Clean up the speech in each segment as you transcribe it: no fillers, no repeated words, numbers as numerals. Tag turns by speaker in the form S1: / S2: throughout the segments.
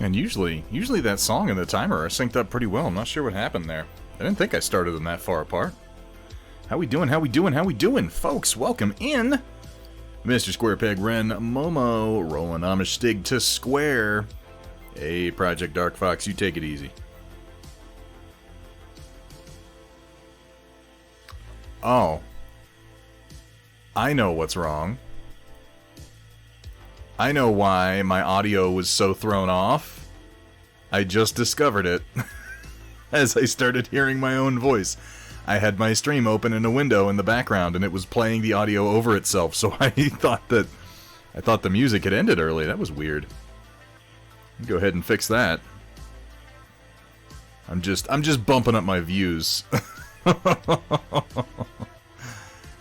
S1: And usually that song and the timer are synced up pretty well. I'm not sure what happened there. I didn't think I started them that far apart. How we doing, folks? Welcome in. Mr. Square Peg Ren, Momo, rolling Amish Stig to Square. Hey, Project Dark Fox, you take it easy. Oh. I know what's wrong. I know why my audio was so thrown off. I just discovered it as I started hearing my own voice. I had my stream open in a window in the background and it was playing the audio over itself, so I thought the music had ended early. That was weird. Go ahead and fix that. I'm just bumping up my views.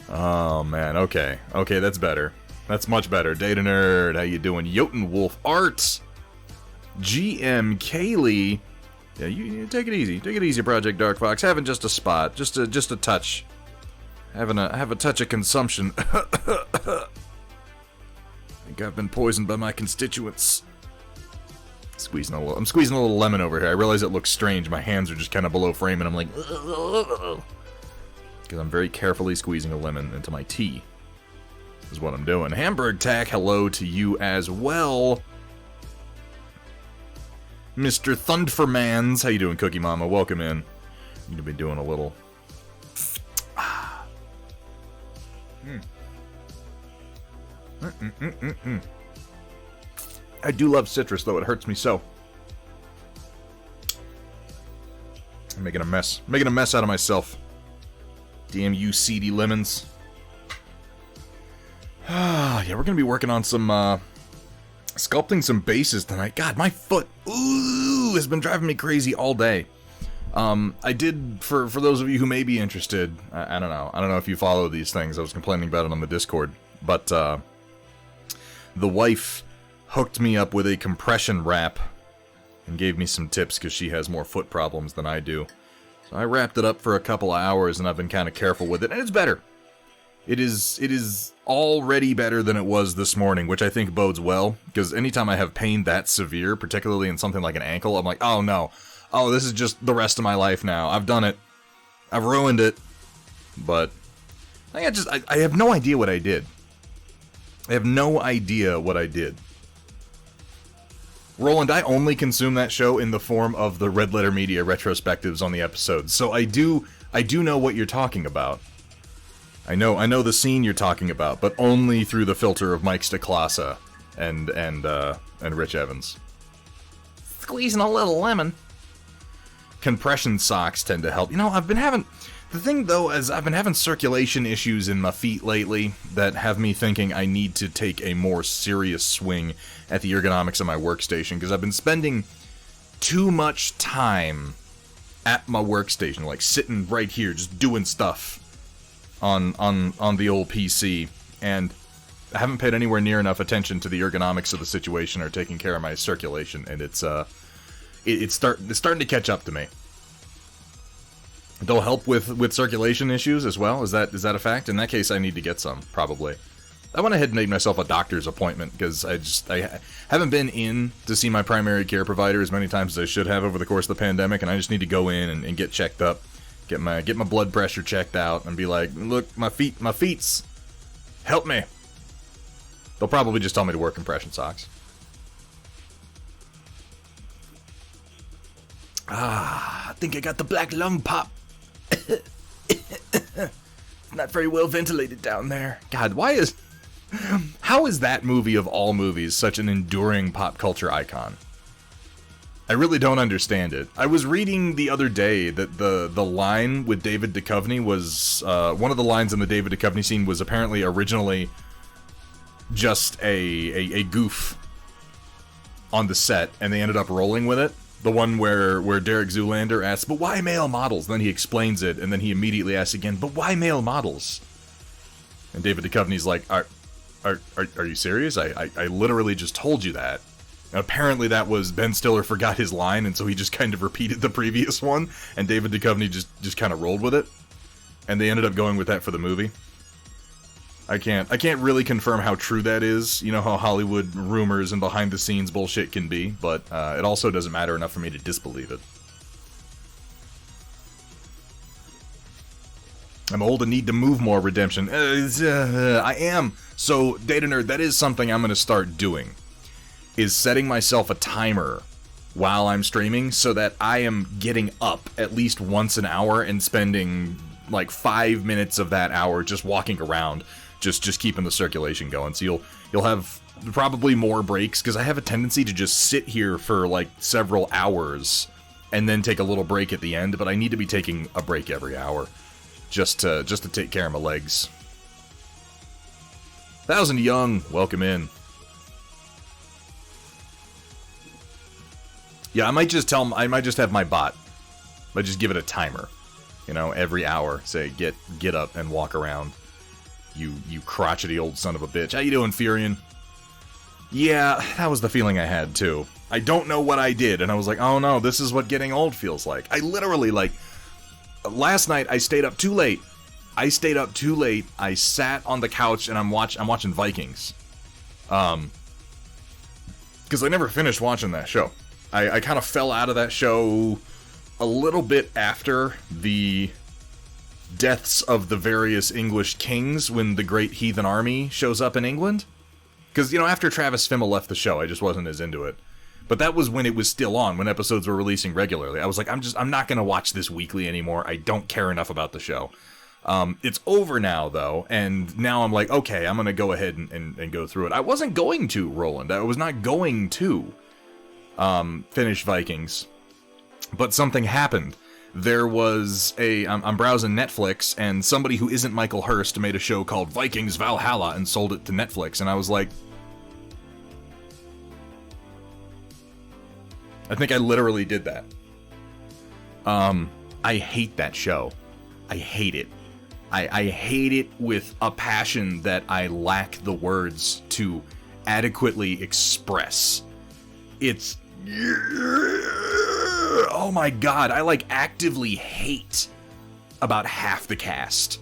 S1: Oh man, okay, that's better. That's much better. Data Nerd, how you doing? Jotun Wolf Arts, GM Kaylee. Yeah, you take it easy. Take it easy, Project Dark Fox. Having just a spot, just a touch. Have a touch of consumption. I think I've been poisoned by my constituents. I'm squeezing a little lemon over here. I realize it looks strange. My hands are just kind of below frame, and I'm like, because I'm very carefully squeezing a lemon into my tea. This is what I'm doing. Hamburg Tack, hello to you as well. Mr. Thundermans, how you doing, Cookie Mama? Welcome in. You're gonna be doing a little. I do love citrus, though it hurts me so. I'm making a mess out of myself. Damn you, seedy lemons. Yeah, we're gonna be working on some sculpting some bases tonight. God, my foot has been driving me crazy all day. I did, for those of you who may be interested, I don't know if you follow these things. I was complaining about it on the Discord, but the wife hooked me up with a compression wrap and gave me some tips because she has more foot problems than I do. So I wrapped it up for a couple of hours and I've been kind of careful with it, and it's better. It is already better than it was this morning, which I think bodes well, because anytime I have pain that severe, particularly in something like an ankle, I'm like, oh no, this is just the rest of my life now. I've done it. I've ruined it. But I have no idea what I did. Roland, I only consume that show in the form of the Red Letter Media retrospectives on the episodes, so I do know what you're talking about. I know the scene you're talking about, but only through the filter of Mike Stacklasa and Rich Evans. Squeezing a little lemon. Compression socks tend to help. You know, the thing though is I've been having circulation issues in my feet lately that have me thinking I need to take a more serious swing at the ergonomics of my workstation, because I've been spending too much time at my workstation, like sitting right here just doing stuff on the old PC, and I haven't paid anywhere near enough attention to the ergonomics of the situation or taking care of my circulation, and it's starting to catch up to me. It'll help with circulation issues as well. Is that a fact? In that case, I need to get some, probably. I went ahead and made myself a doctor's appointment because I haven't been in to see my primary care provider as many times as I should have over the course of the pandemic, and I just need to go in and get checked up. Get my blood pressure checked out and be like, look, my feet's, help me. They'll probably just tell me to wear compression socks. I think I got the black lung pop. Not very well ventilated down there. God, how is that movie of all movies such an enduring pop culture icon? I really don't understand it. I was reading the other day that the line with David Duchovny was, one of the lines in the David Duchovny scene was apparently originally just a goof on the set, and they ended up rolling with it. The one where Derek Zoolander asks, but why male models? Then he explains it, and then he immediately asks again, but why male models? And David Duchovny's like, are you serious? I literally just told you that. Apparently that was Ben Stiller forgot his line, and so he just kind of repeated the previous one, and David Duchovny just kind of rolled with it. And they ended up going with that for the movie. I can't really confirm how true that is. You know how Hollywood rumors and behind-the-scenes bullshit can be, but it also doesn't matter enough for me to disbelieve it. I'm old and need to move more, Redemption. I am. So, Data Nerd, that is something I'm going to start doing. Is setting myself a timer while I'm streaming so that I am getting up at least once an hour and spending like 5 minutes of that hour just walking around, just keeping the circulation going. So you'll have probably more breaks, because I have a tendency to just sit here for like several hours and then take a little break at the end, but I need to be taking a break every hour just to take care of my legs. 1000 Young, welcome in. Yeah, I might just have my bot, but just give it a timer. You know, every hour, say, get up and walk around. You crotchety old son of a bitch. How you doing, Furion? Yeah, that was the feeling I had, too. I don't know what I did, and I was like, oh no, this is what getting old feels like. I literally, like, last night I stayed up too late. I sat on the couch and I'm watching Vikings. Because I never finished watching that show. I kind of fell out of that show a little bit after the deaths of the various English kings when the Great Heathen Army shows up in England. Because, you know, after Travis Fimmel left the show, I just wasn't as into it. But that was when it was still on, when episodes were releasing regularly. I was like, I'm not going to watch this weekly anymore. I don't care enough about the show. It's over now, though, and now I'm like, okay, I'm going to go ahead and go through it. I wasn't going to, Roland. I was not going to finish Vikings. But something happened. There was I'm browsing Netflix, and somebody who isn't Michael Hurst made a show called Vikings Valhalla and sold it to Netflix, and I was like, I think I literally did that. I hate that show. I hate it. I hate it with a passion that I lack the words to adequately express. It's... oh my god, I like actively hate about half the cast.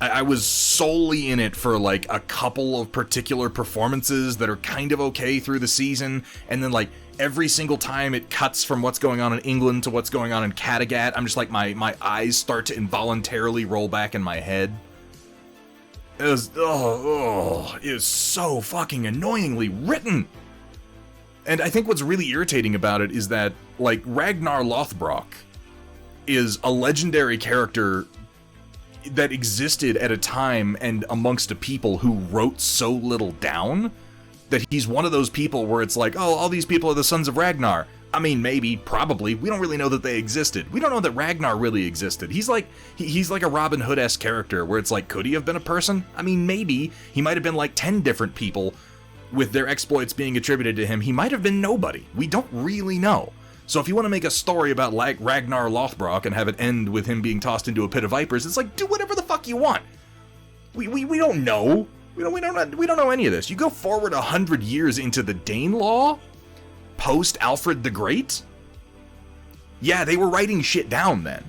S1: I was solely in it for like a couple of particular performances that are kind of okay through the season, and then like every single time it cuts from what's going on in England to what's going on in Kattegat, I'm just like, my eyes start to involuntarily roll back in my head. It was, it was so fucking annoyingly written. And I think what's really irritating about it is that, like, Ragnar Lothbrok is a legendary character that existed at a time and amongst a people who wrote so little down that he's one of those people where it's like, oh, all these people are the sons of Ragnar. I mean, maybe, probably. We don't really know that they existed. We don't know that Ragnar really existed. He's like a Robin Hood-esque character where it's like, could he have been a person? I mean, maybe. He might have been like 10 different people with their exploits being attributed to him. He might have been nobody. We don't really know. So if you want to make a story about like Ragnar Lothbrok and have it end with him being tossed into a pit of vipers, it's like, do whatever the fuck you want. We don't know. We don't know any of this. You go forward 100 years into the Danelaw, post Alfred the Great. Yeah, they were writing shit down then.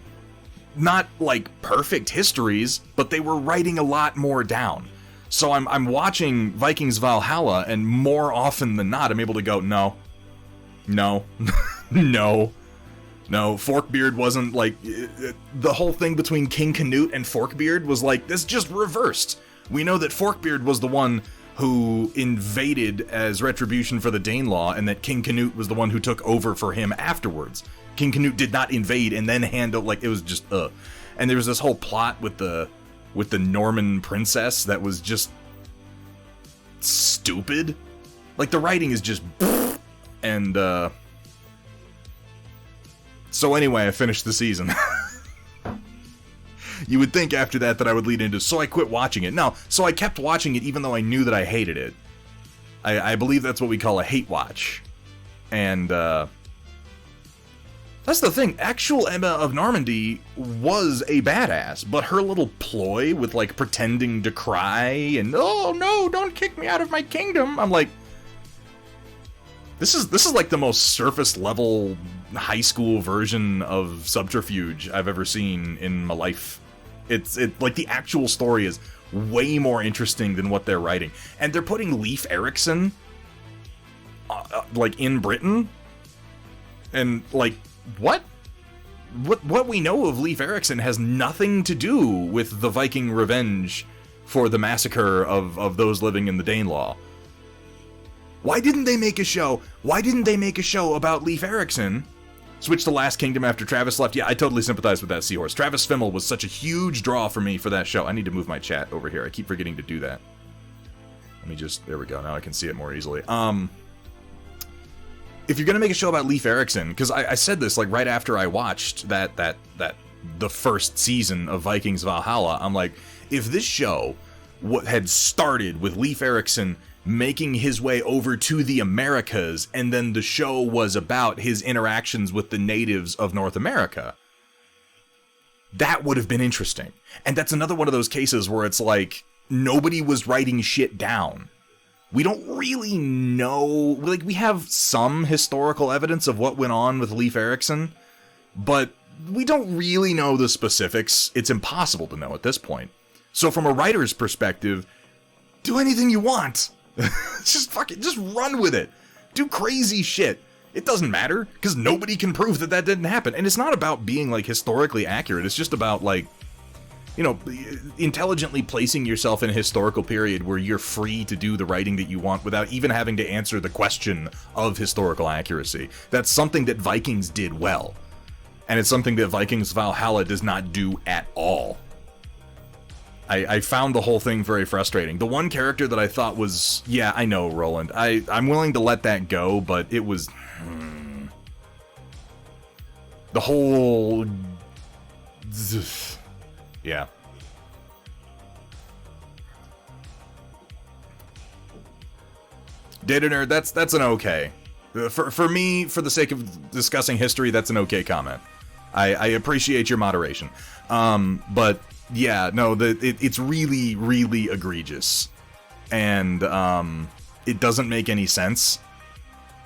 S1: Not like perfect histories, but they were writing a lot more down. So I'm watching Vikings Valhalla, and more often than not, I'm able to go, no, no, Forkbeard wasn't like, the whole thing between King Canute and Forkbeard was like, this just reversed. We know that Forkbeard was the one who invaded as retribution for the Danelaw, and that King Canute was the one who took over for him afterwards. King Canute did not invade and then handle, like, it was just, And there was this whole plot with the Norman princess that was just stupid. Like, the writing is just and so anyway, I finished the season. You would think after that I would lead into, so I quit watching it. No, so I kept watching it even though I knew that I hated it. I believe that's what we call a hate watch. And that's the thing, actual Emma of Normandy was a badass, but her little ploy with, like, pretending to cry and, oh no, don't kick me out of my kingdom, I'm like, this is like the most surface level high school version of subterfuge I've ever seen in my life. Like, the actual story is way more interesting than what they're writing. And they're putting Leif Erikson, like, in Britain? And, like, what? What we know of Leif Erikson has nothing to do with the Viking revenge for the massacre of those living in the Danelaw. Why didn't they make a show? Why didn't they make a show about Leif Erikson? Switch to Last Kingdom after Travis left. Yeah, I totally sympathize with that, Seahorse. Travis Fimmel was such a huge draw for me for that show. I need to move my chat over here. I keep forgetting to do that. Let me just... There we go. Now I can see it more easily. If you're gonna make a show about Leif Erikson, because I said this, like, right after I watched the first season of Vikings Valhalla, I'm like, if this show had started with Leif Erikson making his way over to the Americas, and then the show was about his interactions with the natives of North America, that would have been interesting. And that's another one of those cases where it's like, nobody was writing shit down. We don't really know, like, we have some historical evidence of what went on with Leif Erikson, but we don't really know the specifics. It's impossible to know at this point. So from a writer's perspective, do anything you want. Just run with it. Do crazy shit. It doesn't matter, because nobody can prove that didn't happen. And it's not about being, like, historically accurate. It's just about, like, you know, intelligently placing yourself in a historical period where you're free to do the writing that you want without even having to answer the question of historical accuracy. That's something that Vikings did well. And it's something that Vikings Valhalla does not do at all. I found the whole thing very frustrating. The one character that I thought was... Yeah, I know, Roland. I'm willing to let that go, but it was... The whole... Yeah. Data Nerd, that's an okay. For me, for the sake of discussing history, that's an okay comment. I appreciate your moderation. But... Yeah, no, it's really, really egregious. And, it doesn't make any sense.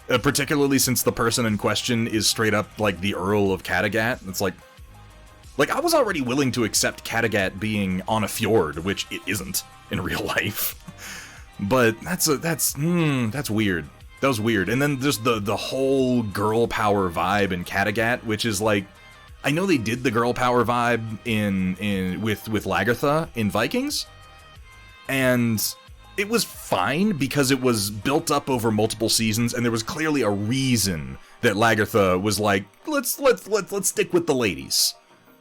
S1: Particularly since the person in question is straight up, like, the Earl of Kattegat. It's like, I was already willing to accept Kattegat being on a fjord, which it isn't in real life. But that's weird. That was weird. And then there's the whole girl power vibe in Kattegat, which is like, I know they did the girl power vibe with Lagertha in Vikings, and it was fine because it was built up over multiple seasons, and there was clearly a reason that Lagertha was like, let's stick with the ladies.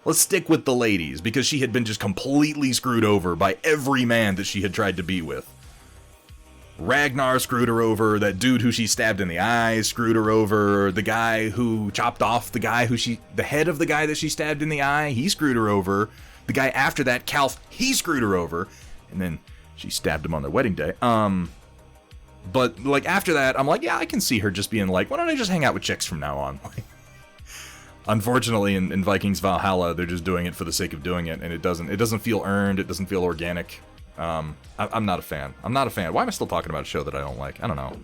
S1: Let's stick with the ladies, because she had been just completely screwed over by every man that she had tried to be with. Ragnar screwed her over, that dude who she stabbed in the eye screwed her over, the guy who chopped off the head of the guy that she stabbed in the eye, he screwed her over, the guy after that, Calf, he screwed her over, and then she stabbed him on their wedding day. But, like, after that, I'm like, yeah, I can see her just being like, why don't I just hang out with chicks from now on? Unfortunately, in Vikings Valhalla, they're just doing it for the sake of doing it, and it doesn't feel earned, it doesn't feel organic. I'm not a fan. I'm not a fan. Why am I still talking about a show that I don't like? I don't know.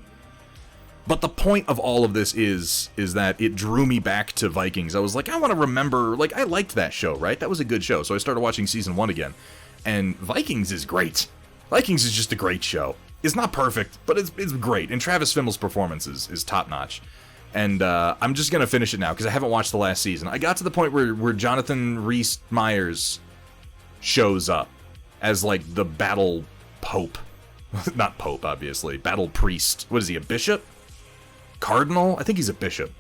S1: But the point of all of this is that it drew me back to Vikings. I was like, I want to remember, like, I liked that show, right? That was a good show. So I started watching season 1 again. And Vikings is great. Vikings is just a great show. It's not perfect, but it's great. And Travis Fimmel's performance is top-notch. And I'm just going to finish it now, because I haven't watched the last season. I got to the point where Jonathan Rhys Meyers shows up as, like, the battle pope. Not pope, obviously. Battle priest. What is he, a bishop? Cardinal? I think he's a bishop.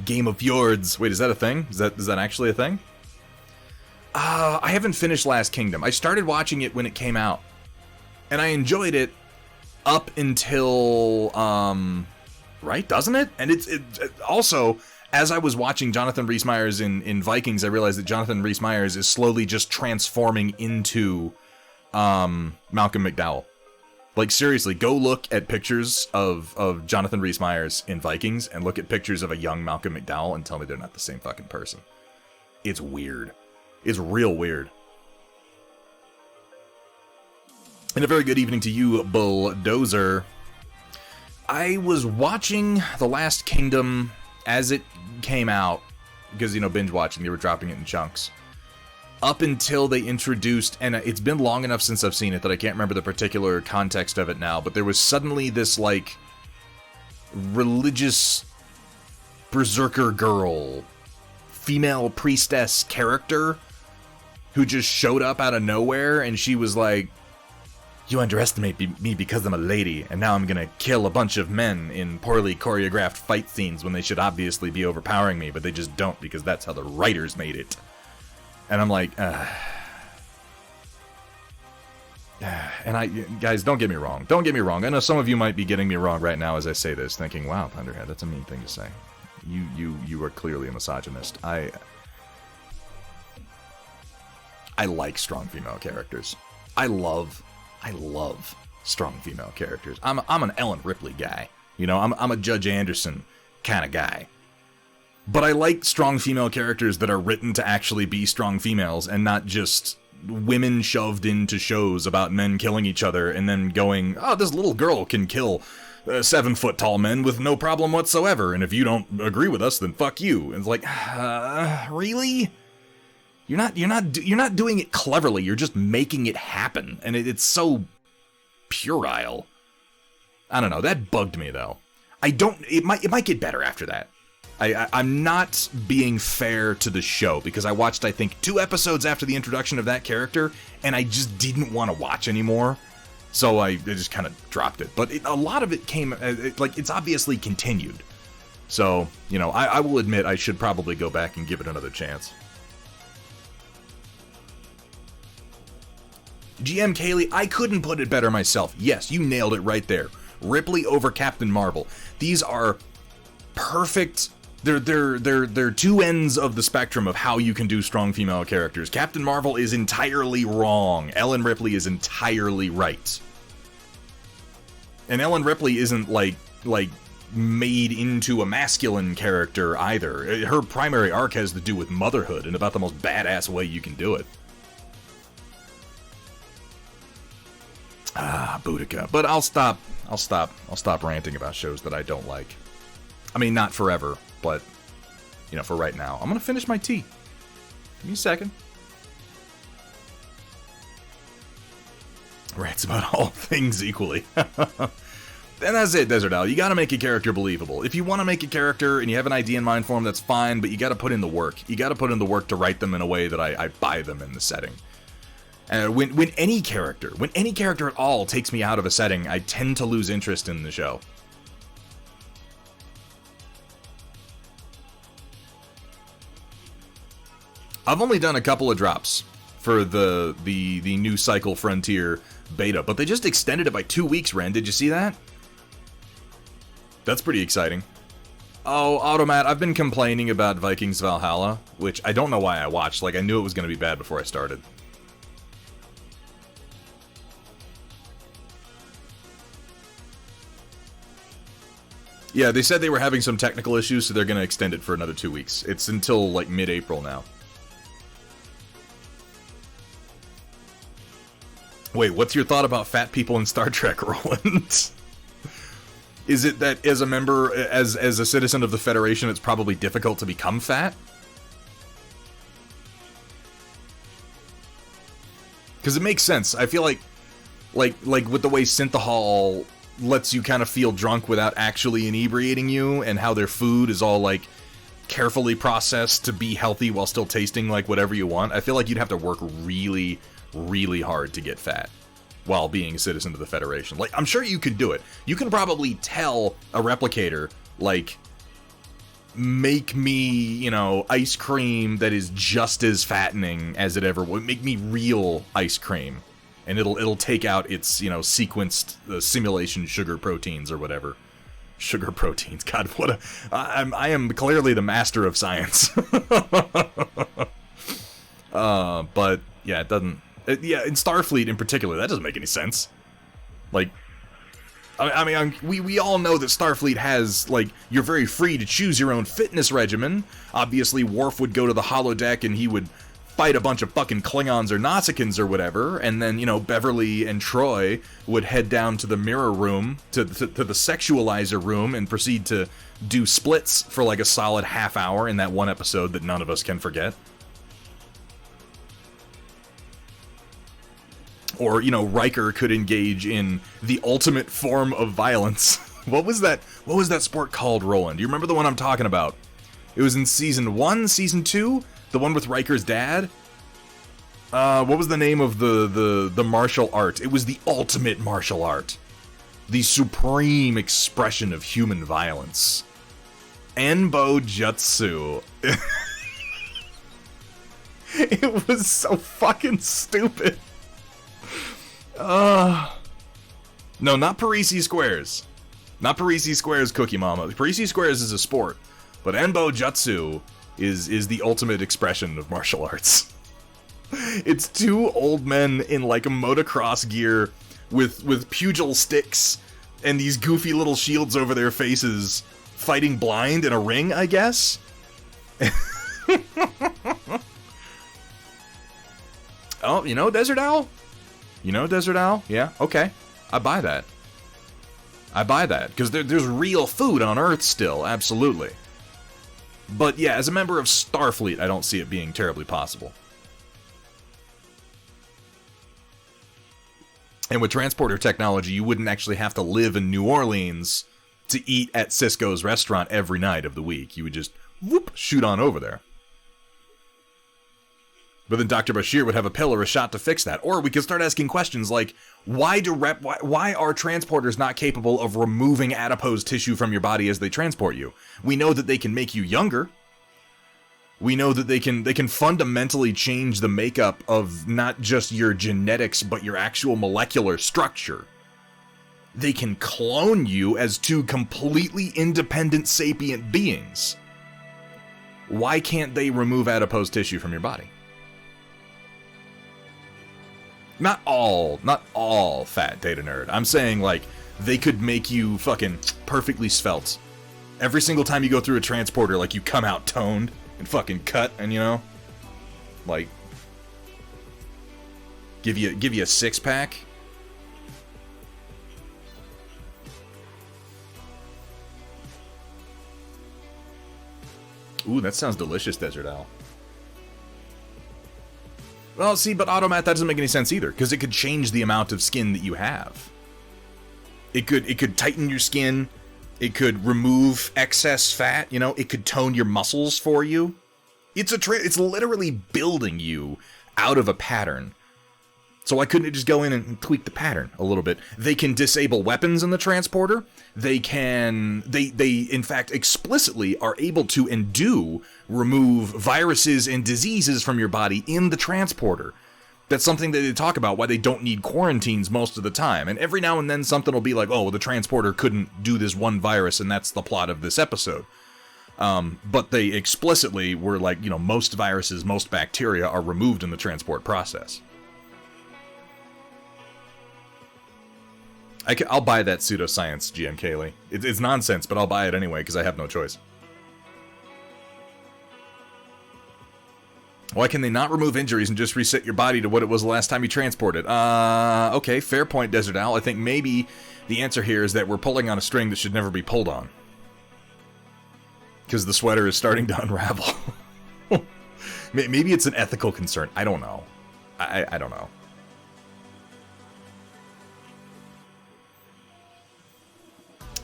S1: Game of Fjords. Wait, is that a thing? Is that actually a thing? I haven't finished Last Kingdom. I started watching it when it came out. And I enjoyed it up until, right? Doesn't it? And it also, as I was watching Jonathan Rhys Meyers in Vikings, I realized that Jonathan Rhys Meyers is slowly just transforming into Malcolm McDowell. Like, seriously, go look at pictures of Jonathan Rhys Meyers in Vikings and look at pictures of a young Malcolm McDowell and tell me they're not the same fucking person. It's weird. It's real weird. And a very good evening to you, Bulldozer. I was watching The Last Kingdom as it came out, because, you know, binge watching, they were dropping it in chunks. Up until they introduced, and it's been long enough since I've seen it that I can't remember the particular context of it now, but there was suddenly this, like, religious berserker girl, female priestess character who just showed up out of nowhere, and she was like, you underestimate me because I'm a lady, and now I'm gonna kill a bunch of men in poorly choreographed fight scenes when they should obviously be overpowering me, but they just don't because that's how the writers made it. And I'm like, and guys, don't get me wrong. Don't get me wrong. I know some of you might be getting me wrong right now as I say this, thinking, wow, Thunderhead, that's a mean thing to say. You are clearly a misogynist. I like strong female characters. I love strong female characters. I'm an Ellen Ripley guy. You know, I'm a Judge Anderson kind of guy. But I like strong female characters that are written to actually be strong females and not just women shoved into shows about men killing each other and then going, oh, this little girl can kill 7-foot-tall men with no problem whatsoever, and if you don't agree with us, then fuck you. And it's like, really? You're not doing it cleverly. You're just making it happen, and it's so puerile. I don't know. That bugged me though. It might get better after that. I'm not being fair to the show because I watched, I think, 2 episodes after the introduction of that character, and I just didn't want to watch anymore. So I just kind of dropped it. But a lot of it came, it's obviously continued. So, you know, I will admit I should probably go back and give it another chance. GM Kaylee, I couldn't put it better myself. Yes, you nailed it right there. Ripley over Captain Marvel. These are perfect. They're two ends of the spectrum of how you can do strong female characters. Captain Marvel is entirely wrong. Ellen Ripley is entirely right. And Ellen Ripley isn't like made into a masculine character either. Her primary arc has to do with motherhood in about the most badass way you can do it. Boudica. But I'll stop ranting about shows that I don't like. I mean, not forever, but, you know, for right now. I'm gonna finish my tea. Give me a second. Rants about all things equally. And that's it, Desert Owl. You gotta make a character believable. If you want to make a character and you have an idea in mind for them, that's fine, but you gotta put in the work. You gotta put in the work to write them in a way that I buy them in the setting. When any character at all takes me out of a setting, I tend to lose interest in the show. I've only done a couple of drops for the new Cycle Frontier beta, but they just extended it by 2 weeks, Ren. Did you see that? That's pretty exciting. Oh, Automat, I've been complaining about Vikings Valhalla, which I don't know why I watched. Like, I knew it was going to be bad before I started. Yeah, they said they were having some technical issues, so they're going to extend it for another 2 weeks. It's until, like, mid-April now. Wait, what's your thought about fat people in Star Trek, Roland? Is it that as a member, as a citizen of the Federation, it's probably difficult to become fat? Because it makes sense. I feel like with the way Synthahol lets you kind of feel drunk without actually inebriating you, and how their food is all, like, carefully processed to be healthy while still tasting like whatever you want, I feel like you'd have to work really, really hard to get fat while being a citizen of the Federation. Like, I'm sure you could do it. You can probably tell a replicator, like, make me, you know, ice cream that is just as fattening as it ever would. Make me real ice cream. And it'll take out its, you know, sequenced simulation sugar proteins or whatever. Sugar proteins. God, what a... I am clearly the master of science. But, yeah, it doesn't... yeah, in Starfleet in particular, that doesn't make any sense. Like... I mean, we all know that Starfleet has, like, you're very free to choose your own fitness regimen. Obviously, Worf would go to the holodeck and he would fight a bunch of fucking Klingons or Nausicaans or whatever, and then, you know, Beverly and Troy would head down to the mirror room, to the sexualizer room, and proceed to do splits for like a solid half hour in that one episode that none of us can forget. Or, you know, Riker could engage in the ultimate form of violence. What was that sport called, Roland? Do you remember the one I'm talking about? It was in season 1, season 2? The one with Riker's dad? What was the name of the martial art? It was the ultimate martial art. The supreme expression of human violence. Enbo Jutsu. It was so fucking stupid. No, not Parisi Squares. Not Parisi Squares, Cookie Mama. Parisi Squares is a sport, but Enbo Jutsu is the ultimate expression of martial arts. It's two old men in like a motocross gear with pugil sticks and these goofy little shields over their faces, fighting blind in a ring, I guess? Oh, you know Desert Owl? You know Desert Owl? Yeah, okay. I buy that. I buy that, because there's real food on Earth still, absolutely. But yeah, as a member of Starfleet, I don't see it being terribly possible. And with transporter technology, you wouldn't actually have to live in New Orleans to eat at Cisco's restaurant every night of the week. You would just, whoop, shoot on over there. But then Dr. Bashir would have a pill or a shot to fix that. Or we could start asking questions like, why are transporters not capable of removing adipose tissue from your body as they transport you? We know that they can make you younger. We know that they can fundamentally change the makeup of not just your genetics, but your actual molecular structure. They can clone you as two completely independent sapient beings. Why can't they remove adipose tissue from your body? Not all fat data nerd. I'm saying, like, they could make you fucking perfectly svelte. Every single time you go through a transporter, like, you come out toned and fucking cut, and, you know, like, give you a six-pack. Ooh, that sounds delicious, Desert Owl. Well, see, but Automat, that doesn't make any sense either, because it could change the amount of skin that you have. It could tighten your skin, it could remove excess fat, you know, it could tone your muscles for you. It's literally building you out of a pattern. So why couldn't it just go in and tweak the pattern a little bit? They can disable weapons in the transporter. They in fact explicitly are able to and do remove viruses and diseases from your body in the transporter. That's something that they talk about, why they don't need quarantines most of the time. And every now and then something will be like, oh, well, the transporter couldn't do this one virus, and that's the plot of this episode. But they explicitly were like, you know, most viruses, most bacteria are removed in the transport process. I'll buy that pseudoscience, GM Kaylee. It's nonsense, but I'll buy it anyway, because I have no choice. Why can they not remove injuries and just reset your body to what it was the last time you transported? Okay, fair point, Desert Owl. I think maybe the answer here is that we're pulling on a string that should never be pulled on. Because the sweater is starting to unravel. Maybe it's an ethical concern. I don't know. I don't know.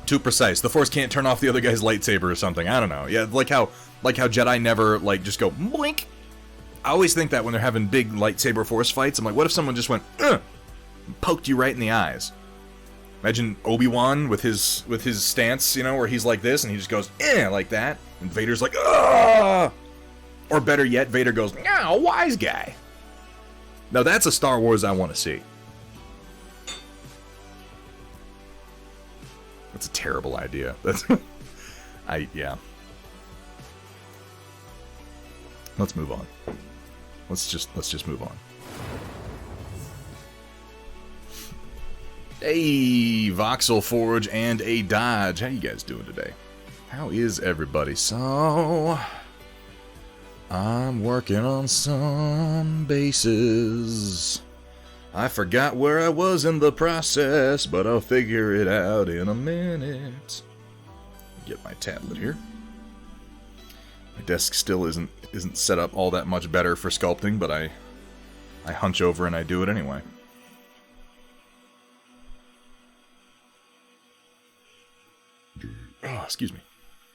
S1: Too precise. The Force can't turn off the other guy's lightsaber or something. I don't know. Yeah, like how Jedi never, like, just go blink. I always think that when they're having big lightsaber Force fights. I'm like, what if someone just went, and poked you right in the eyes? Imagine Obi-Wan with his stance, you know, where he's like this, and he just goes, like that. And Vader's like, ah! Or better yet, Vader goes, no, wise guy. Now that's a Star Wars I want to see. That's a terrible idea. That's yeah. Let's move on. Let's just move on. Hey, Voxel Forge and a Dodge. How you guys doing today? How is everybody? So, I'm working on some bases. I forgot where I was in the process, but I'll figure it out in a minute. Get my tablet here. My desk still isn't set up all that much better for sculpting, but I hunch over and I do it anyway. Oh, excuse me.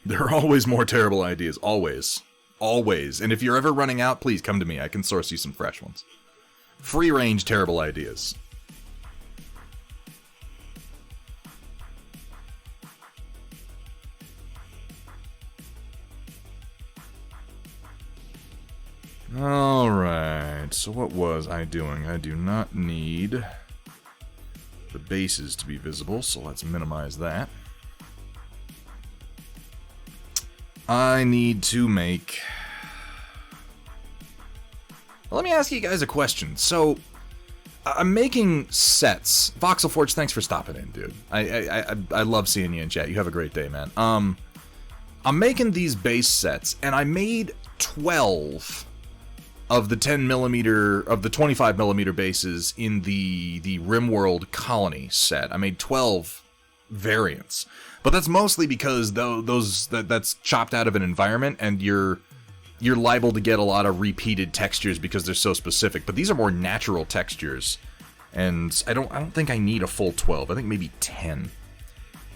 S1: There are always more terrible ideas. Always. Always. And if you're ever running out, please come to me. I can source you some fresh ones. Free-range terrible ideas. Alright, so what was I doing? I do not need the bases to be visible, so let's minimize that. I need to make... Let me ask you guys a question. So, I'm making sets. Voxel Forge, thanks for stopping in, dude. I love seeing you in chat. You have a great day, man. I'm making these base sets, and I made 12 of the 10mm, of the 25mm bases in the RimWorld Colony set. I made 12 variants. But that's mostly because that's chopped out of an environment, and you're liable to get a lot of repeated textures because they're so specific. But these are more natural textures, and I don't think I need a full 12. I think maybe 10.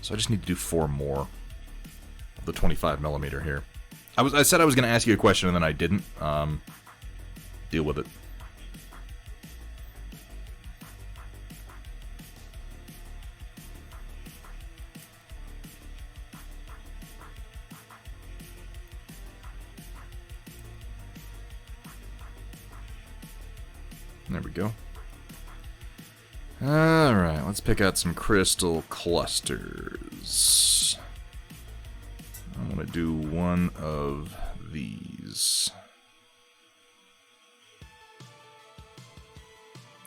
S1: So I just need to do 4 more of the 25mm here. I said I was going to ask you a question, and then I didn't. Deal with it. There we go. Alright, let's pick out some crystal clusters. I want to do one of these.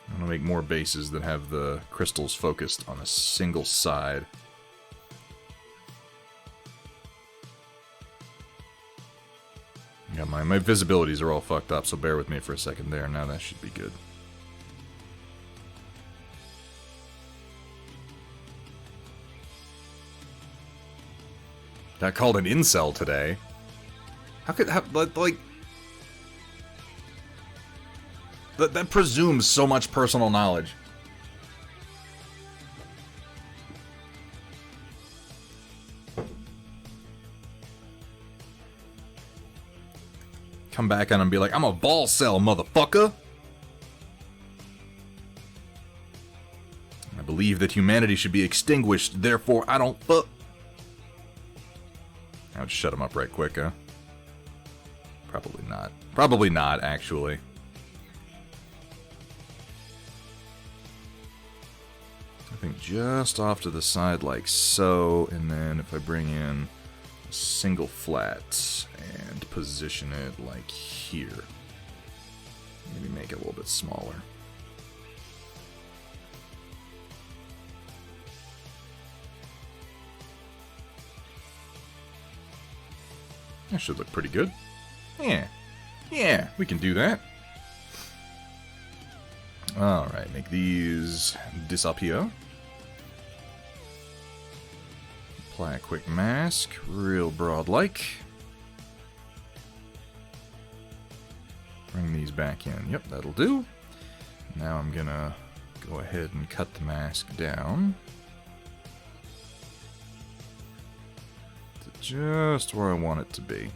S1: I want to make more bases that have the crystals focused on a single side. Yeah, my visibilities are all fucked up, so bear with me for a second there. Now that should be good. Got called an incel today. How could, like... That presumes so much personal knowledge. Come back on and be like, I'm a ball cell, motherfucker! I believe that humanity should be extinguished, therefore I don't fuck. I'll just shut him up right quick, huh? Probably not. Probably not, actually. I think just off to the side like so, and then if I bring in a single flat and position it like here. Maybe make it a little bit smaller. That should look pretty good. Yeah. Yeah, we can do that. Alright, make these disappear. Apply a quick mask, real broad-like. Bring these back in. Yep, that'll do. Now I'm gonna go ahead and cut the mask down to just where I want it to be.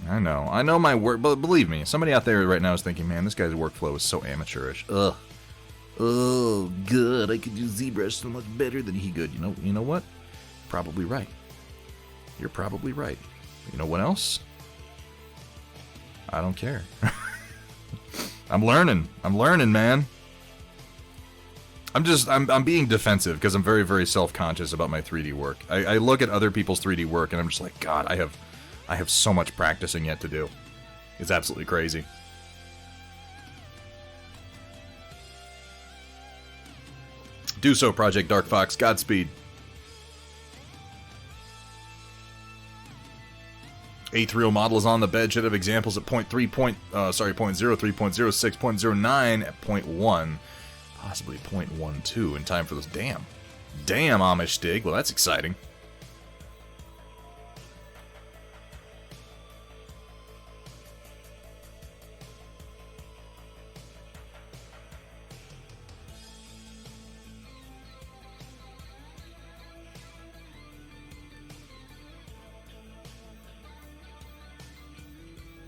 S1: I know my work, but believe me, somebody out there right now is thinking, man, this guy's workflow is so amateurish. Ugh. Oh, good, I could do ZBrush so much better than he could. You know what? Probably right. You're probably right. You know what else? I don't care. I'm learning, man. I'm being defensive because I'm very, very self-conscious about my 3D work. I look at other people's 3D work and I'm just like, God, I have so much practicing yet to do. It's absolutely crazy. Do so, Project Dark Fox. Godspeed. A3O model is on the bed. Should have examples at point 0, 3.06, 0.09 at point 1. Possibly 0.12 in time for this. Damn, Amish dig. Well, that's exciting.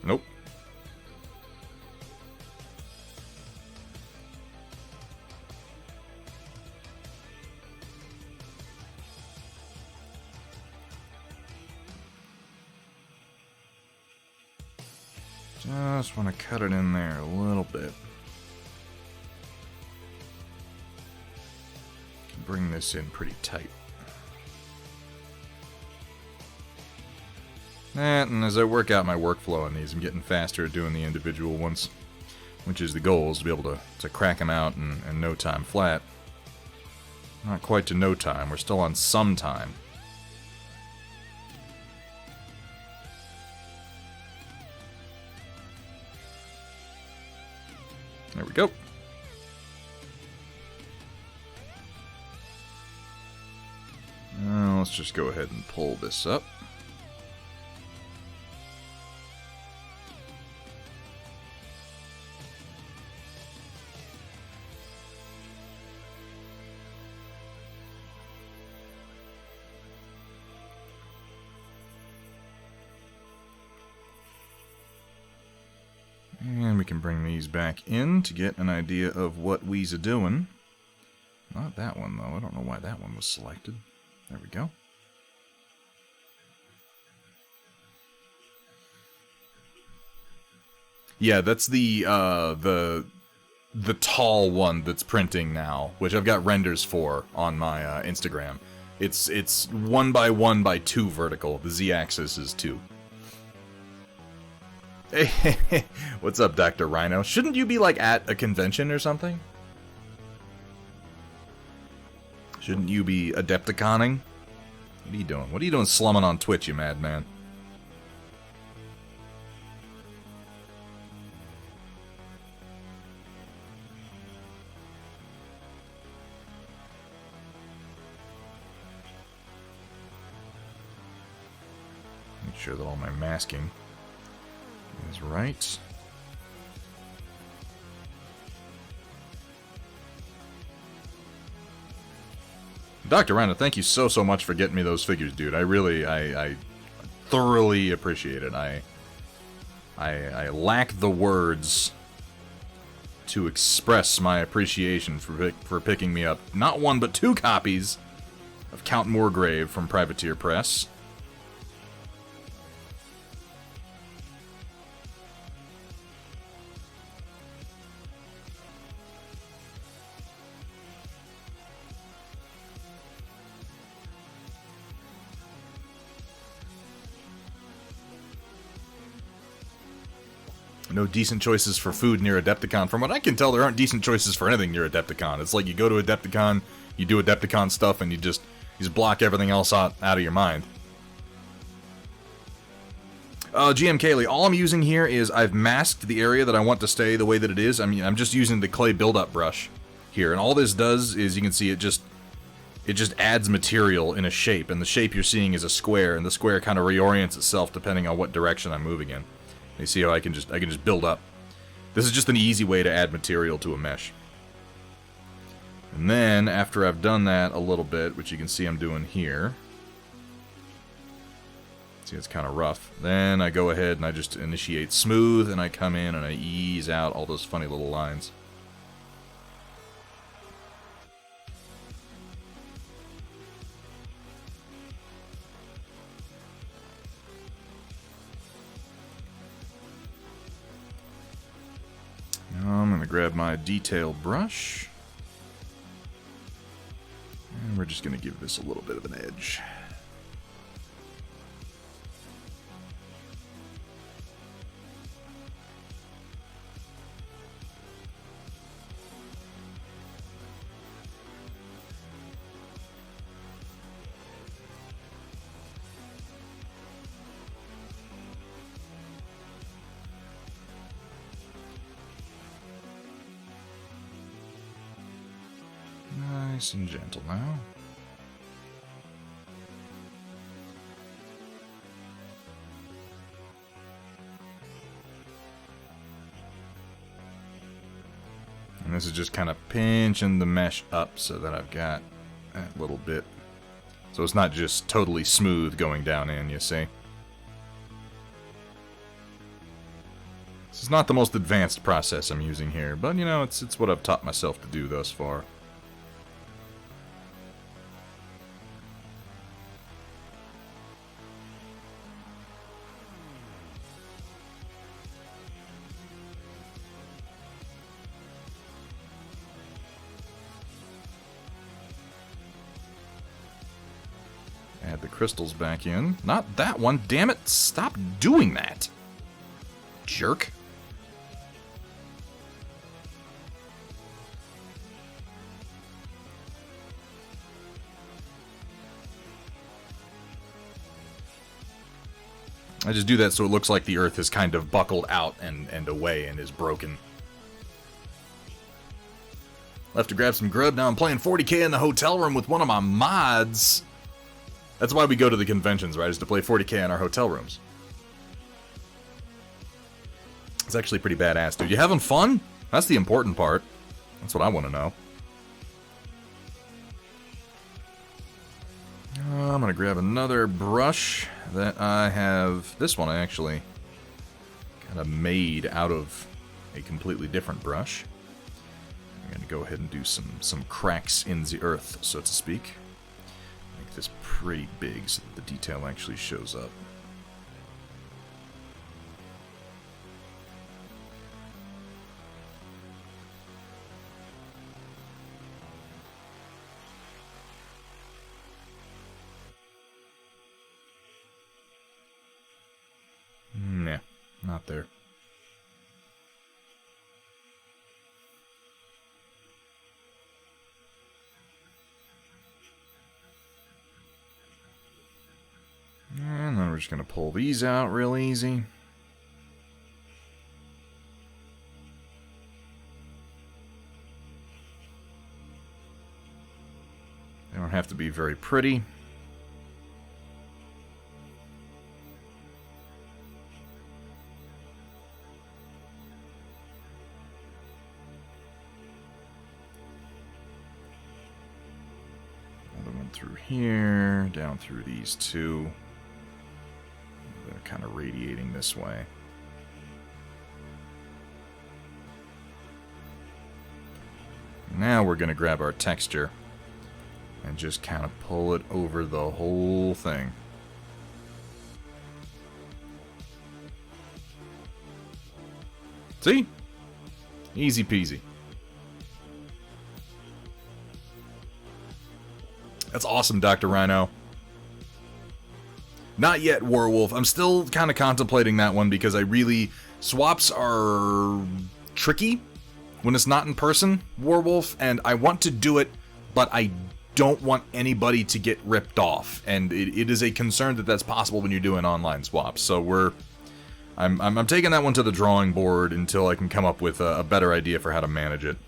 S1: Nope. Just want to cut it in there a little bit. Bring this in pretty tight. And as I work out my workflow on these, I'm getting faster at doing the individual ones, which is the goal, is to be able to crack them out in no time flat. Not quite to no time, we're still on some time. There we go. Let's just go ahead and pull this up. And we can bring these back in to get an idea of what we's a-doing. Not that one, though. I don't know why that one was selected. There we go. Yeah, that's the tall one that's printing now, which I've got renders for on my Instagram. It's 1 by 1 by 2 vertical. The z-axis is 2. Hey, what's up, Dr. Rhino? Shouldn't you be, like, at a convention or something? Shouldn't you be Adepticoning? What are you doing? What are you doing slumming on Twitch, you madman? Make sure that all my masking is right. Dr. Rhino, thank you so much for getting me those figures, dude. I thoroughly appreciate it. I lack the words to express my appreciation for picking me up not 1 but 2 copies of Count Moorgrave from Privateer Press. No decent choices for food near Adepticon. From what I can tell, there aren't decent choices for anything near Adepticon. It's like you go to Adepticon, you do Adepticon stuff, and you just block everything else out of your mind. GM Kaylee, all I'm using here is I've masked the area that I want to stay the way that it is. I mean, I'm just using the clay buildup brush here, and all this does is, you can see, it just adds material in a shape, and the shape you're seeing is a square, and the square kind of reorients itself depending on what direction I'm moving in. You see how I can just build up. This is just an easy way to add material to a mesh. And then, after I've done that a little bit, which you can see I'm doing here, see it's kind of rough, then I go ahead and I just initiate smooth, and I come in and I ease out all those funny little lines. Now I'm going to grab my detail brush, and we're just going to give this a little bit of an edge. Nice and gentle now. And this is just kind of pinching the mesh up so that I've got that little bit. So it's not just totally smooth going down in, you see. This is not the most advanced process I'm using here, but you know, it's what I've taught myself to do thus far. Add the crystals back in. Not that one, damn it! Stop doing that! Jerk. I just do that so it looks like the earth is kind of buckled out and away and is broken. Left to grab some grub, now I'm playing 40k in the hotel room with one of my mods. That's why we go to the conventions, right? Is to play 40k in our hotel rooms. It's actually pretty badass, dude. You having fun? That's the important part. That's what I want to know. I'm going to grab another brush that I have. This one I actually kind of made out of a completely different brush. I'm going to go ahead and do some cracks in the earth, so to speak. Make this pretty big so that the detail actually shows up. Nah, not there. And then we're just going to pull these out real easy. They don't have to be very pretty. Another one through here, down through these two. They're kind of radiating this way. Now we're going to grab our texture and just kind of pull it over the whole thing. See? Easy peasy. That's awesome, Dr. Rhino. Not yet, Warwolf. I'm still kind of contemplating that one because I really... Swaps are tricky when it's not in person, Warwolf, and I want to do it, but I don't want anybody to get ripped off. And it is a concern that that's possible when you're doing online swaps. So I'm taking that one to the drawing board until I can come up with a better idea for how to manage it.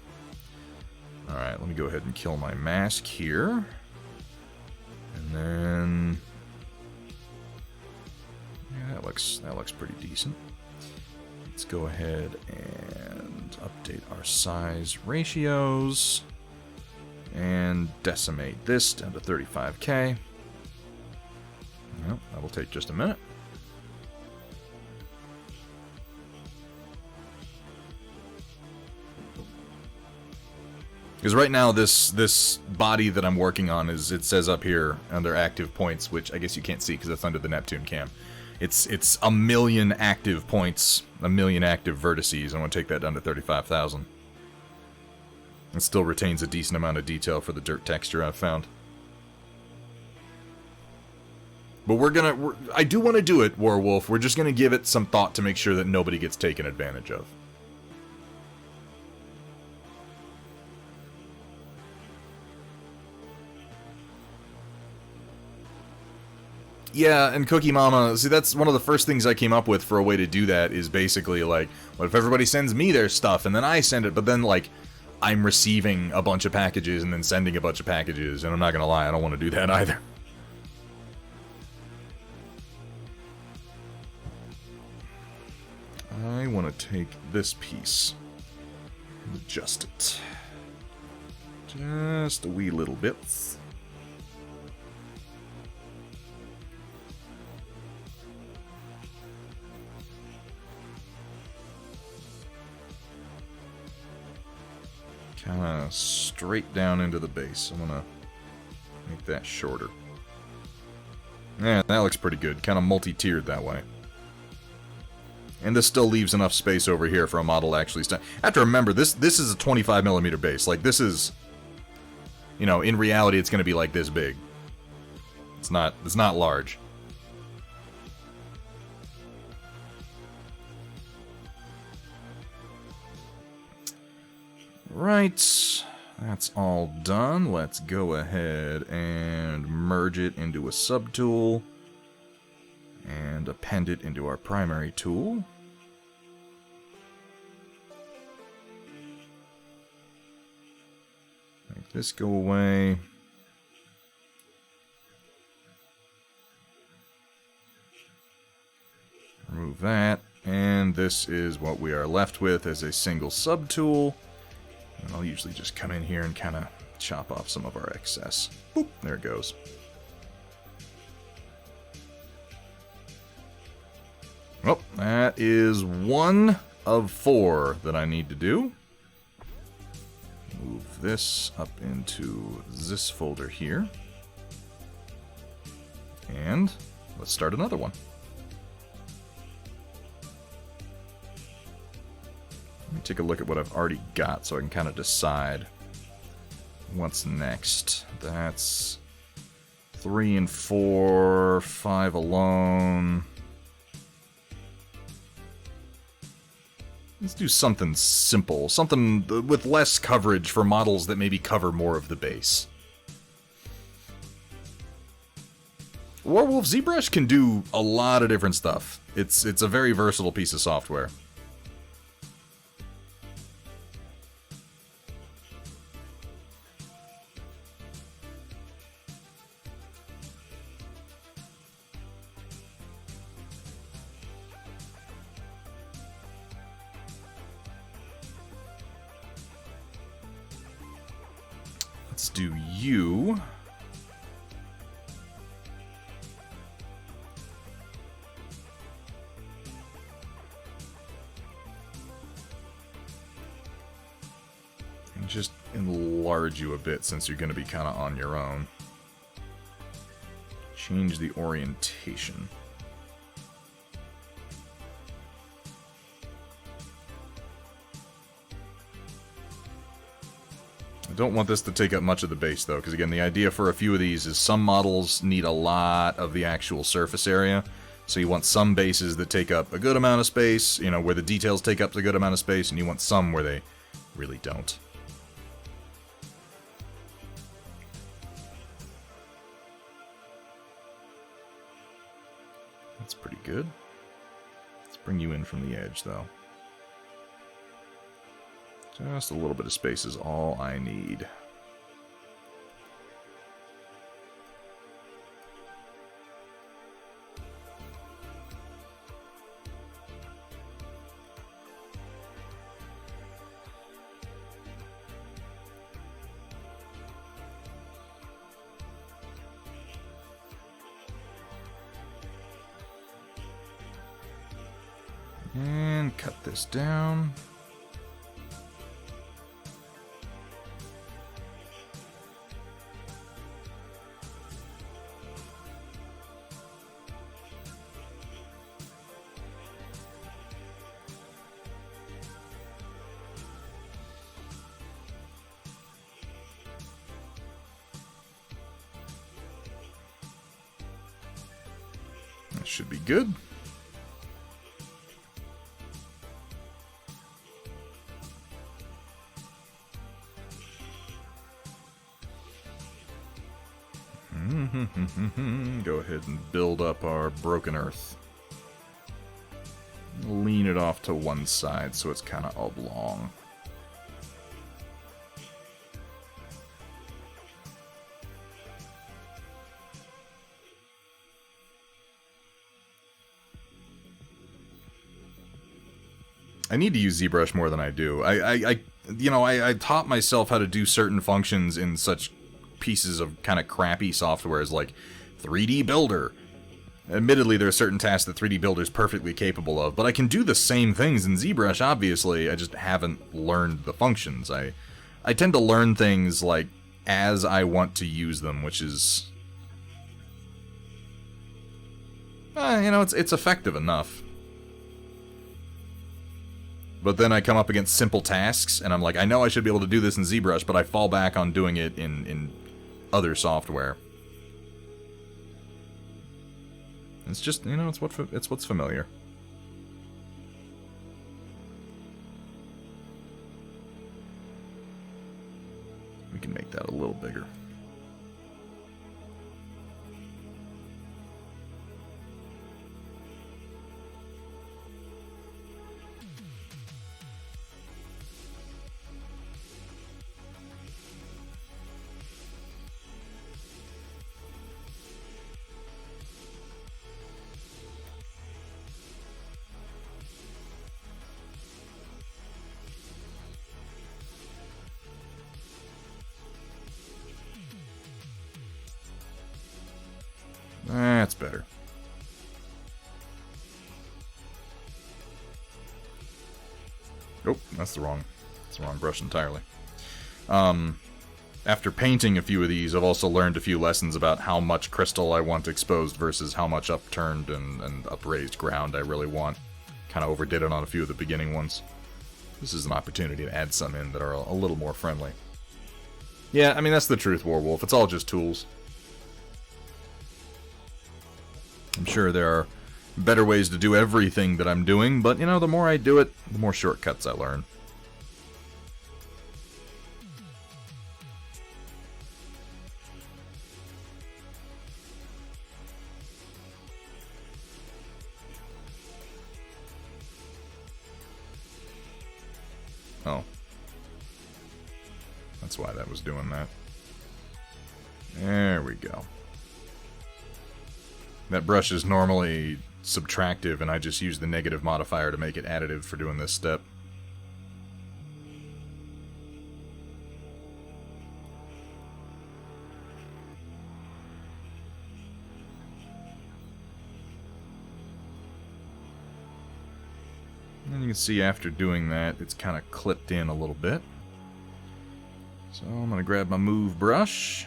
S1: Alright, let me go ahead and kill my mask here. And then... yeah, that looks pretty decent. Let's go ahead and update our size ratios and decimate this down to 35k. Well, that'll take just a minute. Because right now this body that I'm working on is, it says up here under active points, which I guess you can't see because it's under the Neptune cam. It's 1 million active points, 1 million active vertices. I want to take that down to 35,000. It still retains a decent amount of detail for the dirt texture I've found. But I do want to do it, Warwolf. We're just gonna give it some thought to make sure that nobody gets taken advantage of. Yeah, and Cookie Mama, see, that's one of the first things I came up with for a way to do that is basically like, what if everybody sends me their stuff and then I send it, but then like, I'm receiving a bunch of packages and then sending a bunch of packages, and I'm not gonna lie, I don't want to do that either. I want to take this piece and adjust it. Just a wee little bit. Kind of straight down into the base. I'm gonna make that shorter. Yeah, that looks pretty good. Kind of multi-tiered that way. And this still leaves enough space over here for a model to actually stand. I have to remember, this is a 25mm base. Like, this is, you know, in reality, it's gonna be like this big. It's not large. Right, that's all done. Let's go ahead and merge it into a subtool and append it into our primary tool. Make this go away. Remove that, and this is what we are left with as a single subtool. And I'll usually just come in here and kind of chop off some of our excess. Boop, there it goes. Well, that is 1 of 4 that I need to do. Move this up into this folder here. And let's start another one. Let me take a look at what I've already got so I can kind of decide what's next. That's 3 and 4, 5 alone. Let's do something simple, something with less coverage for models that maybe cover more of the base. Werewolf ZBrush can do a lot of different stuff. It's a very versatile piece of software. Let's do you. And just enlarge you a bit since you're going to be kind of on your own. Change the orientation. I don't want this to take up much of the base, though, because, again, the idea for a few of these is some models need a lot of the actual surface area, so you want some bases that take up a good amount of space, you know, where the details take up a good amount of space, and you want some where they really don't. That's pretty good. Let's bring you in from the edge, though. Just a little bit of space is all I need. And cut this down. That should be good. Go ahead and build up our broken earth. Lean it off to one side so it's kind of oblong. I need to use ZBrush more than I do. I taught myself how to do certain functions in such pieces of kind of crappy softwares like 3D Builder. Admittedly, there are certain tasks that 3D Builder is perfectly capable of, but I can do the same things in ZBrush, obviously. I just haven't learned the functions. I tend to learn things, like, as I want to use them, which is... it's effective enough. But then I come up against simple tasks, and I'm like, I know I should be able to do this in ZBrush, but I fall back on doing it in other software. It's just, it's what's familiar. We can make that a little bigger. That's better. Oh, that's the wrong brush entirely. After painting a few of these, I've also learned a few lessons about how much crystal I want exposed versus how much upturned and upraised ground I really want. Kind of overdid it on a few of the beginning ones. This is an opportunity to add some in that are a little more friendly. Yeah, I mean, that's the truth, Warwolf. It's all just tools. I'm sure there are better ways to do everything that I'm doing, but, the more I do it, the more shortcuts I learn. Oh. That's why that was doing that. There we go. That brush is normally subtractive, and I just use the negative modifier to make it additive for doing this step. And you can see after doing that, it's kind of clipped in a little bit. So I'm going to grab my move brush.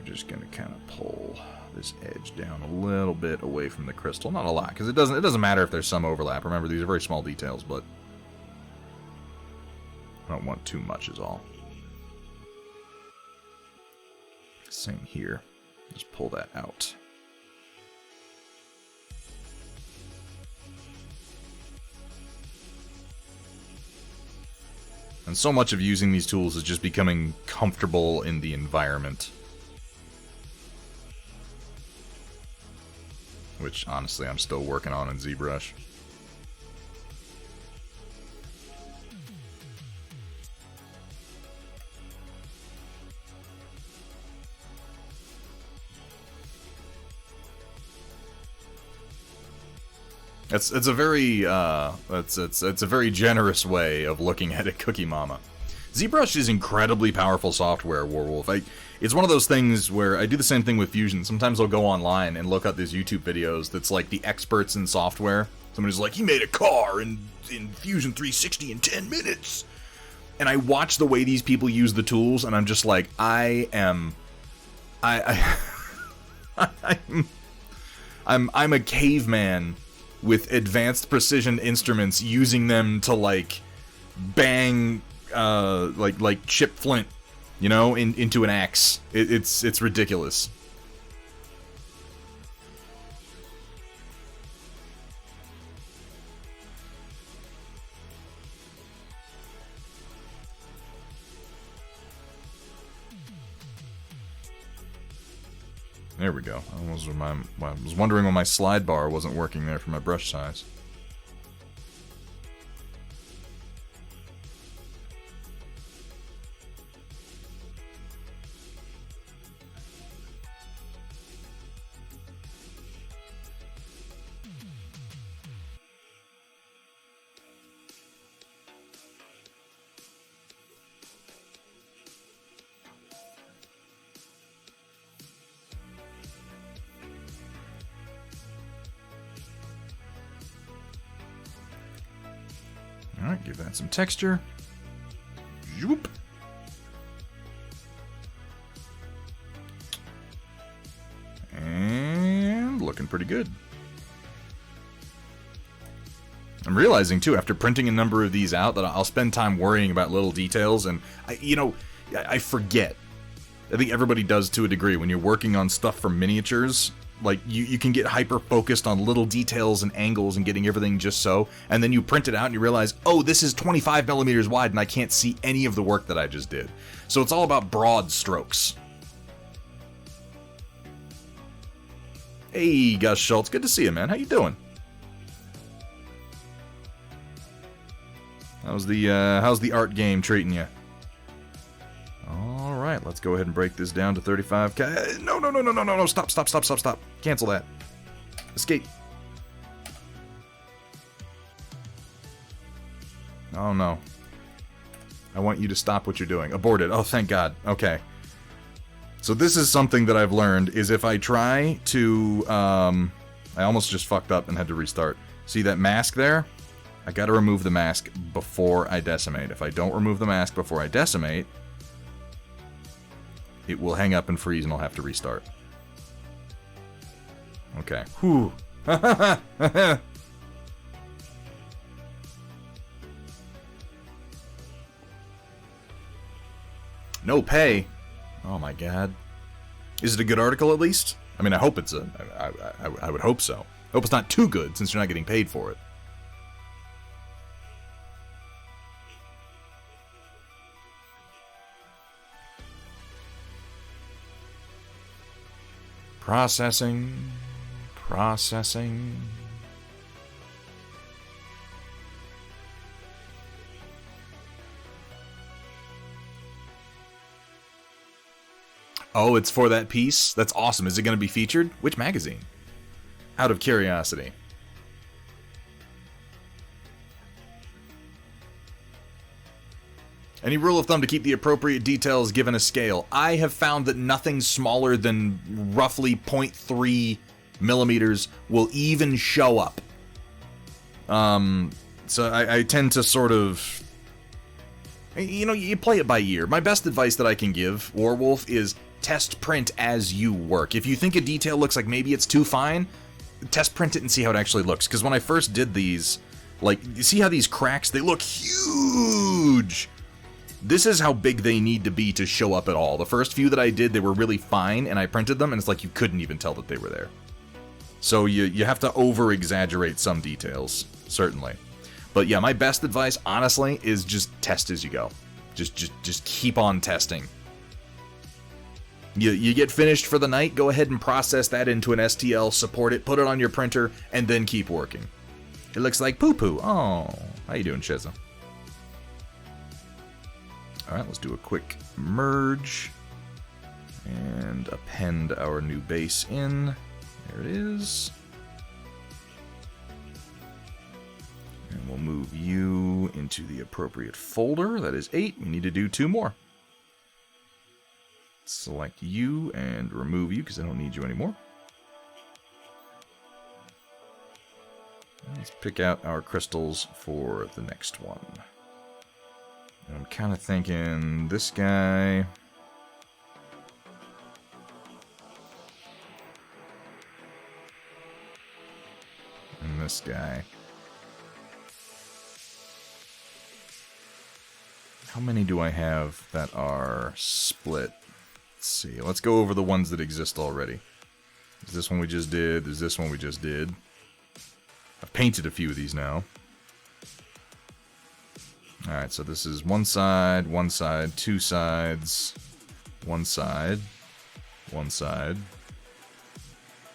S1: Just going to kind of pull this edge down a little bit away from the crystal. Not a lot, because it doesn't matter if there's some overlap. Remember, these are very small details, but I don't want too much is all. Same here. Just pull that out. And so much of using these tools is just becoming comfortable in the environment. Which, honestly, I'm still working on in ZBrush. It's a very it's a very generous way of looking at it, Cookie Mama. ZBrush is incredibly powerful software, Warwolf. It's one of those things where I do the same thing with Fusion. Sometimes I'll go online and look up these YouTube videos that's like the experts in software. Somebody's like, he made a car in Fusion 360 in 10 minutes. And I watch the way these people use the tools, and I'm just like, I'm a caveman with advanced precision instruments, using them to like bang like chip flint, into an axe. It's ridiculous. There we go. I was wondering why my slide bar wasn't working there for my brush size. Alright, give that some texture. Zoop. And looking pretty good. I'm realizing, too, after printing a number of these out, that I'll spend time worrying about little details, and, I forget. I think everybody does to a degree. When you're working on stuff from miniatures, like, you can get hyper-focused on little details and angles and getting everything just so, and then you print it out and you realize, oh, this is 25 millimeters wide and I can't see any of the work that I just did. So it's all about broad strokes. Hey, Gus Schultz, good to see you, man. How you doing? How's the art game treating you? All right, let's go ahead and break this down to 35K. No, stop. Cancel that. Escape. Oh, no. I want you to stop what you're doing. Abort it. Oh, thank God. Okay. So this is something that I've learned, is if I try to, I almost just fucked up and had to restart. See that mask there? I gotta remove the mask before I decimate. If I don't remove the mask before I decimate, it will hang up and freeze and I'll have to restart. Okay. Whew. No pay. Oh my God. Is it a good article at least? I mean, I hope it's I would hope so. I hope it's not too good since you're not getting paid for it. Processing. Oh, it's for that piece? That's awesome. Is it going to be featured? Which magazine? Out of curiosity. Any rule of thumb to keep the appropriate details given a scale? I have found that nothing smaller than roughly 0.3 millimeters will even show up. So I tend to sort of... you play it by ear. My best advice that I can give, Warwolf, is test print as you work. If you think a detail looks like maybe it's too fine, test print it and see how it actually looks. Because when I first did these, like, you see how these cracks, they look huge! This is how big they need to be to show up at all. The first few that I did, they were really fine, and I printed them, and it's like you couldn't even tell that they were there. So you have to over-exaggerate some details, certainly. But yeah, my best advice, honestly, is just test as you go. Just keep on testing. You get finished for the night, go ahead and process that into an STL, support it, put it on your printer, and then keep working. It looks like poo-poo. Oh, how you doing, Shizza? Alright, let's do a quick merge and append our new base in. There it is. And we'll move you into the appropriate folder. That is 8. We need to do 2 more. Select you and remove you because I don't need you anymore. Let's pick out our crystals for the next one. I'm kind of thinking this guy. And this guy. How many do I have that are split? Let's see. Let's go over the ones that exist already. There's this one we just did. There's this one we just did. I've painted a few of these now. Alright, so this is one side, 2 sides, one side,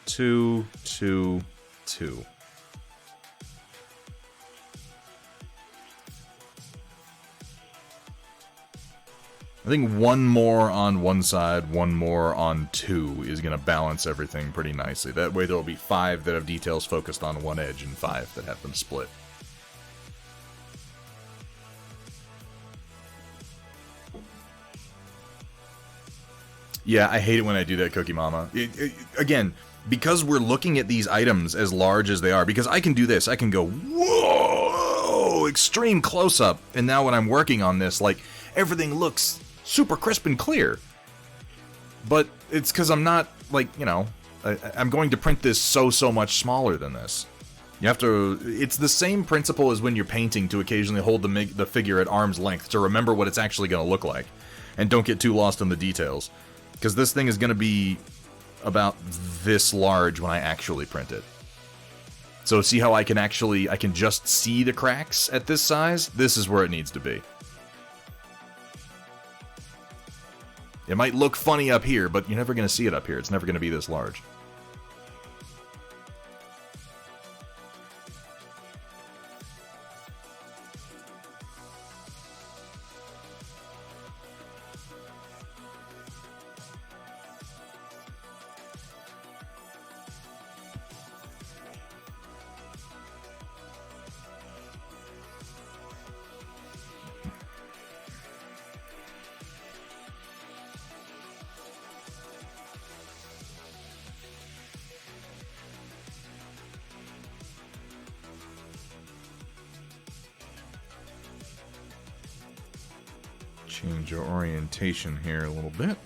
S1: 2, 2, 2. I think one more on one side, one more on 2 is going to balance everything pretty nicely. That way there will be 5 that have details focused on one edge and 5 that have them split. Yeah, I hate it when I do that, Cookie Mama. Again, because we're looking at these items as large as they are, because I can do this, I can go, whoa, go extreme close-up, and now when I'm working on this, like, everything looks super crisp and clear. But it's because I'm not, like, you know, I'm going to print this so much smaller than this. You have to, it's the same principle as when you're painting, to occasionally hold the figure at arm's length to remember what it's actually going to look like. And don't get too lost in the details. Because this thing is going to be about this large when I actually print it. So see how I can just see the cracks at this size? This is where it needs to be. It might look funny up here, but you're never going to see it up here. It's never going to be this large. Change our orientation here a little bit.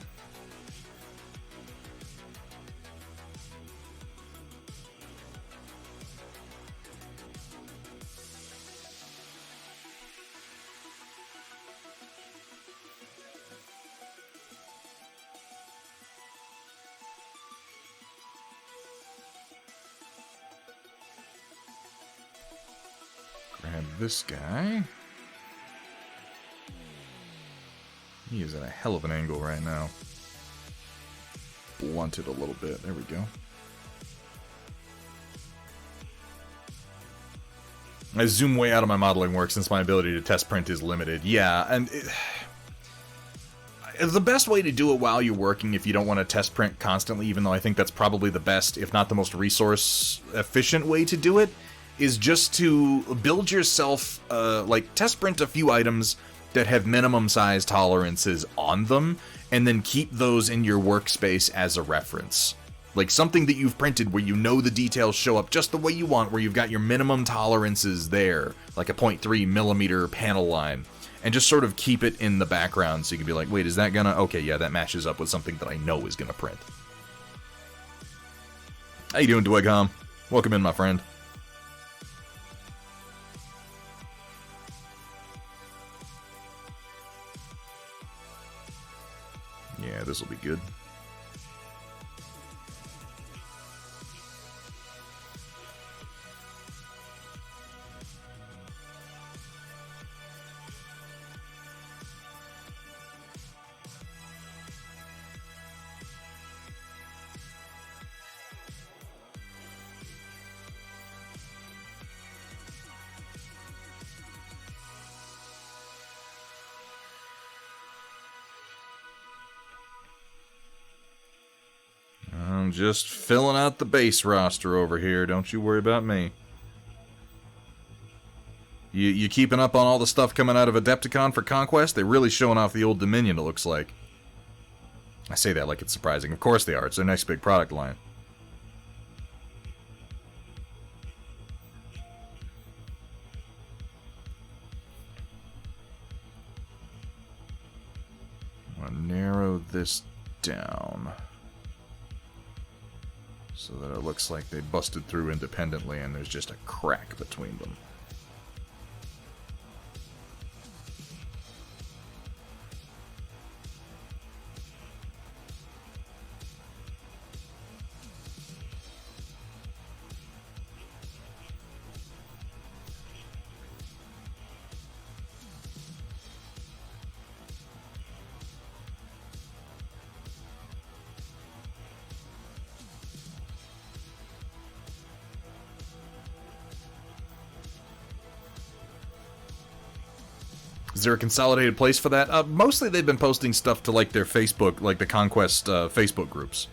S1: Grab this guy. He is at a hell of an angle right now. Blunt it a little bit. There we go. I zoom way out of my modeling work since my ability to test print is limited. Yeah, and the best way to do it while you're working, if you don't want to test print constantly, even though I think that's probably the best, if not the most resource-efficient way to do it, is just to build yourself, like, test print a few items that have minimum size tolerances on them, and then keep those in your workspace as a reference. Like something that you've printed where you know the details show up just the way you want, where you've got your minimum tolerances there, like a 0.3 millimeter panel line, and just sort of keep it in the background so you can be like, wait, is that gonna... Okay, yeah, that matches up with something that I know is gonna print. How you doing, Dwegcom? Welcome in, my friend. Yeah, this will be good. I'm just filling out the base roster over here. Don't you worry about me. You keeping up on all the stuff coming out of Adepticon for Conquest? They're really showing off the Old Dominion, it looks like. I say that like it's surprising. Of course they are. It's their next big product line. I'm gonna narrow this down so that it looks like they busted through independently and there's just a crack between them. Is there a consolidated place for that? Mostly they've been posting stuff to like their Facebook, like the Conquest Facebook groups.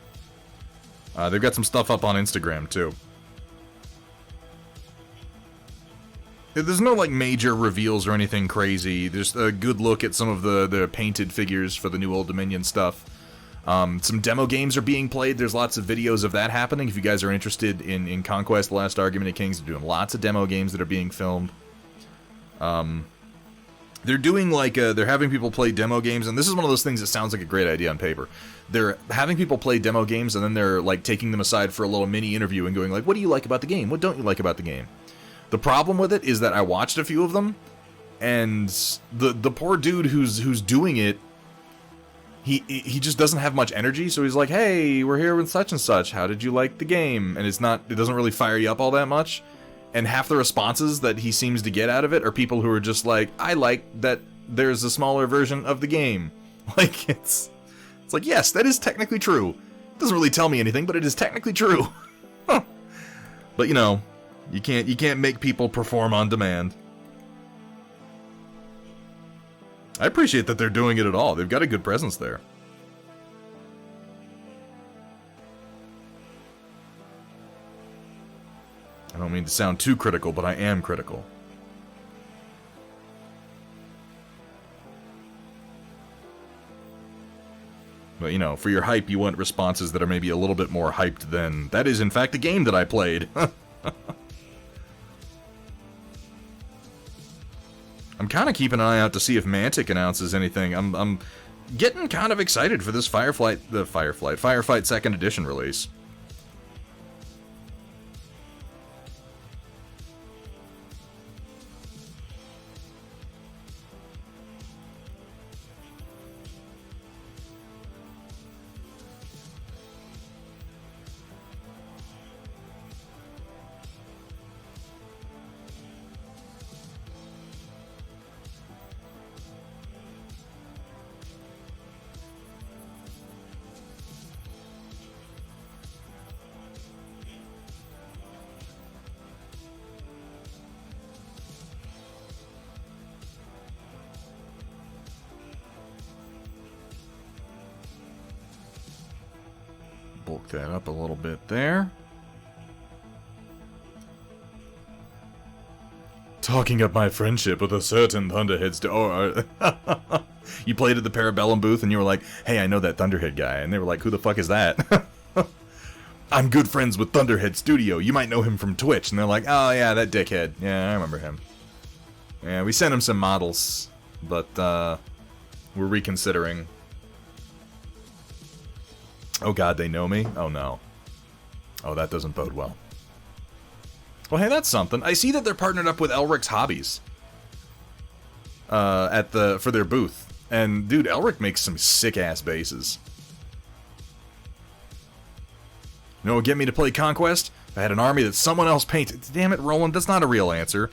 S1: They've got some stuff up on Instagram too. There's no like major reveals or anything crazy. There's a good look at some of the painted figures for the new Old Dominion stuff. Some demo games are being played. There's lots of videos of that happening. If you guys are interested in Conquest, The Last Argument of Kings, they're doing lots of demo games that are being filmed. They're doing like they're having people play demo games, and this is one of those things that sounds like a great idea on paper. They're having people play demo games, and then they're like taking them aside for a little mini interview and going like, "What do you like about the game? What don't you like about the game?" The problem with it is that I watched a few of them, and the poor dude who's doing it, he just doesn't have much energy. So he's like, "Hey, we're here with such and such. How did you like the game?" And it doesn't really fire you up all that much. And half the responses that he seems to get out of it are people who are just like, "I like that there's a smaller version of the game." Like, it's like, yes, that is technically true. It doesn't really tell me anything, but it is technically true. But you know, you can't make people perform on demand. I appreciate that they're doing it at all. They've got a good presence there. I don't mean to sound too critical, but I am critical. But, you know, for your hype, you want responses that are maybe a little bit more hyped than, "That is, in fact, a game that I played." I'm kind of keeping an eye out to see if Mantic announces anything. I'm getting kind of excited for this Firefight 2nd Edition release. Bulk that up a little bit there. Talking up my friendship with a certain Thunderhead You played at the Parabellum booth and you were like, "Hey, I know that Thunderhead guy." And they were like, "Who the fuck is that?" "I'm good friends with Thunderhead Studio. You might know him from Twitch." And they're like, "Oh yeah, that dickhead. Yeah, I remember him. Yeah, we sent him some models, but we're reconsidering." Oh god, they know me? Oh no. Oh, that doesn't bode well. Well, hey, that's something. I see that they're partnered up with Elric's Hobbies for their booth. And dude, Elric makes some sick-ass bases. You know what would get me to play Conquest? If I had an army that someone else painted. Damn it, Roland, that's not a real answer.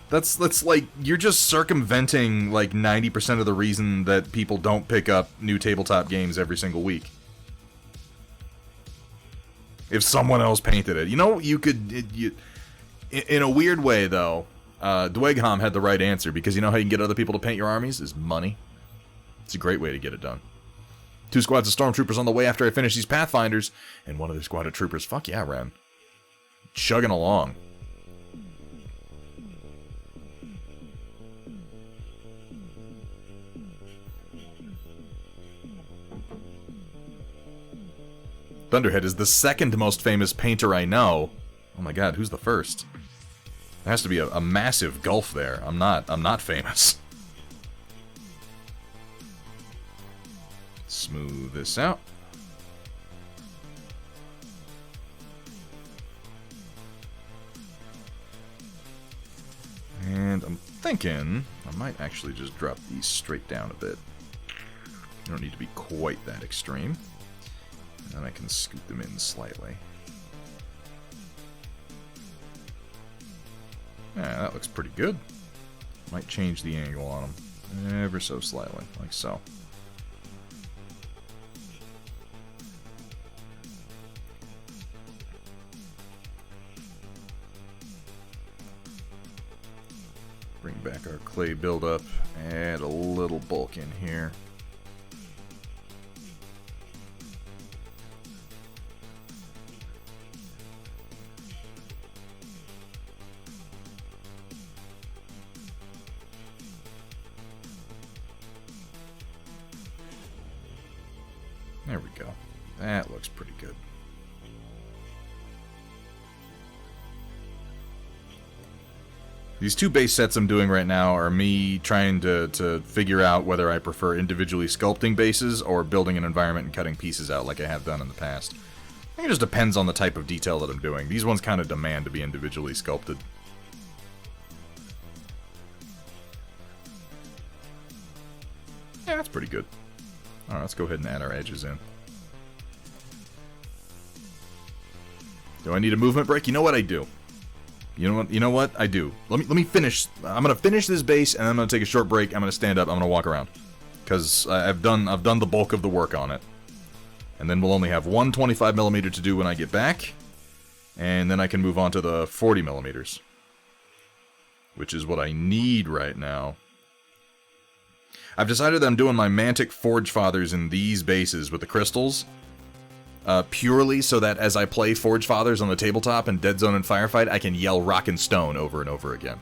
S1: That's like, you're just circumventing like 90% of the reason that people don't pick up new tabletop games every single week. If someone else painted it. You know, you could... in a weird way, though, Dwegham had the right answer, because you know how you can get other people to paint your armies? Is money. It's a great way to get it done. 2 squads of stormtroopers on the way after I finish these Pathfinders, and one of their squad of troopers. Fuck yeah, Ren. Chugging along. Thunderhead is the second most famous painter I know. Oh my god, who's the first? There has to be a massive gulf there. I'm not famous. Smooth this out. And I'm thinking I might actually just drop these straight down a bit. You don't need to be quite that extreme. And I can scoot them in slightly. Yeah, that looks pretty good. Might change the angle on them ever so slightly, like so. Bring back our clay buildup, add a little bulk in here. There we go. That looks pretty good. These two base sets I'm doing right now are me trying to figure out whether I prefer individually sculpting bases or building an environment and cutting pieces out like I have done in the past. I think it just depends on the type of detail that I'm doing. These ones kind of demand to be individually sculpted. Yeah, that's pretty good. Alright, let's go ahead and add our edges in. Do I need a movement break? You know what I do. You know what? I do. Let me finish. I'm gonna finish this base, and I'm gonna take a short break. I'm gonna stand up. I'm gonna walk around, because I've done the bulk of the work on it. And then we'll only have one 25mm to do when I get back, and then I can move on to the 40mm, which is what I need right now. I've decided that I'm doing my Mantic Forge Fathers in these bases with the crystals. Purely so that as I play Forge Fathers on the tabletop and Dead Zone and Firefight, I can yell Rock and Stone over and over again.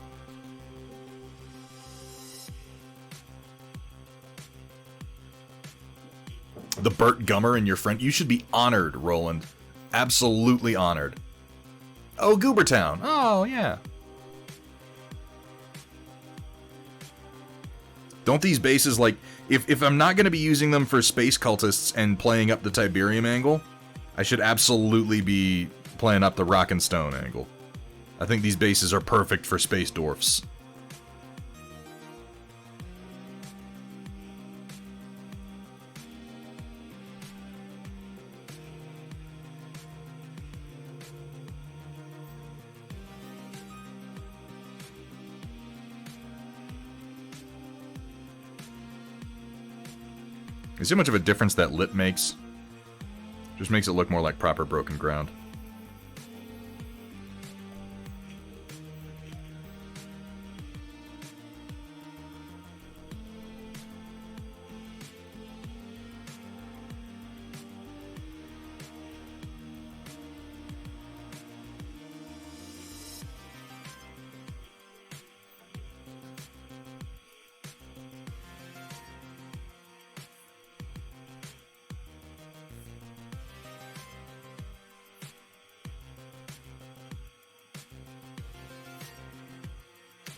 S1: The Burt Gummer and your friend. You should be honored, Roland. Absolutely honored. Oh, Goobertown. Oh, yeah. Don't these bases, like, if I'm not going to be using them for space cultists and playing up the Tiberium angle, I should absolutely be playing up the Rock and Stone angle. I think these bases are perfect for space dwarfs. You see how much of a difference that lip makes? Just makes it look more like proper broken ground.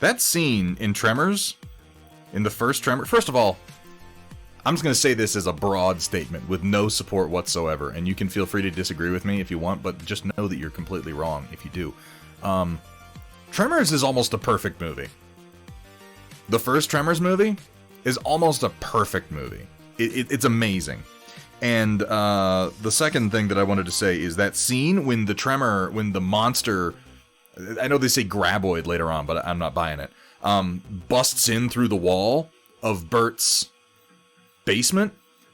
S1: That scene in Tremors, in the first Tremor, first of all, I'm just going to say this as a broad statement with no support whatsoever, and you can feel free to disagree with me if you want, but just know that you're completely wrong if you do. Tremors is almost a perfect movie. The first Tremors movie is almost a perfect movie. It's amazing. And the second thing that I wanted to say is that scene when the monster... I know they say graboid later on, but I'm not buying it. Busts in through the wall of Bert's basement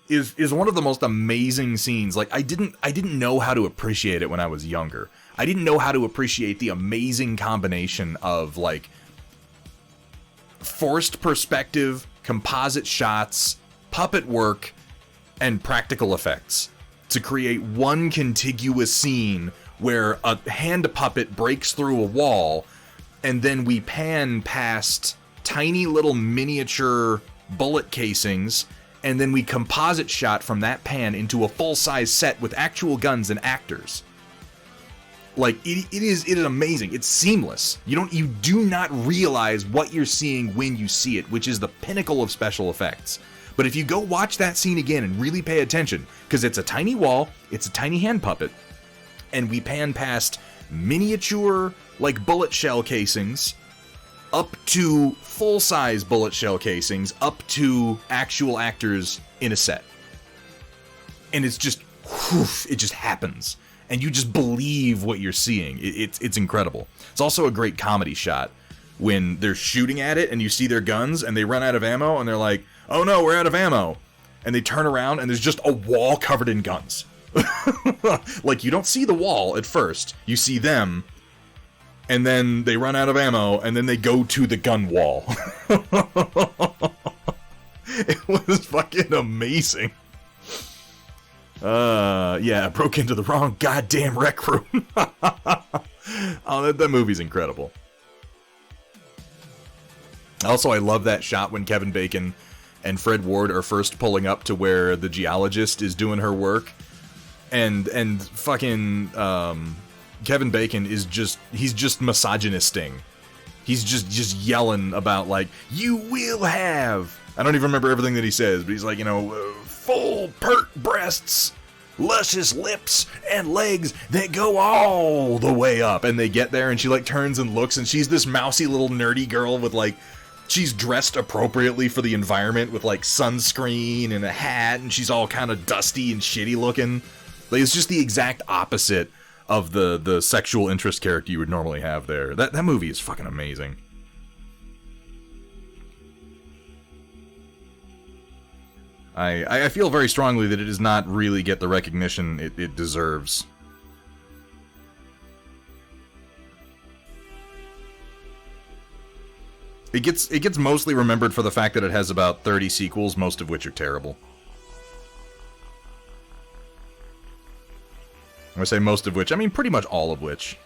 S1: is one of the most amazing scenes. Like I didn't know how to appreciate it when I was younger. I didn't know how to appreciate the amazing combination of like forced perspective, composite shots, puppet work, and practical effects to create one contiguous scene where a hand puppet breaks through a wall, and then we pan past tiny little miniature bullet casings, and then we composite shot from that pan into a full-size set with actual guns and actors. Like, it is amazing. It's seamless. You do not realize what you're seeing when you see it, which is the pinnacle of special effects. But if you go watch that scene again and really pay attention, because it's a tiny wall, it's a tiny hand puppet, and we pan past miniature, like, bullet shell casings, up to full-size bullet shell casings, up to actual actors in a set. And it's just, whoof, it just happens. And you just believe what you're seeing. It's incredible. It's also a great comedy shot when they're shooting at it and you see their guns and they run out of ammo and they're like, oh no, we're out of ammo. And they turn around and there's just a wall covered in guns. Like, you don't see the wall at first. You see them, and then they run out of ammo, and then they go to the gun wall. It was fucking amazing. Yeah, I broke into the wrong goddamn rec room. Oh, that movie's incredible. Also, I love that shot when Kevin Bacon and Fred Ward are first pulling up to where the geologist is doing her work. And fucking Kevin Bacon is just, he's just misogynisting He's just yelling about, like, you will have... I don't even remember everything that he says, but he's like, full pert breasts, luscious lips, and legs that go all the way up. And they get there, and she, like, turns and looks, and she's this mousy little nerdy girl with, like... She's dressed appropriately for the environment with, like, sunscreen and a hat, and she's all kind of dusty and shitty looking. Like, it's just the exact opposite of the sexual interest character you would normally have there. That movie is fucking amazing. I feel very strongly that it does not really get the recognition it deserves. It gets mostly remembered for the fact that it has about 30 sequels, most of which are terrible. When I say most of which, I mean pretty much all of which.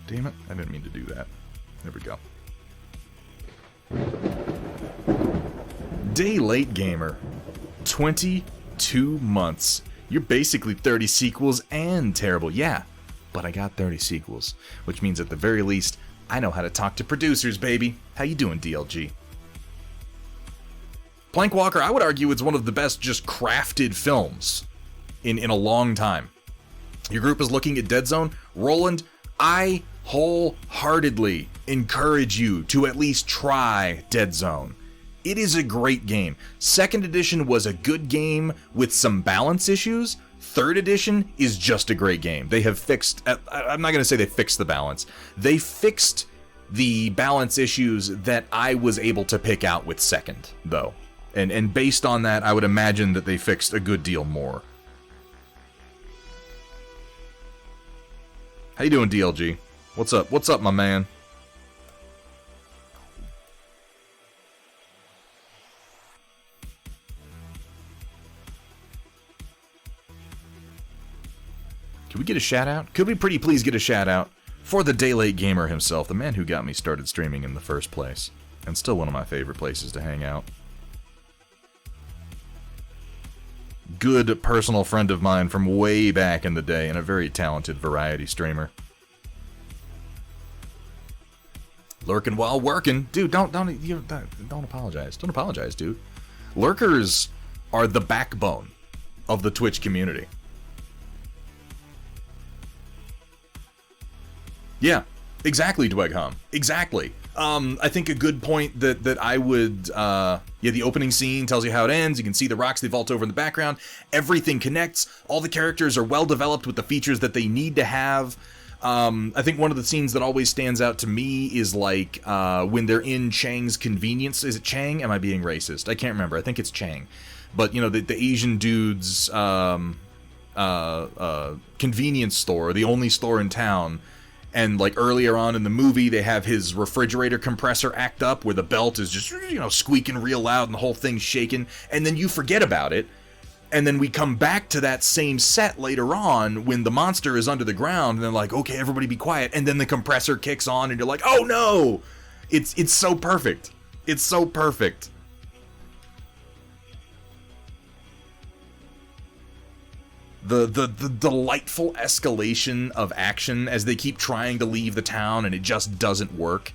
S1: Damn it, I didn't mean to do that. There we go. Day late gamer. 22 months. You're basically 30 sequels and terrible. Yeah, but I got 30 sequels, which means at the very least, I know how to talk to producers, baby. How you doing, DLG? Plankwalker, I would argue it's one of the best just crafted films in a long time. Your group is looking at Dead Zone. Roland, I wholeheartedly encourage you to at least try Dead Zone. It is a great game. Second edition was a good game with some balance issues. Third edition is just a great game. They have fixed... I'm not going to say they fixed the balance. They fixed the balance issues that I was able to pick out with second, though. And based on that, I would imagine that they fixed a good deal more. How you doing, DLG? What's up? What's up, my man? Can we get a shout out? Could we pretty please get a shout out for the Day Late Gamer himself, the man who got me started streaming in the first place, and still one of my favorite places to hang out. Good personal friend of mine from way back in the day, and a very talented variety streamer. Lurking while working, dude. Don't apologize. Don't apologize, dude. Lurkers are the backbone of the Twitch community. Yeah, exactly, Dwegham. Exactly. I think a good point that I would, the opening scene tells you how it ends. You can see the rocks they vault over in the background. Everything connects. All the characters are well developed with the features that they need to have. I think one of the scenes that always stands out to me is like when they're in Chang's convenience. Is it Chang? Am I being racist? I can't remember. I think it's Chang. But, the Asian dude's convenience store, the only store in town. And, like, earlier on in the movie, they have his refrigerator compressor act up where the belt is just, squeaking real loud and the whole thing's shaking. And then you forget about it. And then we come back to that same set later on when the monster is under the ground. And they're like, okay, everybody be quiet. And then the compressor kicks on and you're like, oh, no! It's so perfect. It's so perfect. The delightful escalation of action as they keep trying to leave the town and it just doesn't work.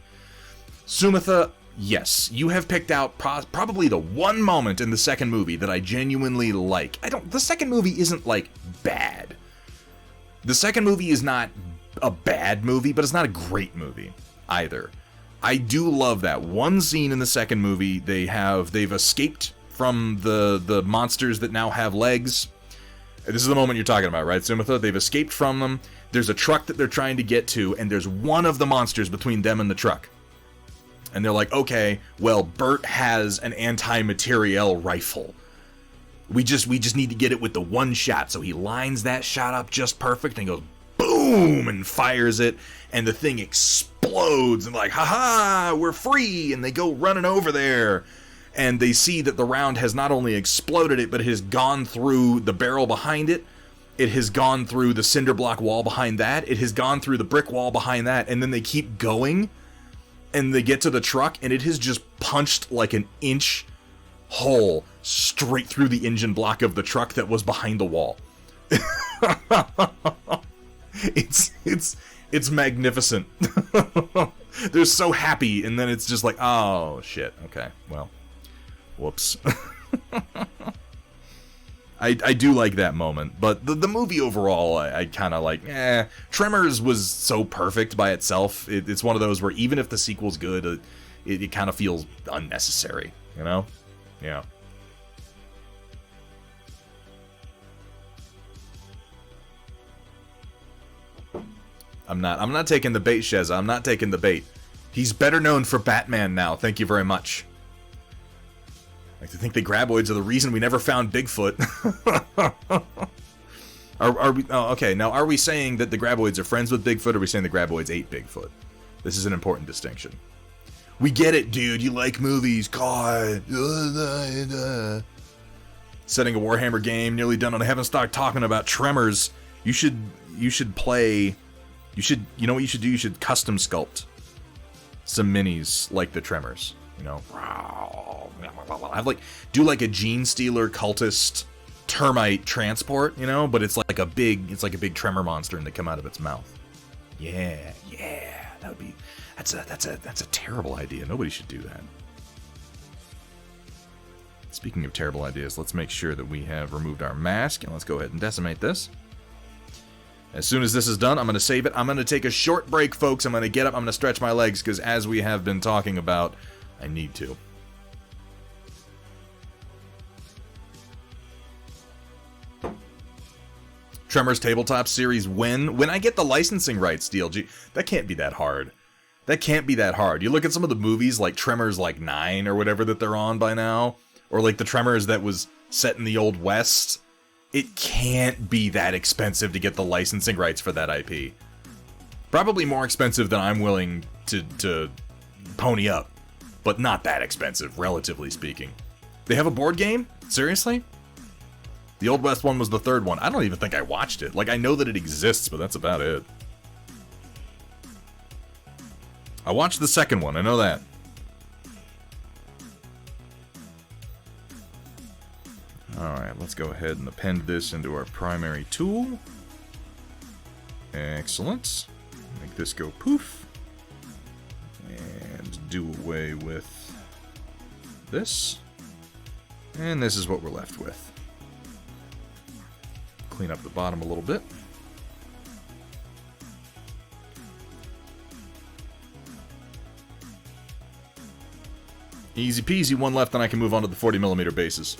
S1: Sumitha, yes, you have picked out probably the one moment in the second movie that I genuinely like. The second movie isn't, like, bad. The second movie is not a bad movie, but it's not a great movie either. I do love that one scene in the second movie. They've escaped from the monsters that now have legs. This is the moment you're talking about, right, Sumitha? They've escaped from them. There's a truck that they're trying to get to, and there's one of the monsters between them and the truck. And they're like, okay, well, Bert has an anti-materiel rifle. We just need to get it with the one shot. So he lines that shot up just perfect, and he goes, boom, and fires it, and the thing explodes, and like, haha, we're free, and they go running over there. And they see that the round has not only exploded it, but it has gone through the barrel behind it. It has gone through the cinder block wall behind that. It has gone through the brick wall behind that. And then they keep going. And they get to the truck, and it has just punched like an inch hole straight through the engine block of the truck that was behind the wall. It's magnificent. They're so happy, and then it's just like, oh shit. Okay, well, whoops. I do like that moment, but the movie overall, I kind of like, Tremors was so perfect by itself. It's one of those where even if the sequel's good, it kind of feels unnecessary, you know? Yeah. I'm not taking the bait, Sheza. I'm not taking the bait. He's better known for Batman now. Thank you very much. I like to think the graboids are the reason we never found Bigfoot. Are we? Oh, okay. Now, are we saying that the graboids are friends with Bigfoot, or are we saying the graboids ate Bigfoot? This is an important distinction. We get it, dude. You like movies. God. Setting a Warhammer game, nearly done, and I haven't started talking about Tremors. You should play. You know what you should do? You should custom sculpt some minis like the Tremors. You know, do like a gene stealer cultist termite transport. You know, but it's like a big tremor monster, and they come out of its mouth. Yeah, that would be. That's a terrible idea. Nobody should do that. Speaking of terrible ideas, let's make sure that we have removed our mask, and let's go ahead and decimate this. As soon as this is done, I'm going to save it. I'm going to take a short break, folks. I'm going to get up. I'm going to stretch my legs, because as we have been talking about, I need to. Tremors Tabletop Series when I get the licensing rights, DLG, that can't be that hard. That can't be that hard. You look at some of the movies like Tremors like 9 or whatever that they're on by now, or like the Tremors that was set in the Old West. It can't be that expensive to get the licensing rights for that IP. Probably more expensive than I'm willing to pony up, but not that expensive, relatively speaking. They have a board game? Seriously? The Old West one was the third one. I don't even think I watched it. Like, I know that it exists, but that's about it. I watched the second one, I know that. Alright, let's go ahead and append this into our primary tool. Excellent. Make this go poof. And do away with this. And this is what we're left with. Clean up the bottom a little bit. Easy peasy, one left, and I can move on to the 40mm bases.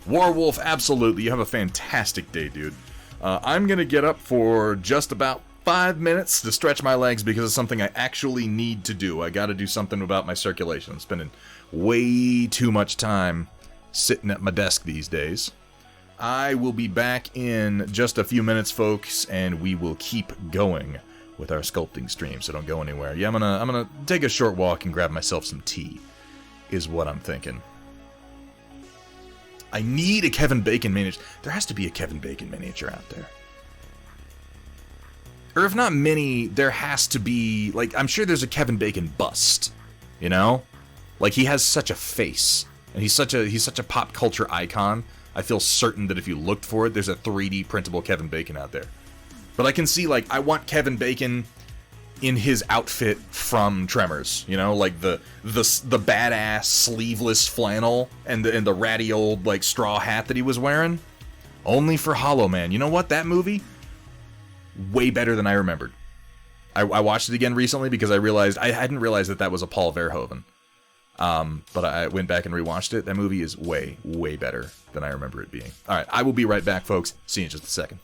S1: Warwolf, absolutely. You have a fantastic day, dude. I'm going to get up for just about 5 minutes to stretch my legs because it's something I actually need to do. I got to do something about my circulation. I'm spending way too much time sitting at my desk these days. I will be back in just a few minutes, folks, and we will keep going with our sculpting stream, so don't go anywhere. Yeah, I'm gonna take a short walk and grab myself some tea, is what I'm thinking. I need a Kevin Bacon miniature. There has to be a Kevin Bacon miniature out there. Or if not many, there has to be, like, I'm sure there's a Kevin Bacon bust, you know? Like, he has such a face, and he's such a pop culture icon. I feel certain that if you looked for it, there's a 3D printable Kevin Bacon out there. But I can see, like, I want Kevin Bacon in his outfit from Tremors, you know, like the badass sleeveless flannel and the ratty old like straw hat that he was wearing. Only for Hollow Man. You know what? That movie, way better than I remembered. I watched it again recently because I hadn't realized that was a Paul Verhoeven. But I went back and rewatched it. That movie is way, way better than I remember it being. All right, I will be right back, folks. See you in just a second.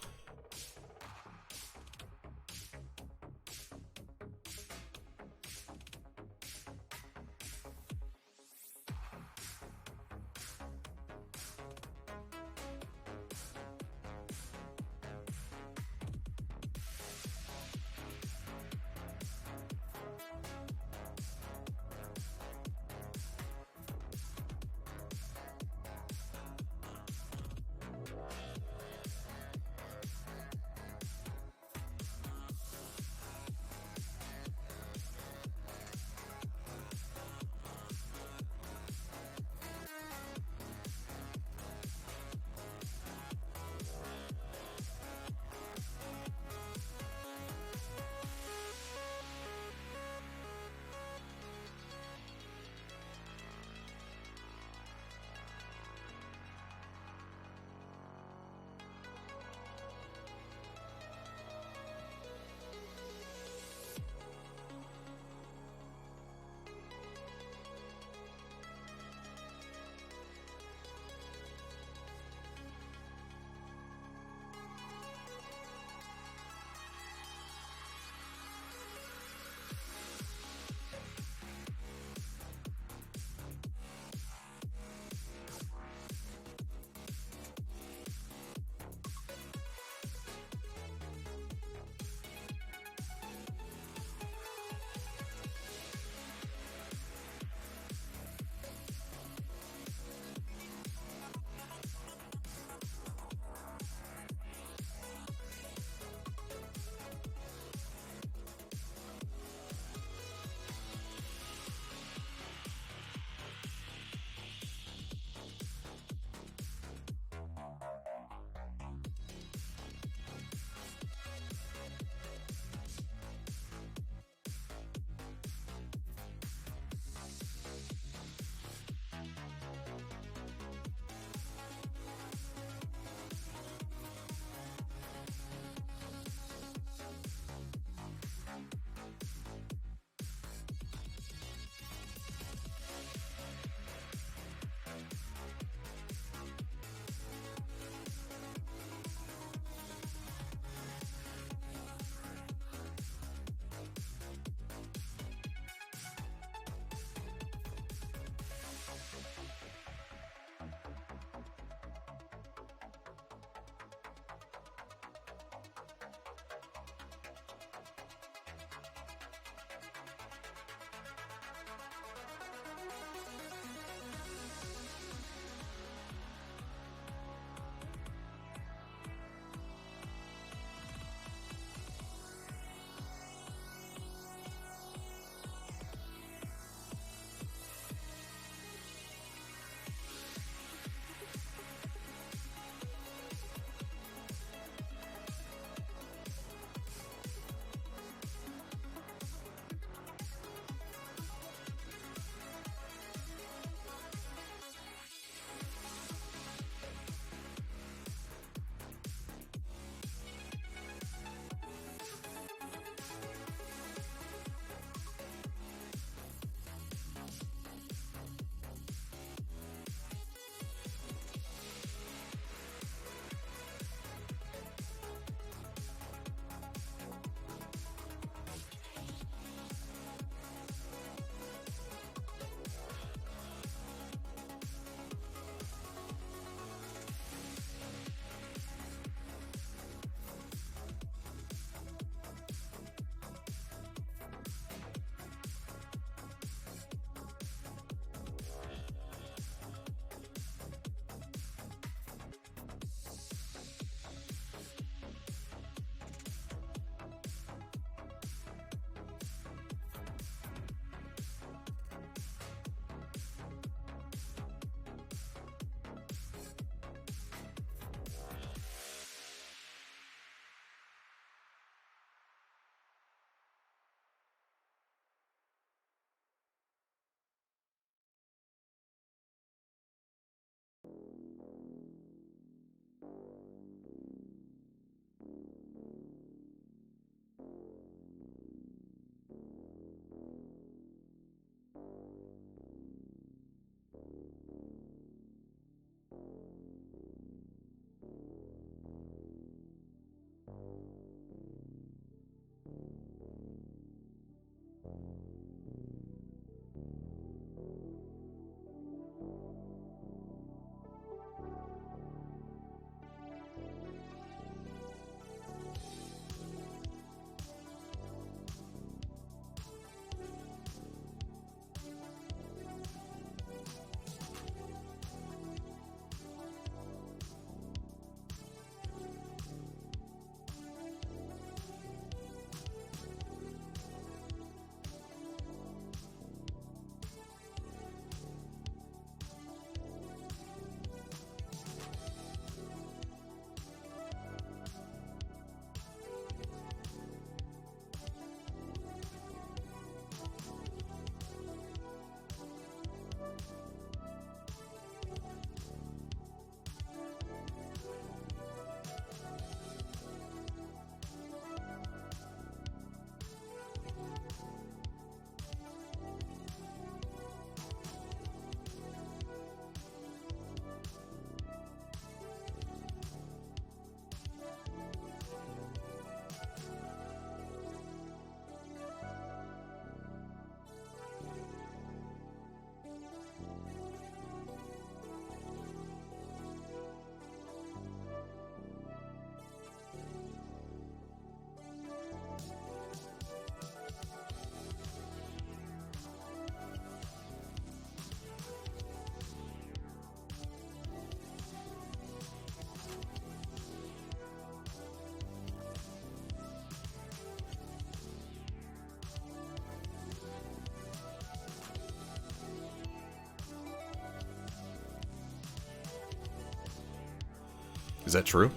S1: Is that true?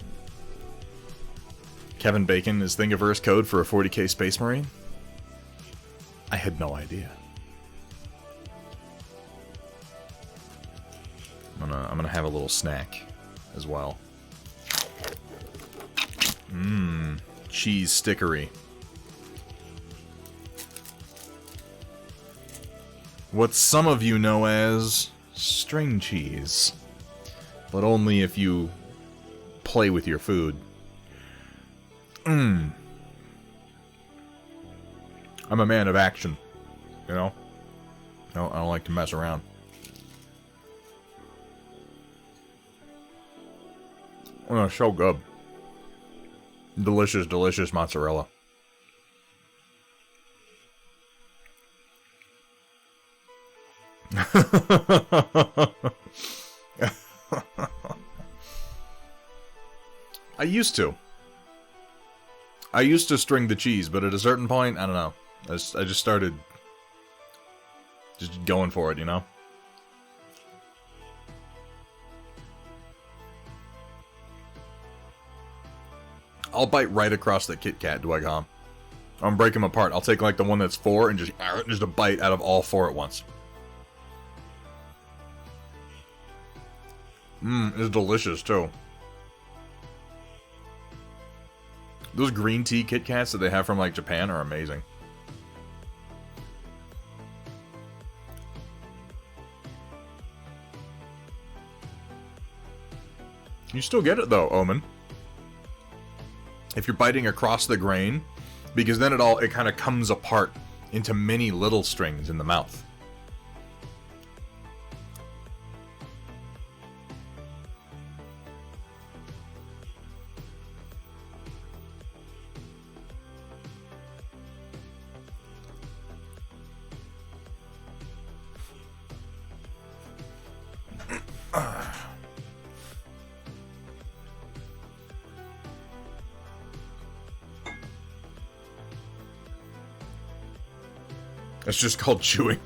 S1: Kevin Bacon is Thingiverse code for a 40k Space Marine? I had no idea. I'm gonna have a little snack as well. Mmm, cheese stickery. What some of you know as string cheese. But only if you play with your food. I'm a man of action, you know? No, I don't like to mess around. Oh, so good. Delicious, delicious mozzarella. I used to string the cheese, but at a certain point, I don't know. I just started just going for it, you know? I'll bite right across the Kit Kat, do I go? I'm break them apart. I'll take like the one that's 4 and just a bite out of all 4 at once. It's delicious too. Those green tea Kit Kats that they have from like Japan are amazing. You still get it though, Omen. If you're biting across the grain, because then it kind of comes apart into many little strings in the mouth. It's just called chewing.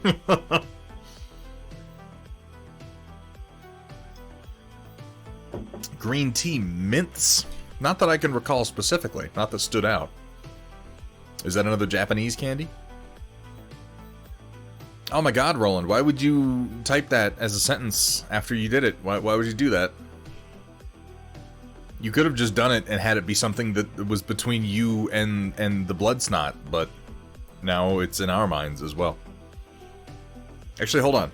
S1: Green tea mints? Not that I can recall specifically. Not that stood out. Is that another Japanese candy? Oh my god, Roland, why would you type that as a sentence after you did it? Why would you do that? You could have just done it and had it be something that was between you and the blood snot, but now it's in our minds as well. Actually, hold on.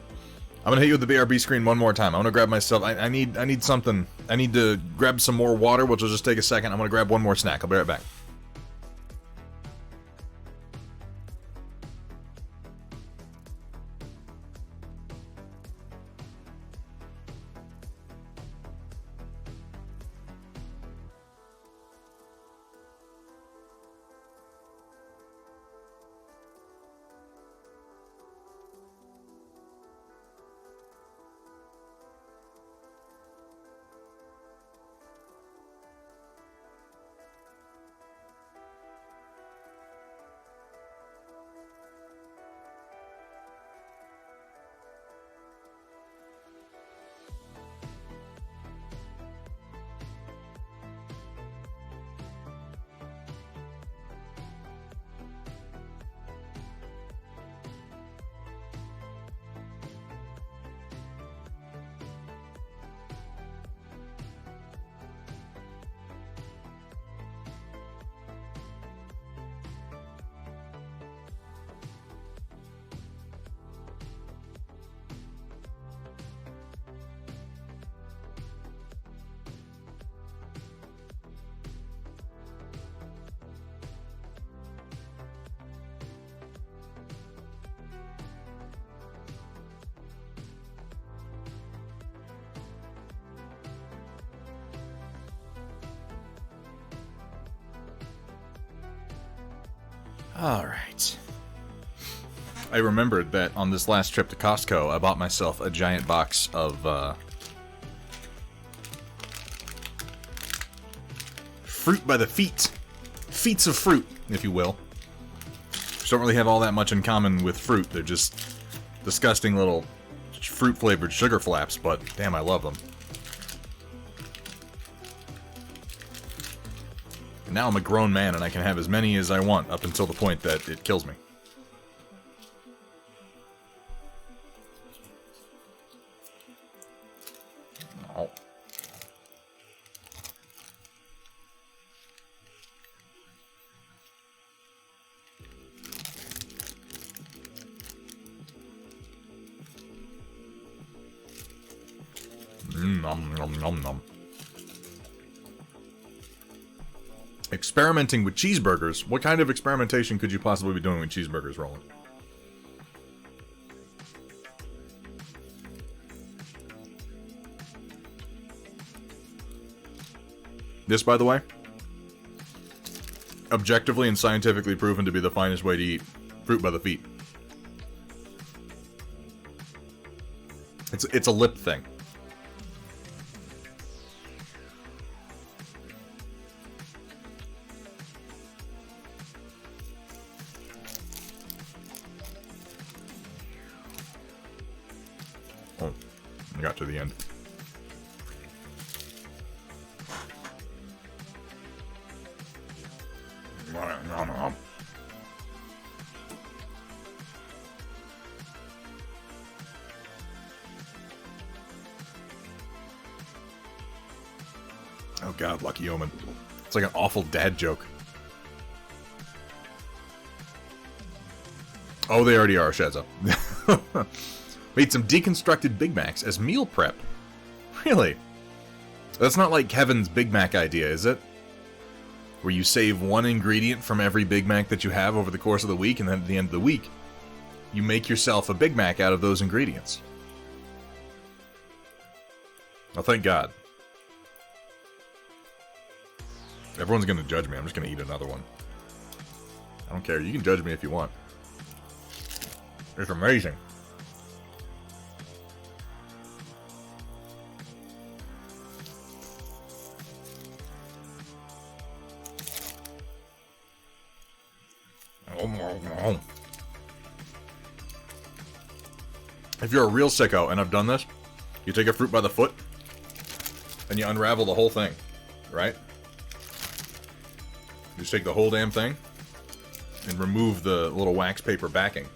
S1: I'm gonna hit you with the BRB screen one more time. I'm gonna grab myself. I need something. I need to grab some more water, which will just take a second. I'm gonna grab one more snack. I'll be right back. Alright. I remembered that on this last trip to Costco, I bought myself a giant box of, fruit by the feet. Feets of fruit, if you will. Which don't really have all that much in common with fruit. They're just disgusting little fruit-flavored sugar flaps, but damn, I love them. And now I'm a grown man and I can have as many as I want up until the point that it kills me. Oh. Nom, nom, nom, nom. Experimenting with cheeseburgers? What kind of experimentation could you possibly be doing with cheeseburgers, Roland? This, by the way, objectively and scientifically proven to be the finest way to eat fruit by the feet. It's a lip thing. Oh, I got to the end. Oh god, Lucky Omen. It's like an awful dad joke. Oh, they already are, Shazza. Made some deconstructed Big Macs as meal prep. Really? That's not like Kevin's Big Mac idea, is it? Where you save one ingredient from every Big Mac that you have over the course of the week, and then at the end of the week, you make yourself a Big Mac out of those ingredients. Oh, thank God. Everyone's gonna judge me. I'm just gonna eat another one. I don't care. You can judge me if you want. It's amazing. If you're a real sicko, and I've done this, you take a fruit by the foot, and you unravel the whole thing, right? You just take the whole damn thing, and remove the little wax paper backing.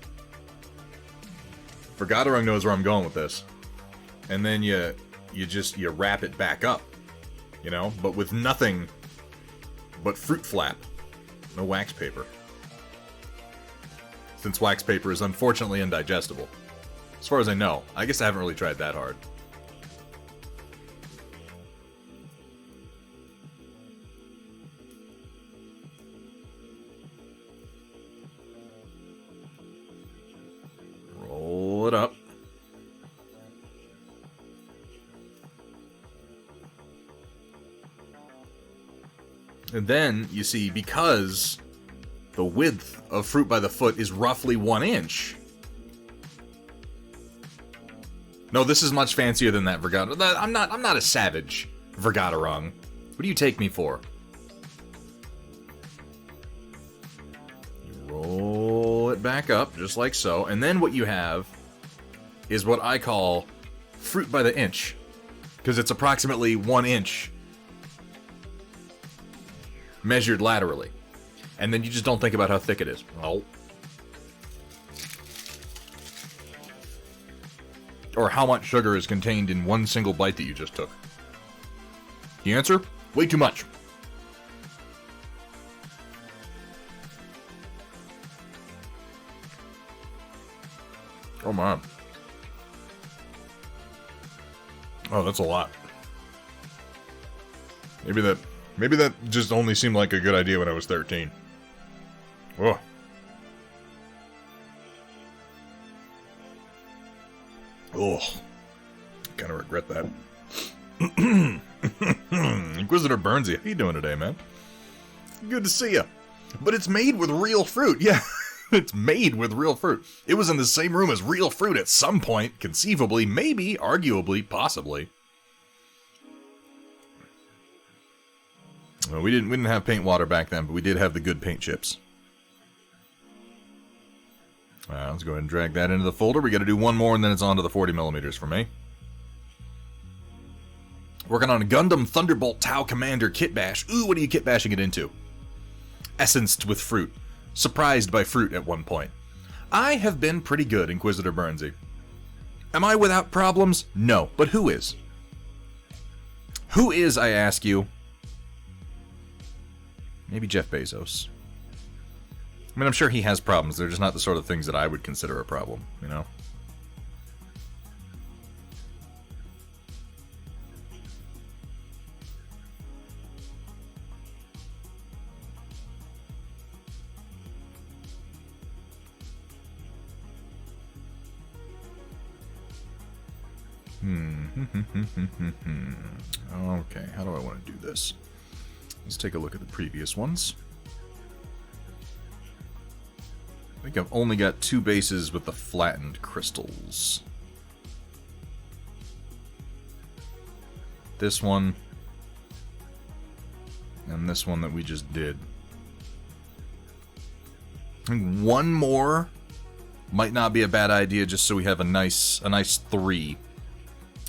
S1: Vergaderung knows where I'm going with this. And then you wrap it back up, you know, but with nothing but fruit flap. No wax paper. Since wax paper is unfortunately indigestible. As far as I know. I guess I haven't really tried that hard. Roll it up. And then, you see, because the width of fruit by the foot is roughly 1 inch. No, this is much fancier than that, Vergaderung. I'm not a savage, Vergaderung. What do you take me for? You roll it back up, just like so, and then what you have is what I call fruit by the inch, because it's approximately 1 inch measured laterally. And then you just don't think about how thick it is. Oh. Or how much sugar is contained in one single bite that you just took. The answer? Way too much. Oh my. Oh, that's a lot. Maybe that just only seemed like a good idea when I was 13. Whoa. Oh, kind of regret that. Inquisitor Burnsy, how you doing today, man? Good to see you. But it's made with real fruit. Yeah, it's made with real fruit. It was in the same room as real fruit at some point, conceivably, maybe, arguably, possibly. Well, we didn't have paint water back then, but we did have the good paint chips. Let's go ahead and drag that into the folder. We got to do one more, and then it's on to the 40mm for me. Working on a Gundam Thunderbolt Tau Commander kit bash. Ooh, what are you kit bashing it into? essenced with fruit, surprised by fruit at one point. I have been pretty good, Inquisitor Burnsy. Am I without problems? No, but who is? Who is, I ask you? Maybe Jeff Bezos. I mean, I'm sure he has problems. They're just not the sort of things that I would consider a problem, you know? Okay, how do I want to do this? Let's take a look at the previous ones. I think I've only got 2 bases with the flattened crystals. This one, and this one that we just did. I think one more might not be a bad idea, just so we have a nice 3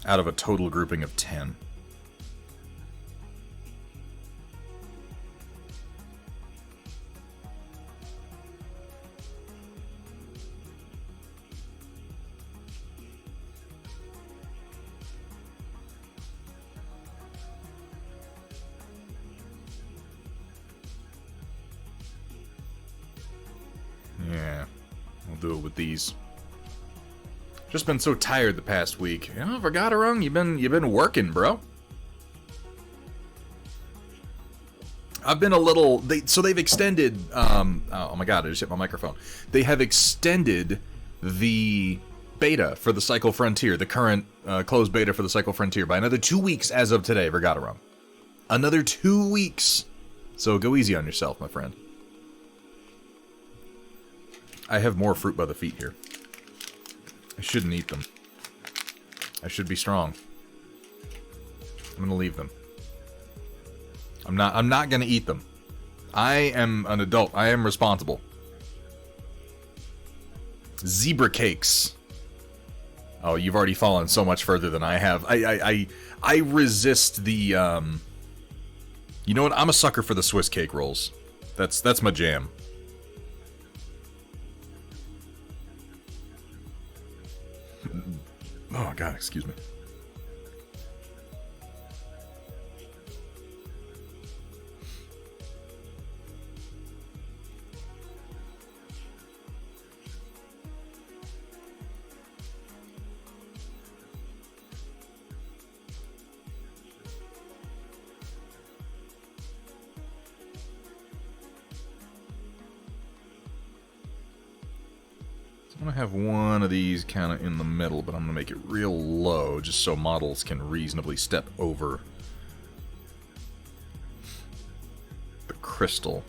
S1: out of a total grouping of 10. Yeah, we'll do it with these. Just been so tired the past week. You know, if I got it wrong, you've been working, bro. I've been a little. They've extended. Oh my god! I just hit my microphone. They have extended the beta for the Cycle Frontier, the current closed beta for the Cycle Frontier, by another 2 weeks as of today. Forgot it wrong. Another 2 weeks. So go easy on yourself, my friend. I have more fruit by the feet here. I shouldn't eat them. I should be strong. I'm gonna leave them. I'm not gonna eat them. I am an adult. I am responsible. Zebra cakes. Oh, you've already fallen so much further than I have. I resist the you know what? I'm a sucker for the Swiss cake rolls. That's my jam. Oh, God, excuse me. I'm going to have one of these kind of in the middle, but I'm going to make it real low just so models can reasonably step over the crystal.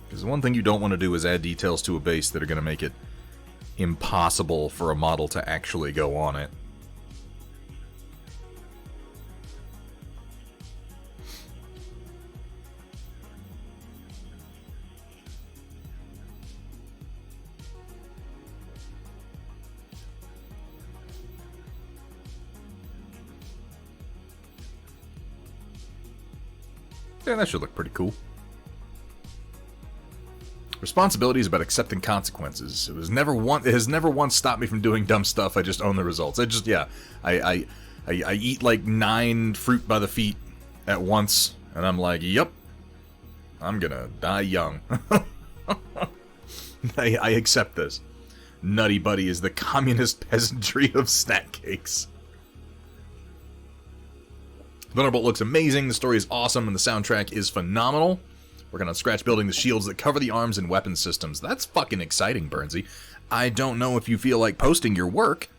S1: Because the one thing you don't want to do is add details to a base that are going to make it impossible for a model to actually go on it. Yeah, that should look pretty cool. Responsibility is about accepting consequences. It has never once stopped me from doing dumb stuff. I just own the results. I eat like 9 fruit by the feet at once, and I'm like, yep, I'm gonna die young. I accept this. Nutty Buddy is the communist peasantry of snack cakes. Thunderbolt looks amazing, the story is awesome, and the soundtrack is phenomenal. Working on scratch building the shields that cover the arms and weapon systems. That's fucking exciting, Burnsy. I don't know if you feel like posting your work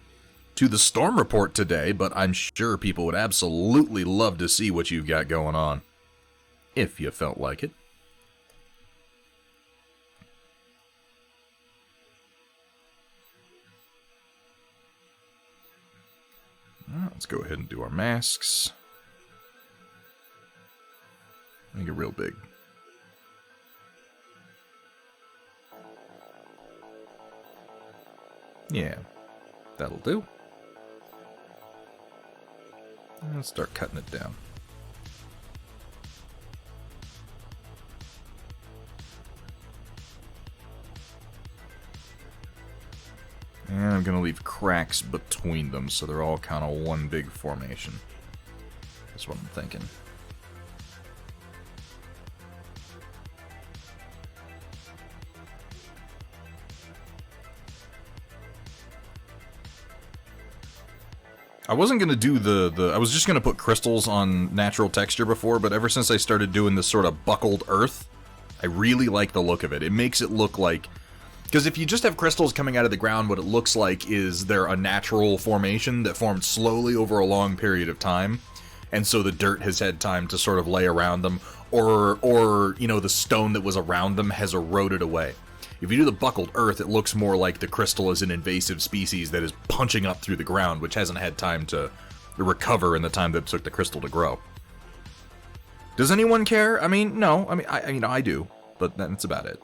S1: to the Storm Report today, but I'm sure people would absolutely love to see what you've got going on. If you felt like it. Let's go ahead and do our masks. Make it real big. Yeah, that'll do. Let's start cutting it down. And I'm going to leave cracks between them so they're all kind of one big formation. That's what I'm thinking. I wasn't going to do I was just going to put crystals on natural texture before, but ever since I started doing this sort of buckled earth, I really like the look of it. It makes it look like... Because if you just have crystals coming out of the ground, what it looks like is they're a natural formation that formed slowly over a long period of time, and so the dirt has had time to sort of lay around them, or you know, the stone that was around them has eroded away. If you do the buckled earth, it looks more like the crystal is an invasive species that is punching up through the ground, which hasn't had time to recover in the time that it took the crystal to grow. Does anyone care? I mean, no. I mean, I do, but that's about it.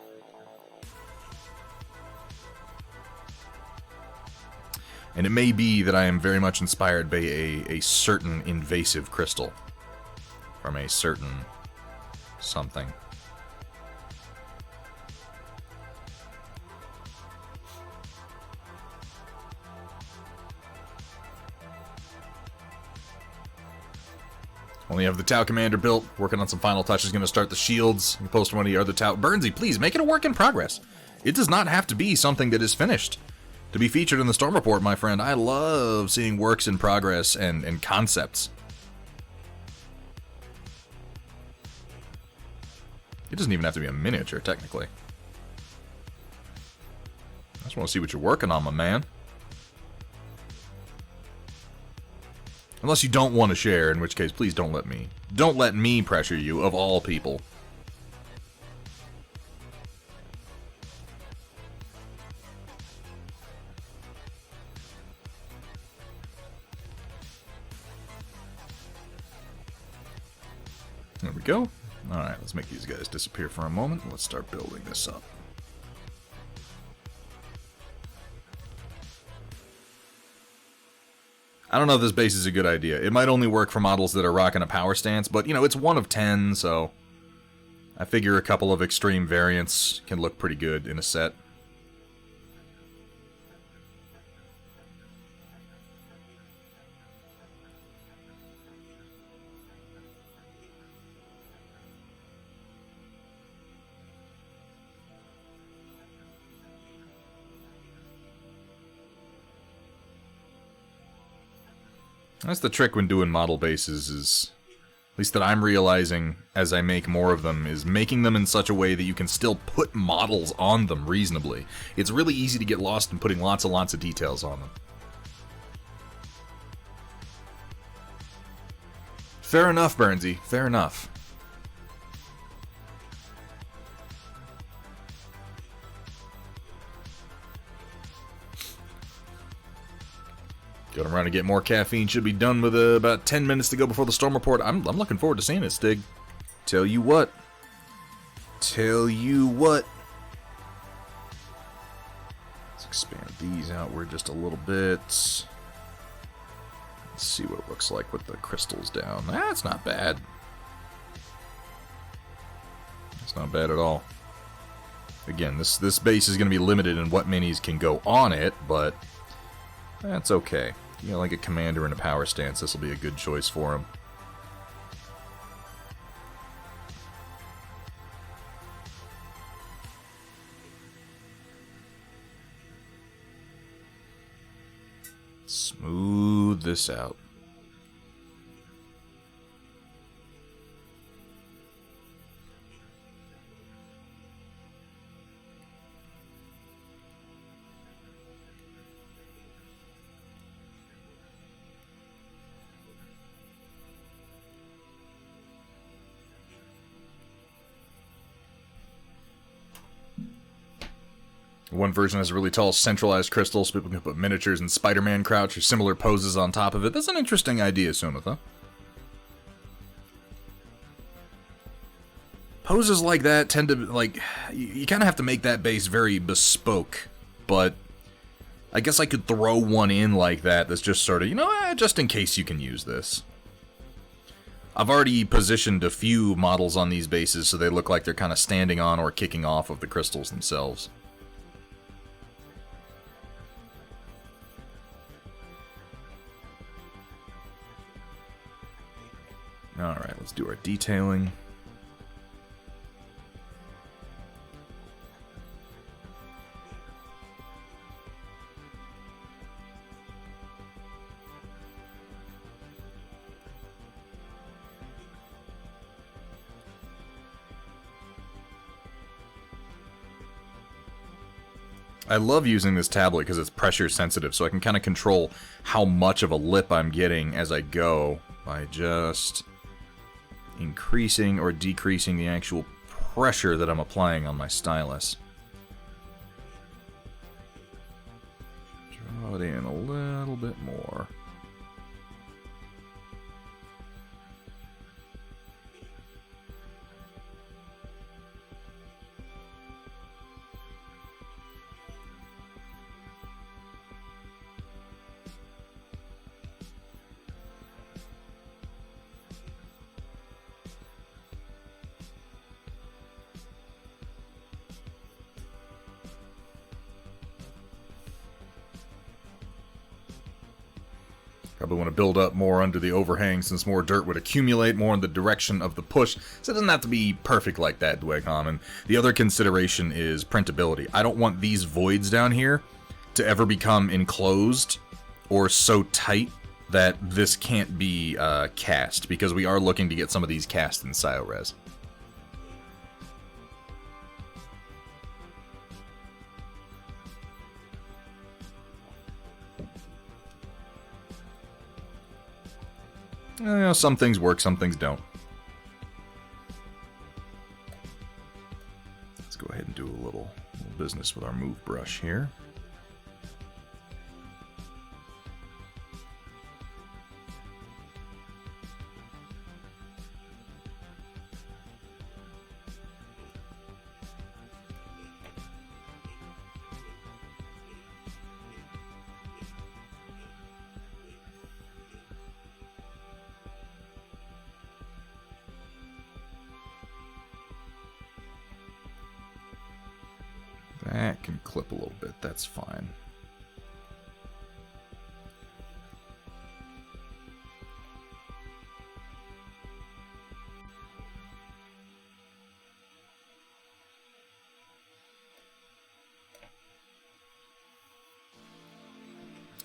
S1: And it may be that I am very much inspired by a certain invasive crystal from a certain something. Only have the Tau Commander built, working on some final touches, going to start the shields, and post one of your other Tau... Burnsy, please, make it a work in progress. It does not have to be something that is finished to be featured in the Storm Report, my friend. I love seeing works in progress and concepts. It doesn't even have to be a miniature, technically. I just want to see what you're working on, my man. Unless you don't want to share, in which case, please don't let me. Don't let me pressure you, of all people. There we go. Alright, let's make these guys disappear for a moment. Let's start building this up. I don't know if this base is a good idea. It might only work for models that are rocking a power stance, but, you know, it's 1 of 10, so I figure a couple of extreme variants can look pretty good in a set. That's the trick when doing model bases, is, at least that I'm realizing as I make more of them, is making them in such a way that you can still put models on them reasonably. It's really easy to get lost in putting lots and lots of details on them. Fair enough, Burnsy. Fair enough. Going around to get more caffeine. Should be done with about 10 minutes to go before the Storm Report. I'm looking forward to seeing it, Stig. Tell you what. Tell you what. Let's expand these outward just a little bit. Let's see what it looks like with the crystals down. That's not bad. It's not bad at all. Again, this base is going to be limited in what minis can go on it, but that's okay. You know, like a commander in a power stance, this will be a good choice for him. Smooth this out. One version has a really tall centralized crystal, so people can put miniatures and Spider-Man crouch or similar poses on top of it. That's an interesting idea, Sumitha. Poses like that tend to, like, you kind of have to make that base very bespoke, but I guess I could throw one in like that that's just sort of, you know, just in case you can use this. I've already positioned a few models on these bases so they look like they're kind of standing on or kicking off of the crystals themselves. Alright, let's do our detailing. I love using this tablet because it's pressure sensitive, so I can kind of control how much of a lip I'm getting as I go by just increasing or decreasing the actual pressure that I'm applying on my stylus. Draw it in a little bit more. Probably want to build up more under the overhang since more dirt would accumulate more in the direction of the push. So it doesn't have to be perfect like that, Dwegom. And the other consideration is printability. I don't want these voids down here to ever become enclosed or so tight that this can't be cast, because we are looking to get some of these cast in SioRes. Some things work, some things don't. Let's go ahead and do a little business with our move brush here. That can clip a little bit, that's fine.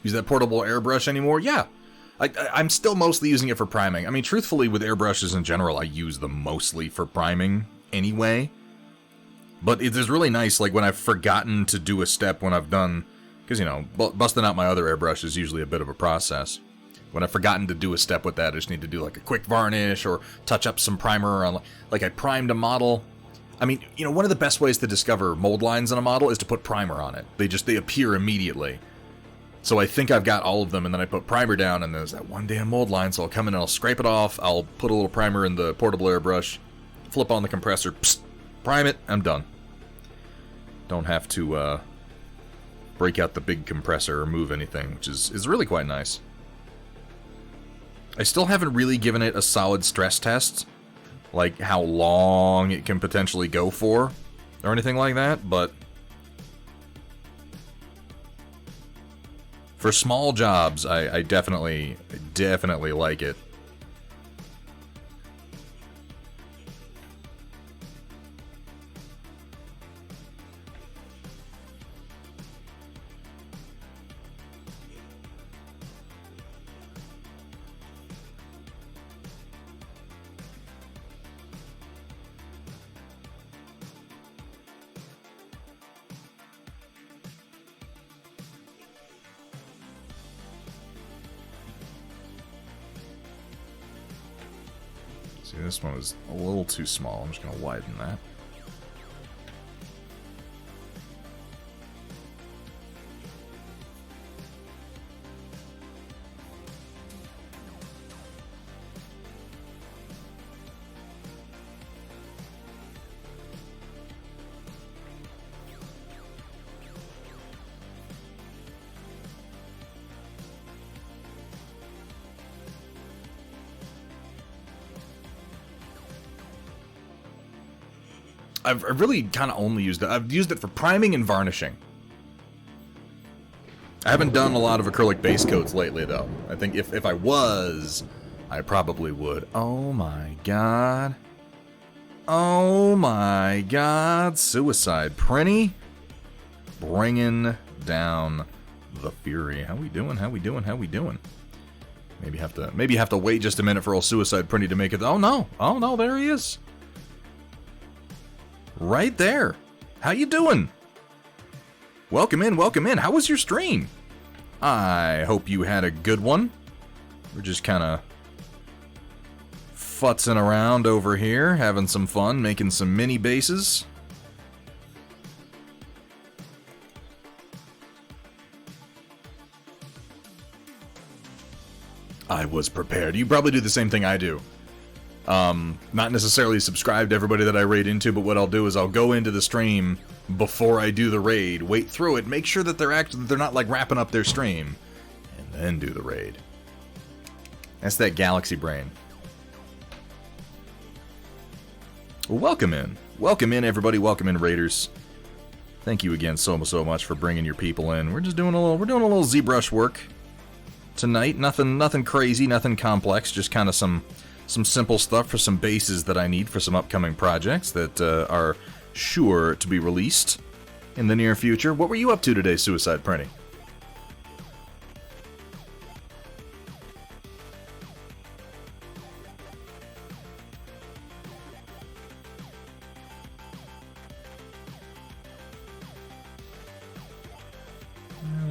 S1: Use that portable airbrush anymore? Yeah. I'm still mostly using it for priming. I mean, truthfully, with airbrushes in general, I use them mostly for priming anyway. But it is really nice, like, when I've forgotten to do a step when I've done... Because, you know, busting out my other airbrush is usually a bit of a process. When I've forgotten to do a step with that, I just need to do, like, a quick varnish or touch up some primer on... Like, I primed a model. I mean, you know, one of the best ways to discover mold lines on a model is to put primer on it. They appear immediately. So I think I've got all of them, and then I put primer down, and there's that one damn mold line, so I'll come in and I'll scrape it off, I'll put a little primer in the portable airbrush, flip on the compressor, psst, prime it, I'm done. Don't have to break out the big compressor or move anything, which is really quite nice. I still haven't really given it a solid stress test, like how long it can potentially go for, or anything like that, but for small jobs, I definitely like it. See, this one is a little too small. I'm just going to widen that. I've really kind of only used it. I've used it for priming and varnishing. I haven't done a lot of acrylic base coats lately, though. I think if I was, I probably would. Oh my god. Oh my god. Suicide Prinny. Bringing down the fury. How we doing? How we doing? How we doing? Maybe have to wait just a minute for old Suicide Prinny to make it. Oh no. Oh no, there he is. Right there. How you doing? Welcome in, welcome in. How was your stream? I hope you had a good one. We're just kind of futzing around over here, having some fun, making some mini bases. I was prepared. You probably do the same thing I do. Not necessarily subscribe to everybody that I raid into, but what I'll do is I'll go into the stream before I do the raid, wait through it, make sure that they're not like wrapping up their stream, and then do the raid. That's that galaxy brain. Well, welcome in everybody. Welcome in, raiders. Thank you again so much for bringing your people in. We're doing a little ZBrush work tonight. Nothing crazy, nothing complex. Just kind of some simple stuff for some bases that I need for some upcoming projects that are sure to be released in the near future. What were you up to today, Suicide Prinny?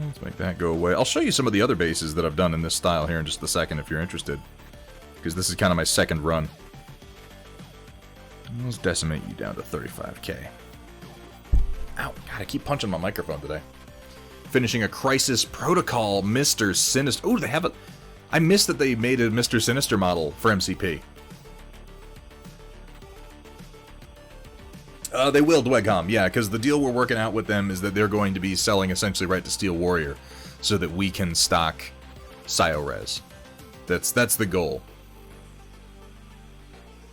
S1: Let's make that go away. I'll show you some of the other bases that I've done in this style here in just a second if you're interested, because this is kind of my second run. Let's decimate you down to 35k. Ow, God, I keep punching my microphone today. Finishing a Crisis Protocol Mr. Sinister. Oh, they have a... I missed that they made a Mr. Sinister model for MCP. They will, Dwegom, yeah, because the deal we're working out with them is that they're going to be selling essentially right to Steel Warrior so that we can stock Scio-Res. That's the goal.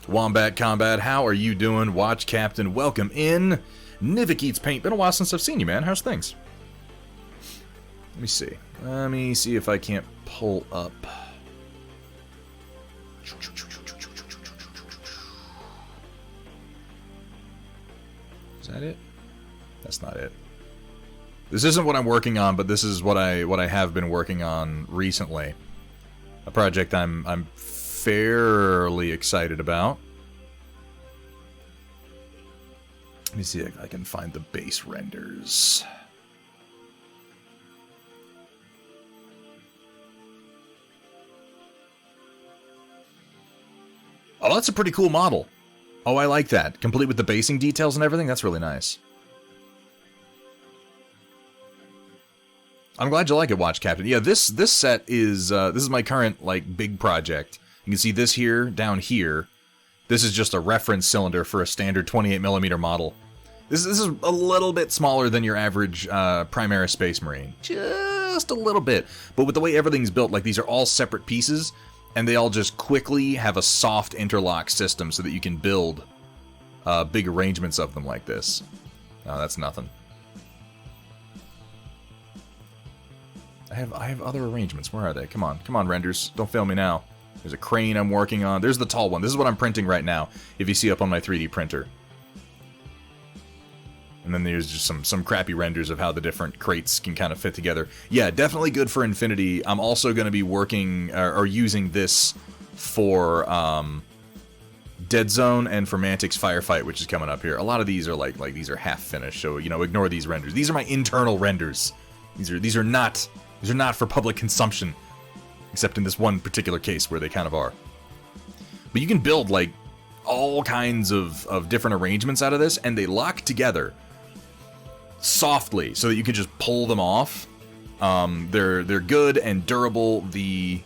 S1: Wombat Combat, how are you doing? Watch Captain, welcome in. Nivik Eats Paint, been a while since I've seen you, man. How's things? Let me see. Let me see if I can't pull up. Is that it? That's not it. This isn't what I'm working on, but this is what I have been working on recently. A project I'm fairly excited about. Let me see if I can find the base renders. Oh, that's a pretty cool model. Oh, I like that. Complete with the basing details and everything. That's really nice. I'm glad you like it, Watch Captain. Yeah, this set is this is my current like big project. You can see this here down here. This is just a reference cylinder for a standard 28mm model. This is a little bit smaller than your average Primaris Space Marine. Just a little bit. But with the way everything's built, like these are all separate pieces, and they all just quickly have a soft interlock system so that you can build big arrangements of them like this. Oh, that's nothing. I have other arrangements. Where are they? Come on, renders. Don't fail me now. There's a crane I'm working on. There's the tall one. This is what I'm printing right now, if you see up on my 3D printer. And then there's just some crappy renders of how the different crates can kind of fit together. Yeah, definitely good for Infinity. I'm also going to be working, or using this for Dead Zone and for Mantic's Firefight, which is coming up here. A lot of these are like these are half finished, so, you know, ignore these renders. These are my internal renders. These are not for public consumption, except in this one particular case where they kind of are. But you can build like all kinds of different arrangements out of this, and they lock together softly so that you can just pull them off. They're good and durable. The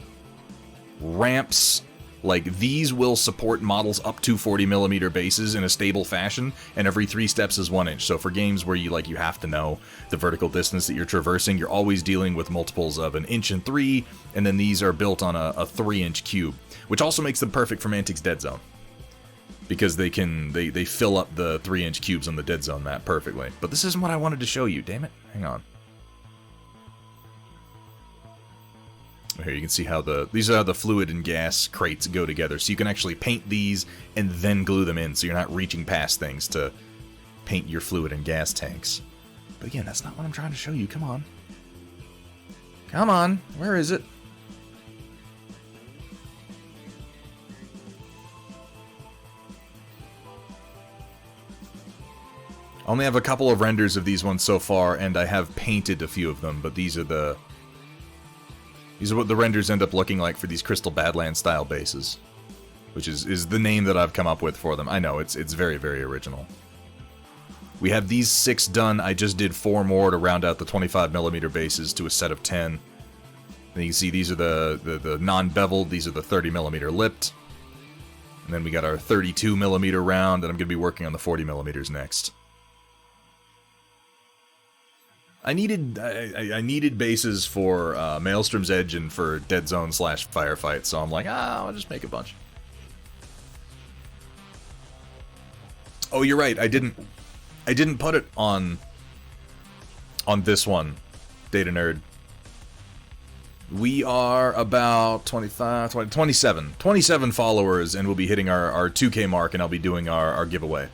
S1: ramps, like these, will support models up to 40mm bases in a stable fashion, and every 3 steps is 1 inch. So for games where you have to know the vertical distance that you're traversing, you're always dealing with multiples of 1 inch and 3, and then these are built on a 3-inch cube, which also makes them perfect for Mantic's Dead Zone, because they fill up the 3-inch cubes on the Dead Zone map perfectly. But this isn't what I wanted to show you, damn it. Hang on. Here you can see how these are how the fluid and gas crates go together. So you can actually paint these and then glue them in, so you're not reaching past things to paint your fluid and gas tanks. But again, that's not what I'm trying to show you. Come on. Come on. Where is it? I only have a couple of renders of these ones so far, and I have painted a few of them, but these are what the renders end up looking like for these Crystal Badlands style bases. Which is the name that I've come up with for them. I know, it's very, very original. We have these 6 done. I just did 4 more to round out the 25mm bases to a set of 10. And you can see these are the non-beveled, these are the 30mm lipped. And then we got our 32mm round, and I'm going to be working on the 40mm next. I needed bases for Maelstrom's Edge and for Dead Zone / Firefight, so I'm like, I'll just make a bunch. Oh, you're right. I didn't put it on this one, Data Nerd. We are about 27 followers, and we'll be hitting our 2K mark, and I'll be doing our giveaway.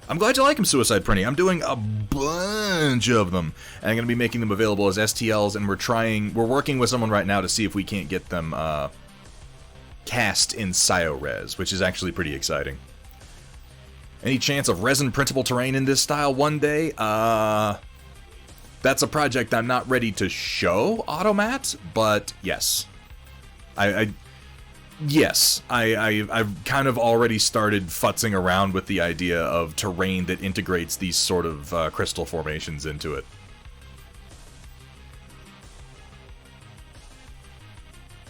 S1: I'm glad you like them, Suicide Printy. I'm doing a bunch of them, and I'm going to be making them available as STLs, and we're working with someone right now to see if we can't get them cast in ScioRes, which is actually pretty exciting. Any chance of resin printable terrain in this style one day? That's a project I'm not ready to show, Automat, but yes. Yes, I've kind of already started futzing around with the idea of terrain that integrates these sort of crystal formations into it.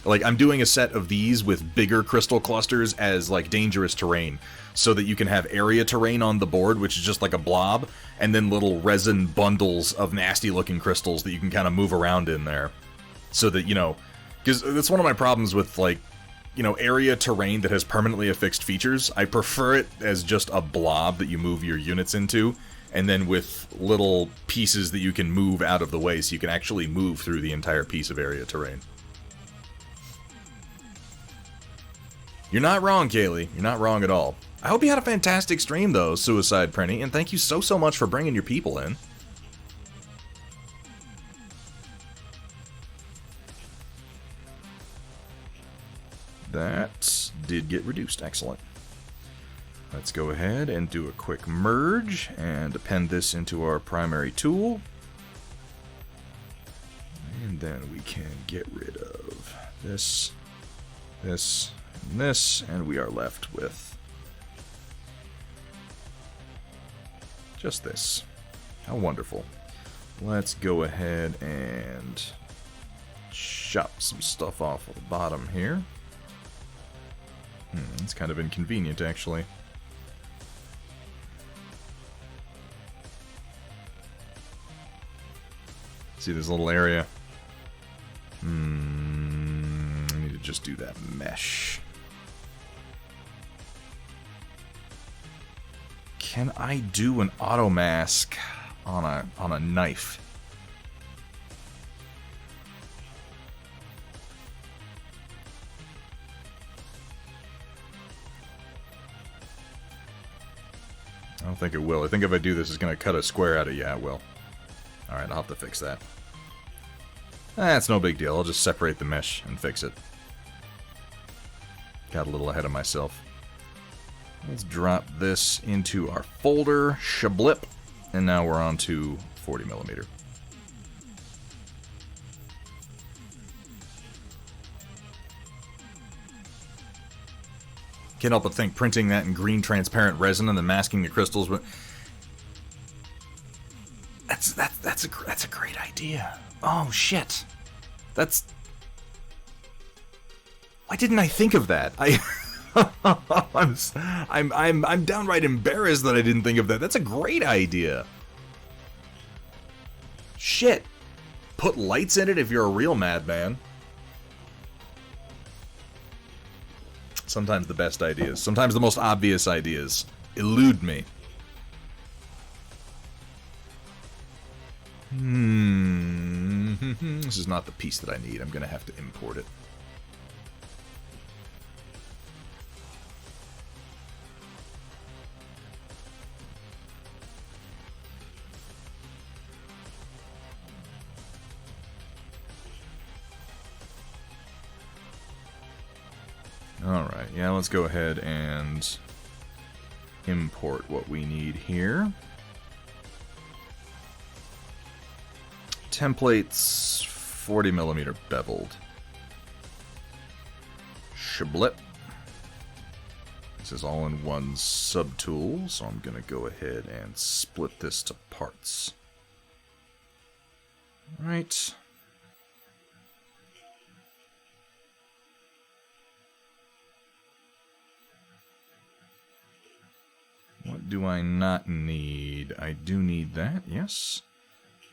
S1: Like, I'm doing a set of these with bigger crystal clusters as, like, dangerous terrain, so that you can have area terrain on the board, which is just like a blob, and then little resin bundles of nasty-looking crystals that you can kind of move around in there. So that, you know, because that's one of my problems with, like, you know, area terrain that has permanently affixed features. I prefer it as just a blob that you move your units into, and then with little pieces that you can move out of the way so you can actually move through the entire piece of area terrain. You're not wrong, Kaylee. You're not wrong at all. I hope you had a fantastic stream, though, Suicide Printy, and thank you so much for bringing your people in. That did get reduced. Excellent. Let's go ahead and do a quick merge and append this into our primary tool. And then we can get rid of this, this, and this, and we are left with just this. How wonderful. Let's go ahead and chop some stuff off of the bottom here. It's kind of inconvenient, actually. See this little area? I need to just do that mesh. Can I do an auto mask on a knife? I don't think it will. I think if I do this, it's going to cut a square out of... Yeah, it will. Alright, I'll have to fix that. That's no big deal. I'll just separate the mesh and fix it. Got a little ahead of myself. Let's drop this into our folder. Shablip. And now we're on to 40mm. Can't help but think printing that in green transparent resin and then masking the crystals with... That's a great idea. Oh shit. That's... Why didn't I think of that? I'm downright embarrassed that I didn't think of that. That's a great idea. Shit. Put lights in it if you're a real madman. Sometimes the best ideas, sometimes the most obvious ideas, elude me. This is not the piece that I need. I'm going to have to import it. Alright, yeah, let's go ahead and import what we need here. Templates, 40mm beveled. Shablip. This is all in one subtool, so I'm going to go ahead and split this to parts. Alright. What do I not need? I do need that, yes.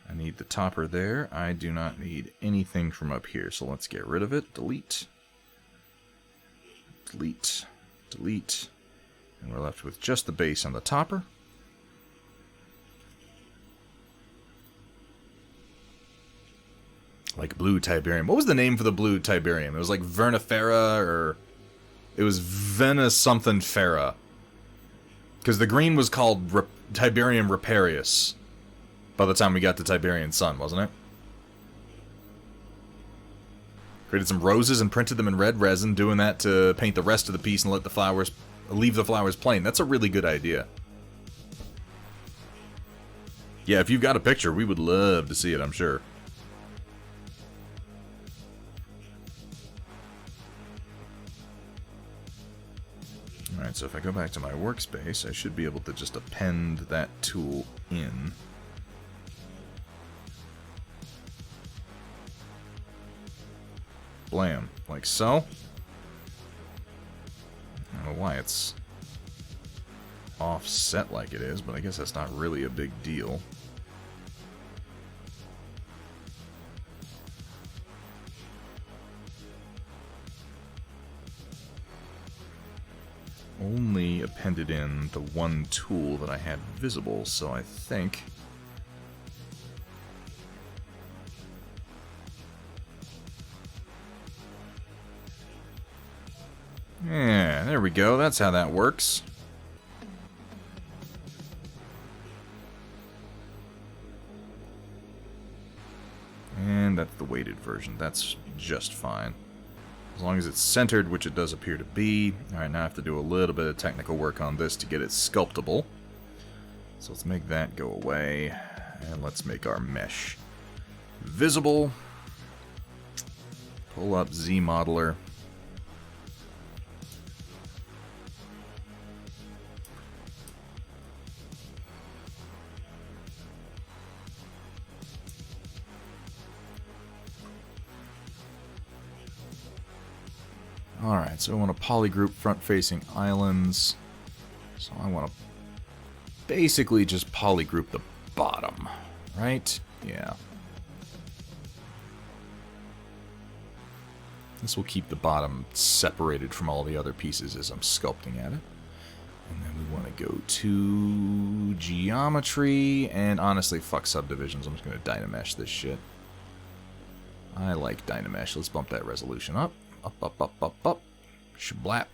S1: I need the topper there. I do not need anything from up here, so let's get rid of it. Delete. Delete. Delete. And we're left with just the base and the topper. Like blue Tiberium. What was the name for the blue Tiberium? It was like Vernifera, or... It was Vena something Fera. Because the green was called Tiberium Riparius by the time we got to Tiberian Sun, wasn't it? Created some roses and printed them in red resin, doing that to paint the rest of the piece and let the flowers, leave the flowers plain. That's a really good idea. Yeah, if you've got a picture, we would love to see it, I'm sure. Alright, so if I go back to my workspace, I should be able to just append that tool in. Blam. Like so. I don't know why it's offset like it is, but I guess that's not really a big deal. Only appended in the one tool that I had visible, so I think... Yeah, there we go. That's how that works. And that's the weighted version. That's just fine. As long as it's centered, which it does appear to be. Alright, now I have to do a little bit of technical work on this to get it sculptable. So let's make that go away. And let's make our mesh visible. Pull up Z-Modeler. Alright, so I want to polygroup front-facing islands. So I want to basically just polygroup the bottom, right? Yeah. This will keep the bottom separated from all the other pieces as I'm sculpting at it. And then we want to go to geometry, and honestly, fuck subdivisions. I'm just going to Dynamesh this shit. I like Dynamesh. Let's bump that resolution up. Up, up, up, up, up. Shablap.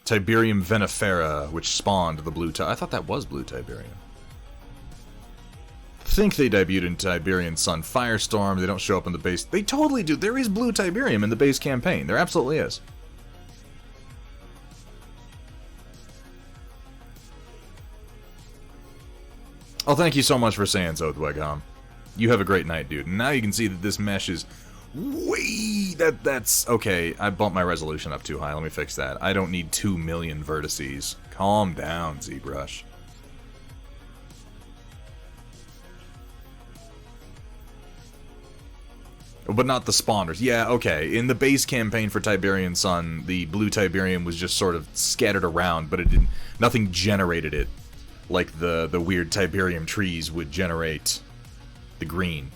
S1: Tiberium venifera, which spawned the blue I thought that was blue Tiberium. I think they debuted in Tiberian Sun Firestorm. They don't show up in the base. They totally do. There is blue Tiberium in the base campaign. There absolutely is. Oh, thank you so much for saying so, Dwegham. You have a great night, dude. And now you can see that this mesh is way... That's... Okay, I bumped my resolution up too high. Let me fix that. I don't need 2 million vertices. Calm down, ZBrush. But not the spawners. Yeah, okay. In the base campaign for Tiberian Sun, the blue Tiberium was just sort of scattered around, but it didn't... Nothing generated it. Like the weird Tiberium trees would generate the green.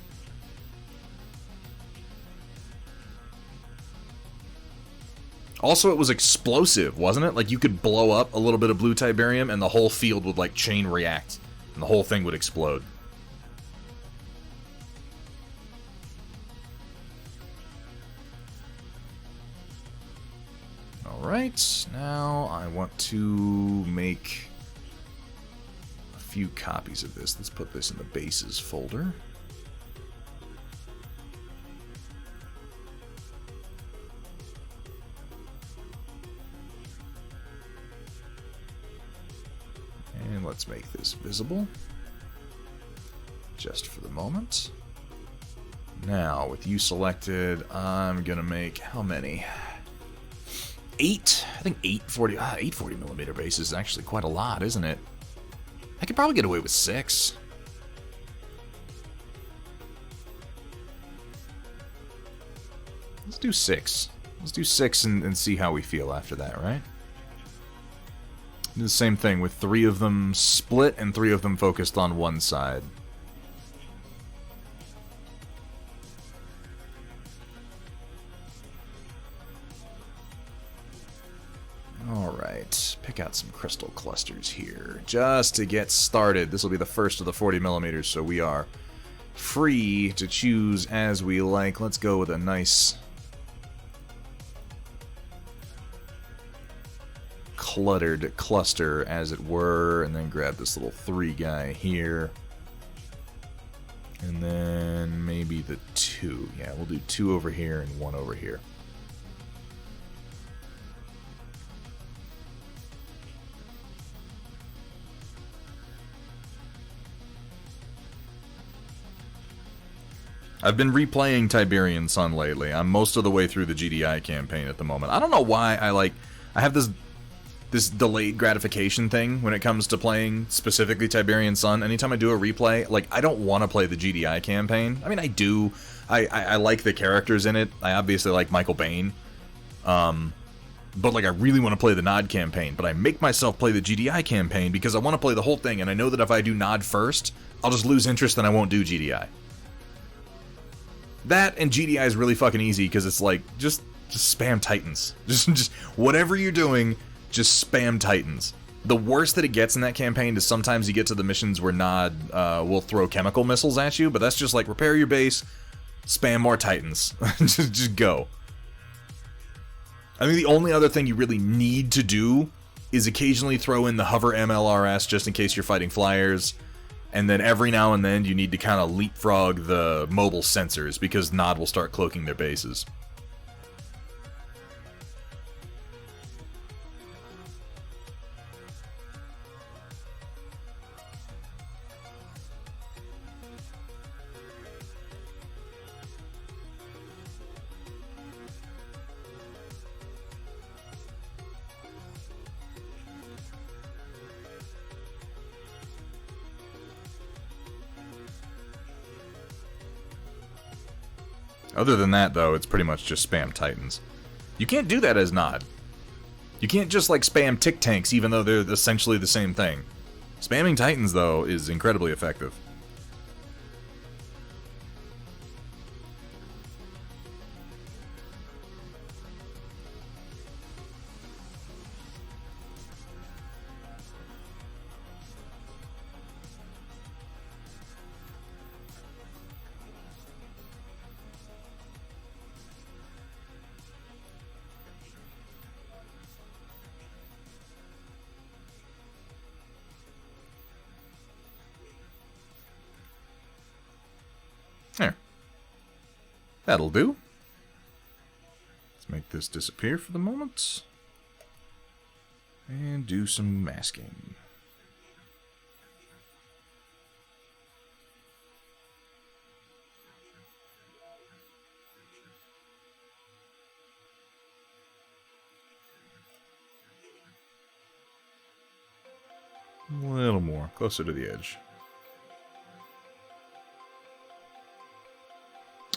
S1: Also, it was explosive, wasn't it? Like, you could blow up a little bit of blue Tiberium and the whole field would, like, chain react. And the whole thing would explode. Alright, now I want to make a few copies of this. Let's put this in the bases folder. And let's make this visible, just for the moment. Now, with you selected, I'm gonna make how many? 8? I think 840 millimeter bases is actually quite a lot, isn't it? I could probably get away with 6. Let's do 6. Let's do 6 and see how we feel after that, right? Do the same thing with 3 of them split and 3 of them focused on one side. Alright, pick out some crystal clusters here, just to get started. This will be the first of the 40 millimeters, so we are free to choose as we like. Let's go with a nice cluttered cluster, as it were, and then grab this little 3 guy here. And then maybe the 2. Yeah, we'll do 2 over here and 1 over here. I've been replaying Tiberian Sun lately. I'm most of the way through the GDI campaign at the moment. I don't know why I have this delayed gratification thing when it comes to playing specifically Tiberian Sun. Anytime I do a replay, like, I don't want to play the GDI campaign. I mean, I do. I like the characters in it. I obviously like Michael Bain. But, like, I really want to play the Nod campaign. But I make myself play the GDI campaign because I want to play the whole thing, and I know that if I do Nod first, I'll just lose interest and I won't do GDI. That and GDI is really fucking easy because it's like, just spam Titans. Just whatever you're doing, just spam Titans. The worst that it gets in that campaign is sometimes you get to the missions where Nod will throw chemical missiles at you, but that's just like, repair your base, spam more Titans. just go. I think the only other thing you really need to do is occasionally throw in the hover MLRS just in case you're fighting flyers. And then every now and then you need to kind of leapfrog the mobile sensors because Nod will start cloaking their bases. Other than that, though, it's pretty much just spam Titans. You can't do that as Nod. You can't just, like, spam Tick Tanks, even though they're essentially the same thing. Spamming Titans, though, is incredibly effective. There. That'll do. Let's make this disappear for the moment. And do some masking. A little more, closer to the edge.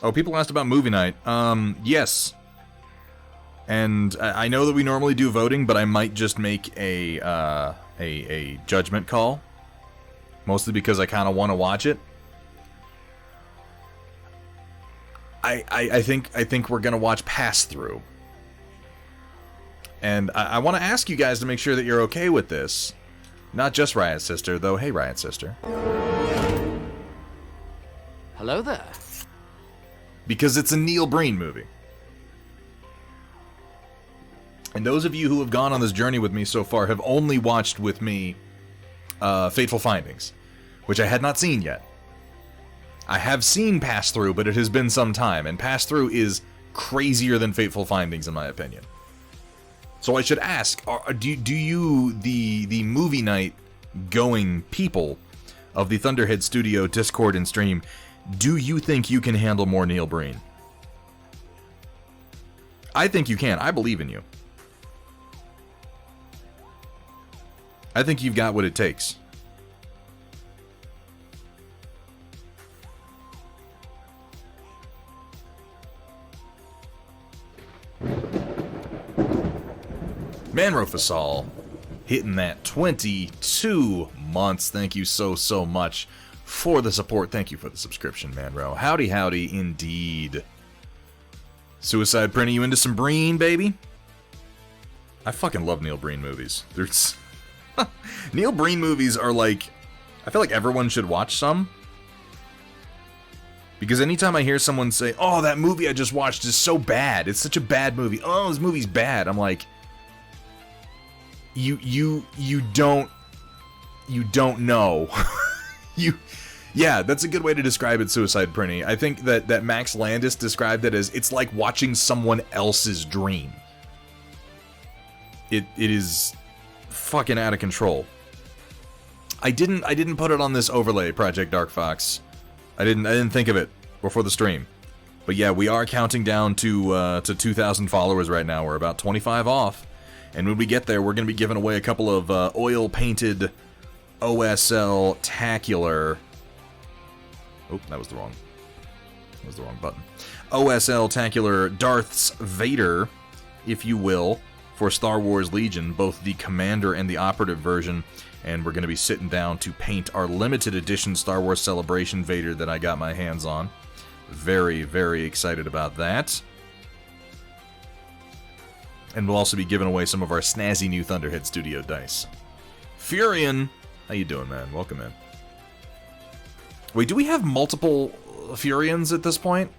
S1: Oh, people asked about movie night. Yes. And I know that we normally do voting, but I might just make a judgment call. Mostly because I kind of want to watch it. I think we're gonna watch Pass Through. And I want to ask you guys to make sure that you're okay with this. Not just Riot Sister, though. Hey, Riot Sister.
S2: Hello there.
S1: Because it's a Neil Breen movie. And those of you who have gone on this journey with me so far have only watched with me Fateful Findings, which I had not seen yet. I have seen Pass Through, but it has been some time, and Pass Through is crazier than Fateful Findings in my opinion. So I should ask, do you, the movie night going people of the Thunderhead Studio Discord and stream, do you think you can handle more Neil Breen? I think you can. I believe in you. I think you've got what it takes. Manro Fasal hitting that 22 months. Thank you so much for the support. Thank you for the subscription, Manro. Howdy, howdy, indeed. Suicide Printing, you into some Breen, baby? I fucking love Neil Breen movies. There's Neil Breen movies are like, I feel like everyone should watch some. Because anytime I hear someone say, oh, that movie I just watched is so bad. It's such a bad movie. Oh, this movie's bad. I'm like, you don't know. Yeah, that's a good way to describe it, Suicide Printing. I think that Max Landis described it as, it's like watching someone else's dream. It is fucking out of control. I didn't put it on this overlay, Project Dark Fox. I didn't think of it before the stream. But yeah, we are counting down to 2,000 followers right now. We're about 25 off. And when we get there, we're going to be giving away a couple of oil-painted OSL-tacular... Oh, that was the wrong button. OSL-tacular Darth's Vader, if you will, for Star Wars Legion, both the Commander and the Operative version. And we're going to be sitting down to paint our limited edition Star Wars Celebration Vader that I got my hands on. Very, very excited about that. And we'll also be giving away some of our snazzy new Thunderhead Studio dice. Furion, how you doing, man? Welcome in. Wait, do we have multiple Furions at this point?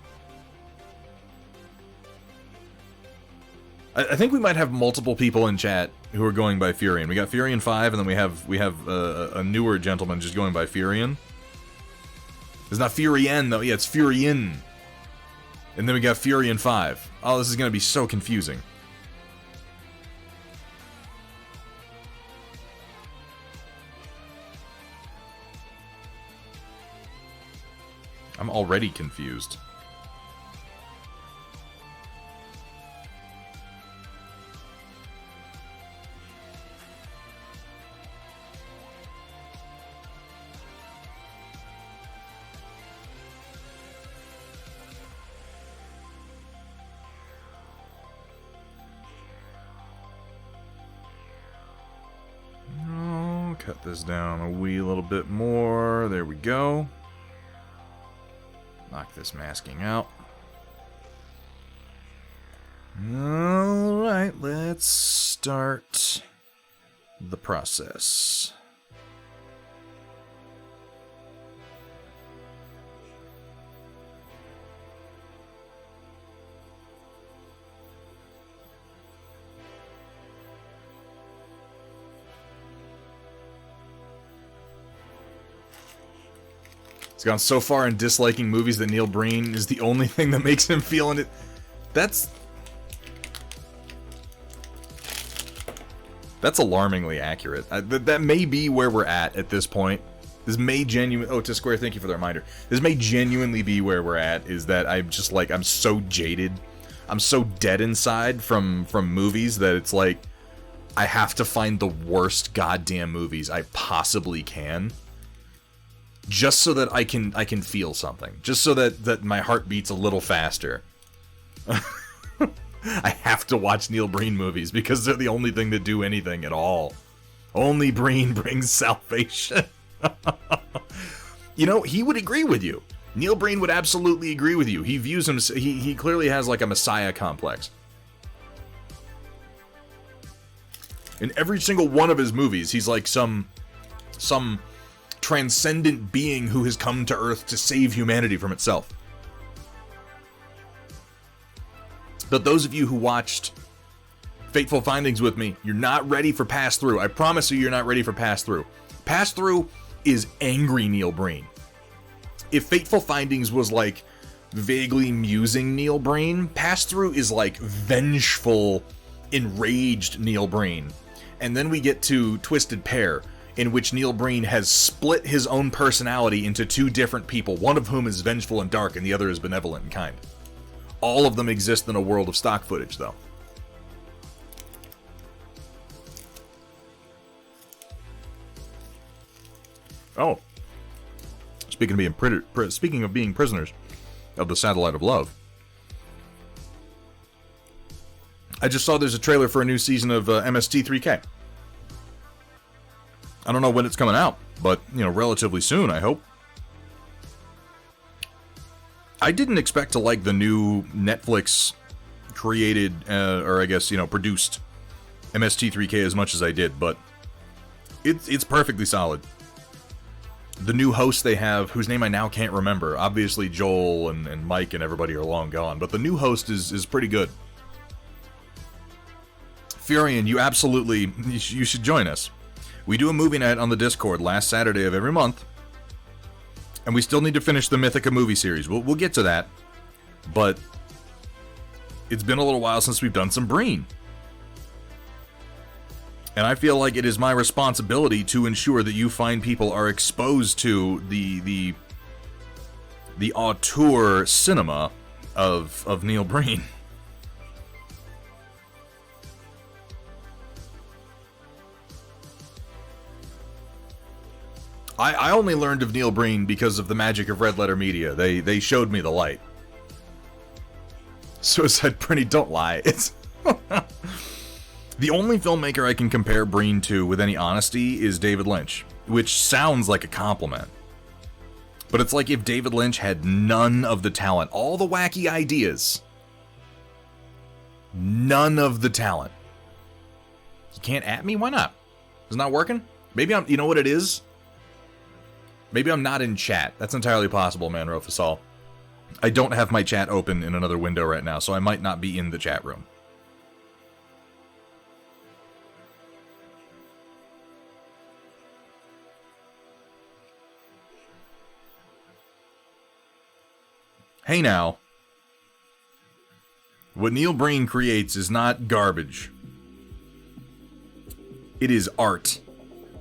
S1: I think we might have multiple people in chat who are going by Furion. We got Furion 5, and then we have a newer gentleman just going by Furion. It's not Furion, though. Yeah, it's Furion. And then we got Furion 5. Oh, this is going to be so confusing. I'm already confused. Cut this down a wee little bit more. There we go. Knock this masking out. Alright, let's start the process. He's gone so far in disliking movies that Neil Breen is the only thing that makes him feel in it. That's alarmingly accurate. That may be where we're at this point. This may genuinely... Oh, to Square, thank you for the reminder. This may genuinely be where we're at, is that I'm just like, I'm so jaded. I'm so dead inside from movies that it's like, I have to find the worst goddamn movies I possibly can. Just so that I can feel something. Just so that my heart beats a little faster. I have to watch Neil Breen movies because they're the only thing that do anything at all. Only Breen brings salvation. You know, he would agree with you. Neil Breen would absolutely agree with you. He views him... He clearly has like a messiah complex. In every single one of his movies, he's like some transcendent being who has come to Earth to save humanity from itself. But those of you who watched Fateful Findings with me, you're not ready for Pass Through. I promise you're not ready for Pass Through. Pass Through is angry Neil Breen. If Fateful Findings was like vaguely musing Neil Breen, Pass Through is like vengeful, enraged Neil Breen. And then we get to Twisted Pair, in which Neil Breen has split his own personality into two different people, one of whom is vengeful and dark, and the other is benevolent and kind. All of them exist in a world of stock footage, though. Oh. Speaking of being prisoners of the Satellite of Love, I just saw there's a trailer for a new season of MST3K. I don't know when it's coming out, but, relatively soon, I hope. I didn't expect to like the new Netflix created, or I guess, produced MST3K as much as I did, but it's perfectly solid. The new host they have, whose name I now can't remember, obviously Joel and Mike and everybody are long gone, but the new host is pretty good. Furion, you should join us. We do a movie night on the Discord last Saturday of every month, and we still need to finish the Mythica movie series. We'll get to that, but it's been a little while since we've done some Breen. And I feel like it is my responsibility to ensure that you fine people are exposed to the auteur cinema of Neil Breen. I only learned of Neil Breen because of the magic of Red Letter Media. They showed me the light. Suicide Printy, don't lie. It's the only filmmaker I can compare Breen to with any honesty is David Lynch, which sounds like a compliment. But it's like if David Lynch had none of the talent, all the wacky ideas, none of the talent. You can't at me? Why not? Is it not working? Maybe you know what it is? Maybe I'm not in chat. That's entirely possible, Manro Fasal. I don't have my chat open in another window right now, so I might not be in the chat room. Hey now. What Neil Breen creates is not garbage. It is art.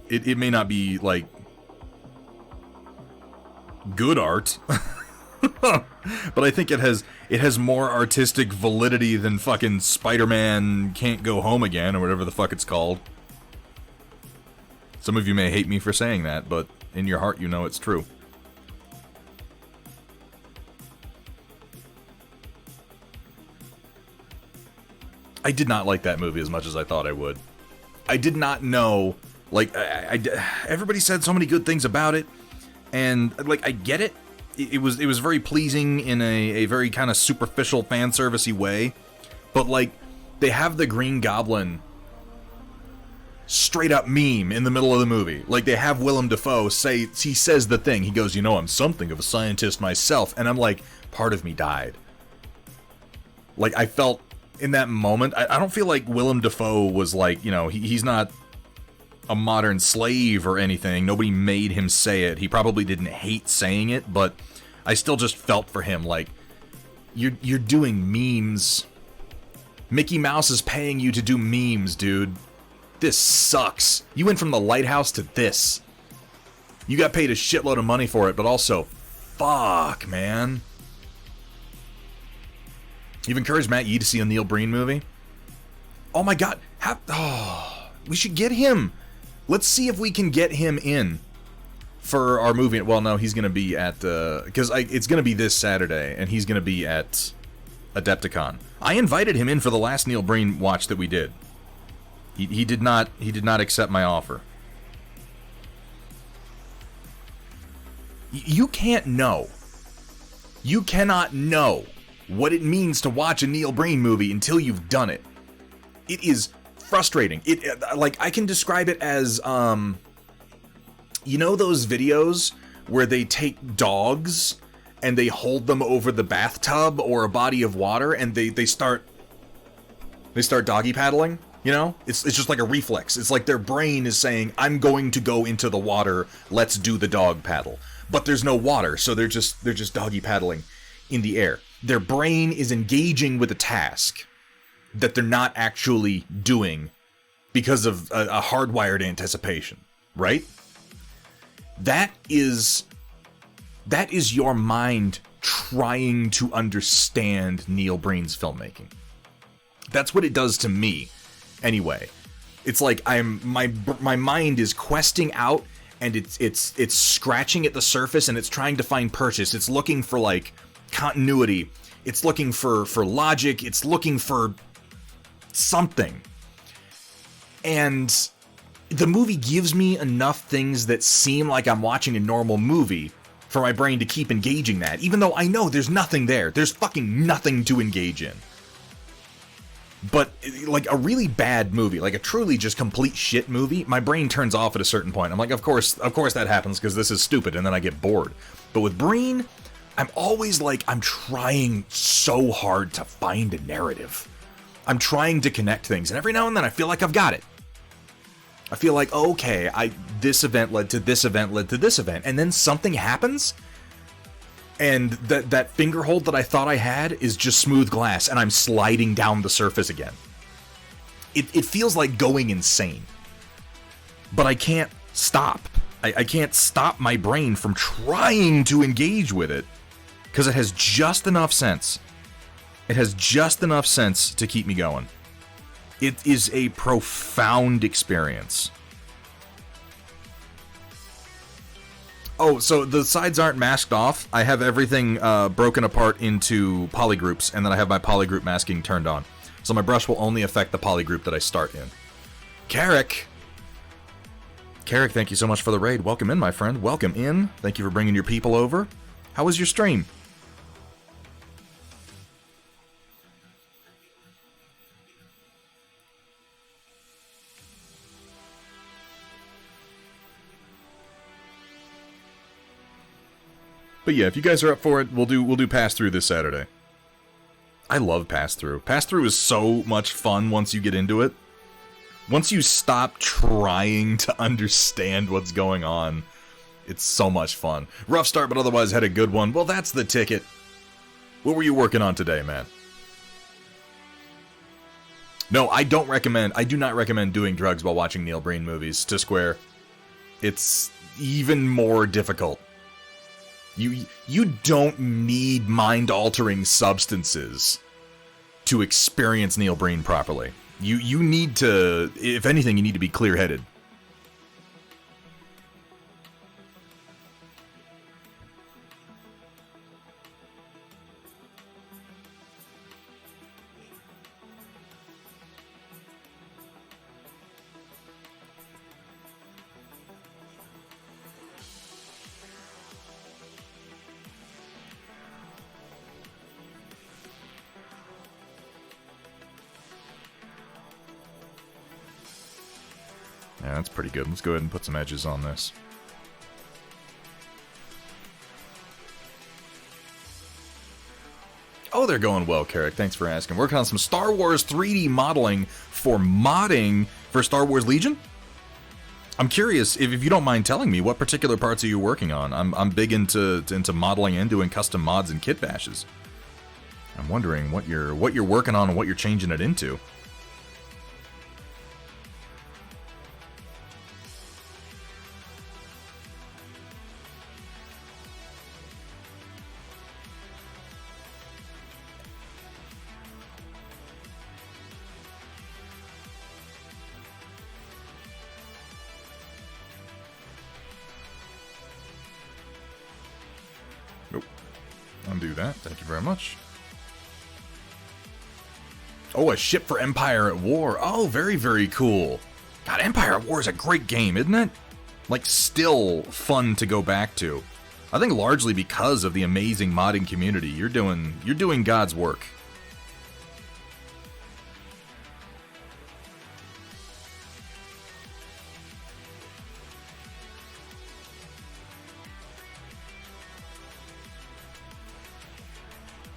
S1: It may not be, like, good art. But I think it has more artistic validity than fucking Spider-Man Can't Go Home Again, or whatever the fuck it's called. Some of you may hate me for saying that, but in your heart you know it's true. I did not like that movie as much as I thought I would. I did not know, like, everybody said so many good things about it, and, like, I get it. It was very pleasing in a very kind of superficial fan servicey way, but, like, they have the Green Goblin straight up meme in the middle of the movie. Like, they have Willem Dafoe he says the thing, he goes, I'm something of a scientist myself, and I'm like, part of me died. Like, I felt in that moment, I don't feel like Willem Dafoe was like, he's not a modern slave or anything. Nobody made him say it. He probably didn't hate saying it, but I still just felt for him like, you're doing memes. Mickey Mouse is paying you to do memes, dude. This sucks. You went from the lighthouse to this. You got paid a shitload of money for it, but also, fuck, man. You've encouraged Matt Yee to see a Neil Breen movie? Oh my god. We should get him. Let's see if we can get him in for our movie. Well, no, he's going to be at, because it's going to be this Saturday, and he's going to be at Adepticon. I invited him in for the last Neil Breen watch that we did. He did not accept my offer. You can't know. You cannot know what it means to watch a Neil Breen movie until you've done it. It is frustrating. Like, I can describe it as, you know those videos where they take dogs and they hold them over the bathtub or a body of water and they start doggy paddling, you know? It's just like a reflex. It's like their brain is saying, I'm going to go into the water, let's do the dog paddle. But there's no water, so they're just doggy paddling in the air. Their brain is engaging with a task that they're not actually doing because of a hardwired anticipation, right? That is your mind trying to understand Neil Breen's filmmaking. That's what it does to me, anyway. It's like my mind is questing out, and it's scratching at the surface, and it's trying to find purchase. It's looking for like continuity. It's looking for logic. It's looking for something. And the movie gives me enough things that seem like I'm watching a normal movie for my brain to keep engaging that, even though I know there's nothing there. There's fucking nothing to engage in. But like a really bad movie, like a truly just complete shit movie, my brain turns off at a certain point. I'm like, of course that happens because this is stupid, and then I get bored. But with Breen, I'm always like, I'm trying so hard to find a narrative. I'm trying to connect things, and every now and then I feel like I've got it. I feel like, okay, this event led to this event led to this event, and then something happens, and that finger hold that I thought I had is just smooth glass, and I'm sliding down the surface again. It feels like going insane. But I can't stop. I can't stop my brain from trying to engage with it, because it has just enough sense. It has just enough sense to keep me going. It is a profound experience. Oh, so the sides aren't masked off. I have everything broken apart into polygroups, and then I have my polygroup masking turned on. So my brush will only affect the polygroup that I start in. Carrick, thank you so much for the raid. Welcome in, my friend. Welcome in. Thank you for bringing your people over. How was your stream? But yeah, if you guys are up for it, we'll do pass through this Saturday. I love pass through. Pass through is so much fun once you get into it. Once you stop trying to understand what's going on, it's so much fun. Rough start, but otherwise had a good one. Well, that's the ticket. What were you working on today, man? No, I do not recommend doing drugs while watching Neil Breen movies to Square. It's even more difficult. You don't need mind-altering substances to experience Neil Breen properly. You need to, if anything, you need to be clear-headed. Yeah, that's pretty good. Let's go ahead and put some edges on this. Oh, they're going well, Carrick. Thanks for asking. Working on some Star Wars 3D modeling for modding for Star Wars Legion? I'm curious, if you don't mind telling me, what particular parts are you working on? I'm big into modeling and doing custom mods and kit bashes. I'm wondering what you're working on and what you're changing it into. Undo that. Thank you very much. Oh, a ship for Empire at War. Oh, very, very cool. God, Empire at War is a great game, isn't it? Like, still fun to go back to. I think largely because of the amazing modding community. You're doing God's work.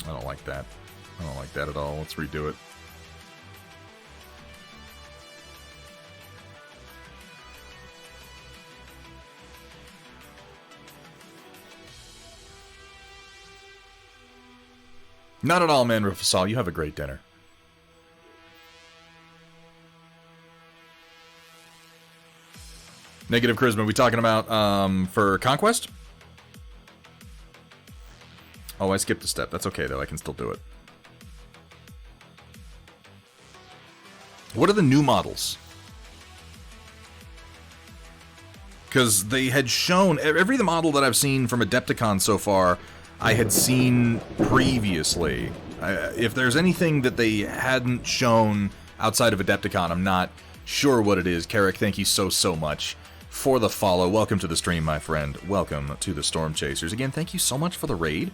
S1: I don't like that. I don't like that at all. Let's redo it. Not at all, man, Rufusal. You have a great dinner. Negative charisma. We talking about for Conquest? Oh, I skipped a step. That's okay, though. I can still do it. What are the new models? Because they had shown... Every model that I've seen from Adepticon so far, I had seen previously. If there's anything that they hadn't shown outside of Adepticon, I'm not sure what it is. Carrick, thank you so much for the follow. Welcome to the stream, my friend. Welcome to the Storm Chasers. Again, thank you so much for the raid.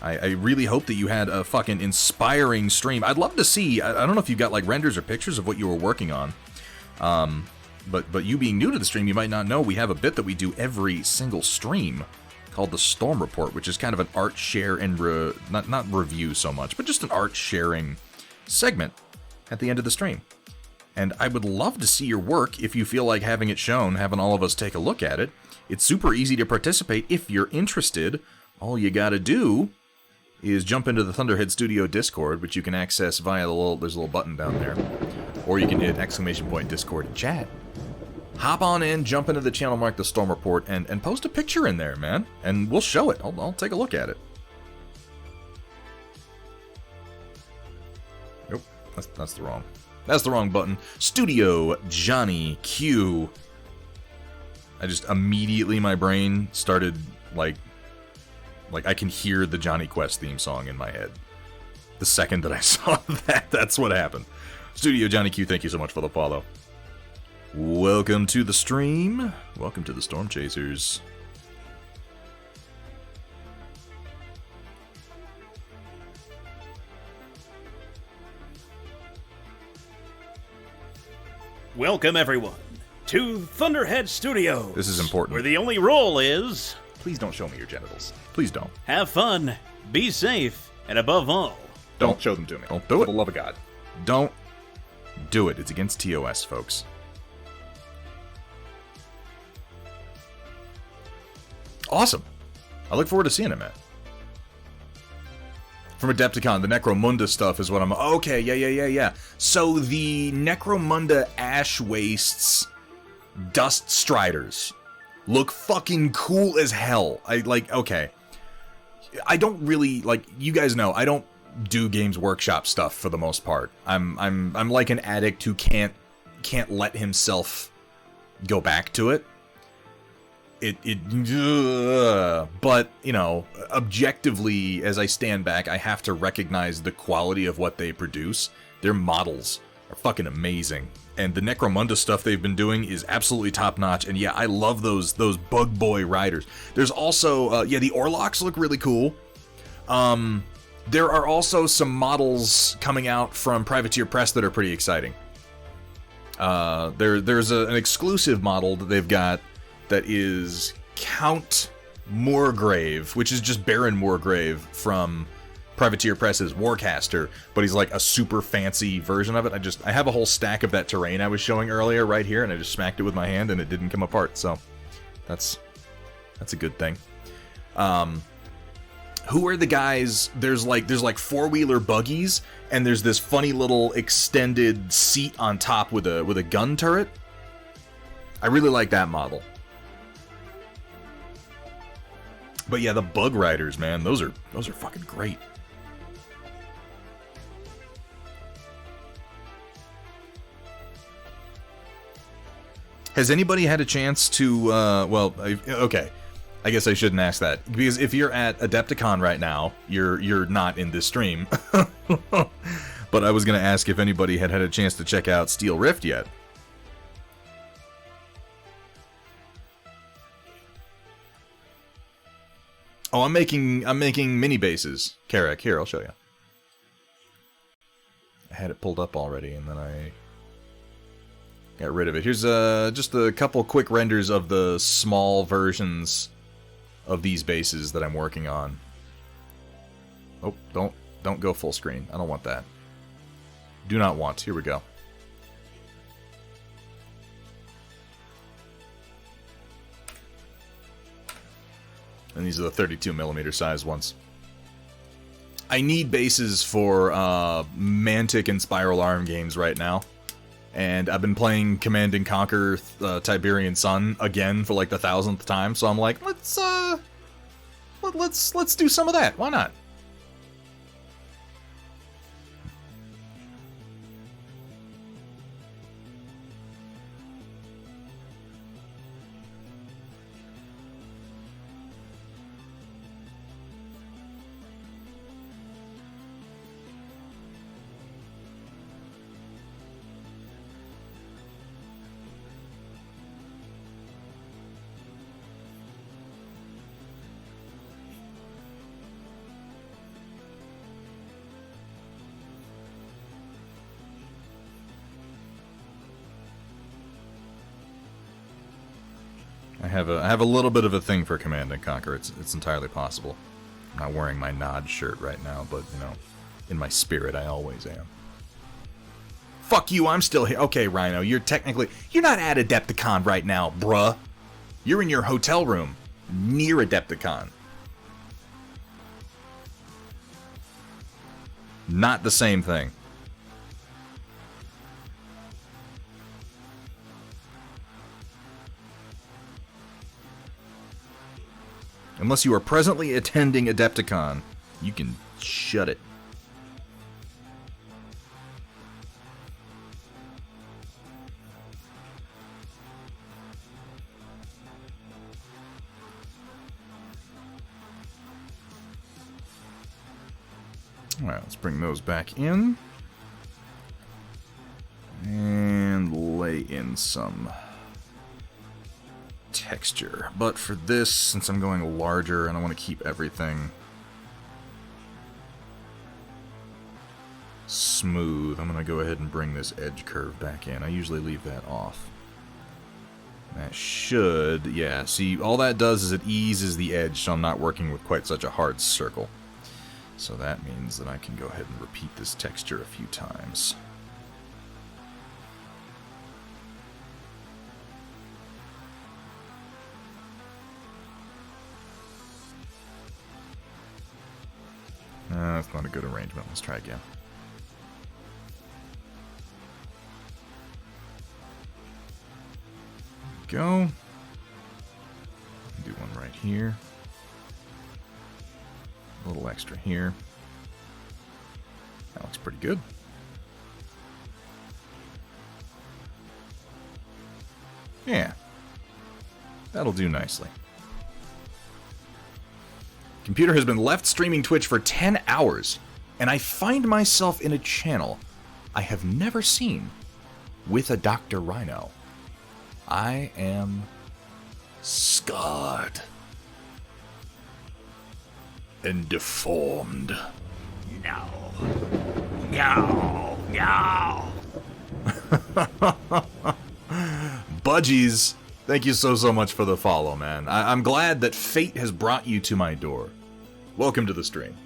S1: I really hope that you had a fucking inspiring stream. I'd love to see, I don't know if you've got like renders or pictures of what you were working on. But you being new to the stream, you might not know we have a bit that we do every single stream called the Storm Report, which is kind of an art share and not review so much, but just an art sharing segment at the end of the stream. And I would love to see your work if you feel like having it shown, having all of us take a look at it. It's super easy to participate if you're interested. All you gotta do is jump into the Thunderhead Studio Discord, which you can access via there's a little button down there. Or you can hit ! Discord and chat. Hop on in, jump into the channel, mark the Storm Report, and post a picture in there, man. And we'll show it. I'll take a look at it. Nope, that's the wrong button. Studio Johnny Q. I just immediately, my brain started, like I can hear the Johnny Quest theme song in my head. The second that I saw that, that's what happened. Studio Johnny Q, thank you so much for the follow. Welcome to the stream. Welcome to the Storm Chasers.
S2: Welcome, everyone, to Thunderhead Studios.
S1: This is important.
S2: Where the only rule is...
S1: Please don't show me your genitals. Please don't.
S2: Have fun, be safe, and above all...
S1: Don't show them to me. Don't do it. For the love of God. Don't do it. It's against TOS, folks. Awesome. I look forward to seeing it, man. From Adepticon, the Necromunda stuff is what I'm... Okay, yeah. So the Necromunda Ash Wastes Dust Striders look fucking cool as hell. Okay. I don't really, you guys know, I don't do Games Workshop stuff for the most part. I'm like an addict who can't let himself go back to it. But, you know, objectively, as I stand back, I have to recognize the quality of what they produce. Their models are fucking amazing. And the Necromunda stuff they've been doing is absolutely top-notch. And yeah, I love those Bug Boy riders. There's also, the Orlocks look really cool. There are also some models coming out from Privateer Press that are pretty exciting. There's an exclusive model that they've got that is Count Moorgrave, which is just Baron Moorgrave from Privateer Press's Warcaster, but he's like a super fancy version of it. I have a whole stack of that terrain I was showing earlier right here, and I just smacked it with my hand and it didn't come apart, so that's a good thing. Who are the guys? There's like four-wheeler buggies, and there's this funny little extended seat on top with a gun turret. I really like that model. But yeah, the Bug Riders, man, those are fucking great. Has anybody had a chance to, okay, I guess I shouldn't ask that, because if you're at Adepticon right now, you're not in this stream. But I was going to ask if anybody had a chance to check out Steel Rift yet. Oh, I'm making mini bases, Carrick. Here, I'll show you. I had it pulled up already, and then I got rid of it. Here's just a couple quick renders of the small versions of these bases that I'm working on. Oh, don't go full screen. I don't want that. Do not want. Here we go. And these are the 32mm size ones. I need bases for Mantic and Spiral Arm games right now. And I've been playing Command and Conquer Tiberian Sun again for like the 1000th time, so I'm like, let's do some of that. Why not? I have a little bit of a thing for Command and Conquer. It's entirely possible. I'm not wearing my Nod shirt right now, but you know, in my spirit, I always am. Fuck you! I'm still here. Okay, Rhino, you're not at Adepticon right now, bruh. You're in your hotel room near Adepticon. Not the same thing. Unless you are presently attending Adepticon, you can shut it. Alright, let's bring those back in. And lay in some texture. But for this, since I'm going larger and I want to keep everything smooth, I'm going to go ahead and bring this edge curve back in. I usually leave that off. That should, yeah, see, all that does is it eases the edge, so I'm not working with quite such a hard circle. So that means that I can go ahead and repeat this texture a few times. That's not a good arrangement. Let's try again. There we go. Do one right here. A little extra here. That looks pretty good. Yeah. That'll do nicely. Computer has been left streaming Twitch for 10 hours, and I find myself in a channel I have never seen with a Dr. Rhino. I am scarred and deformed.
S2: No. No. No.
S1: Budgies, thank you so much for the follow, man. I'm glad that fate has brought you to my door. Welcome to the stream.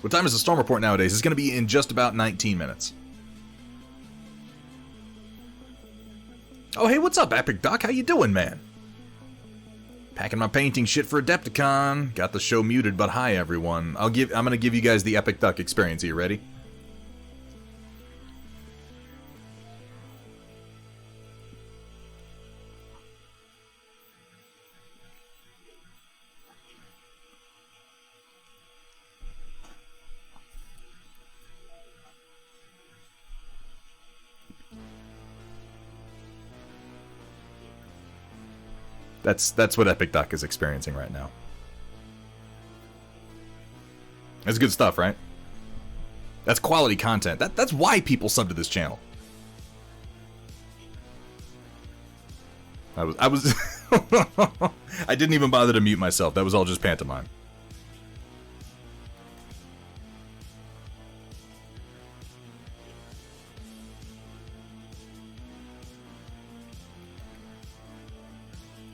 S1: What time is the storm report nowadays? It's going to be in just about 19 minutes. Oh, hey, what's up, Epic Duck? How you doing, man? Packing my painting shit for Adepticon. Got the show muted, but hi, everyone. I'm going to give you guys the Epic Duck experience. Are you ready? That's what Epic Duck is experiencing right now. That's good stuff, right? That's quality content. That's why people sub to this channel. I was I didn't even bother to mute myself. That was all just pantomime.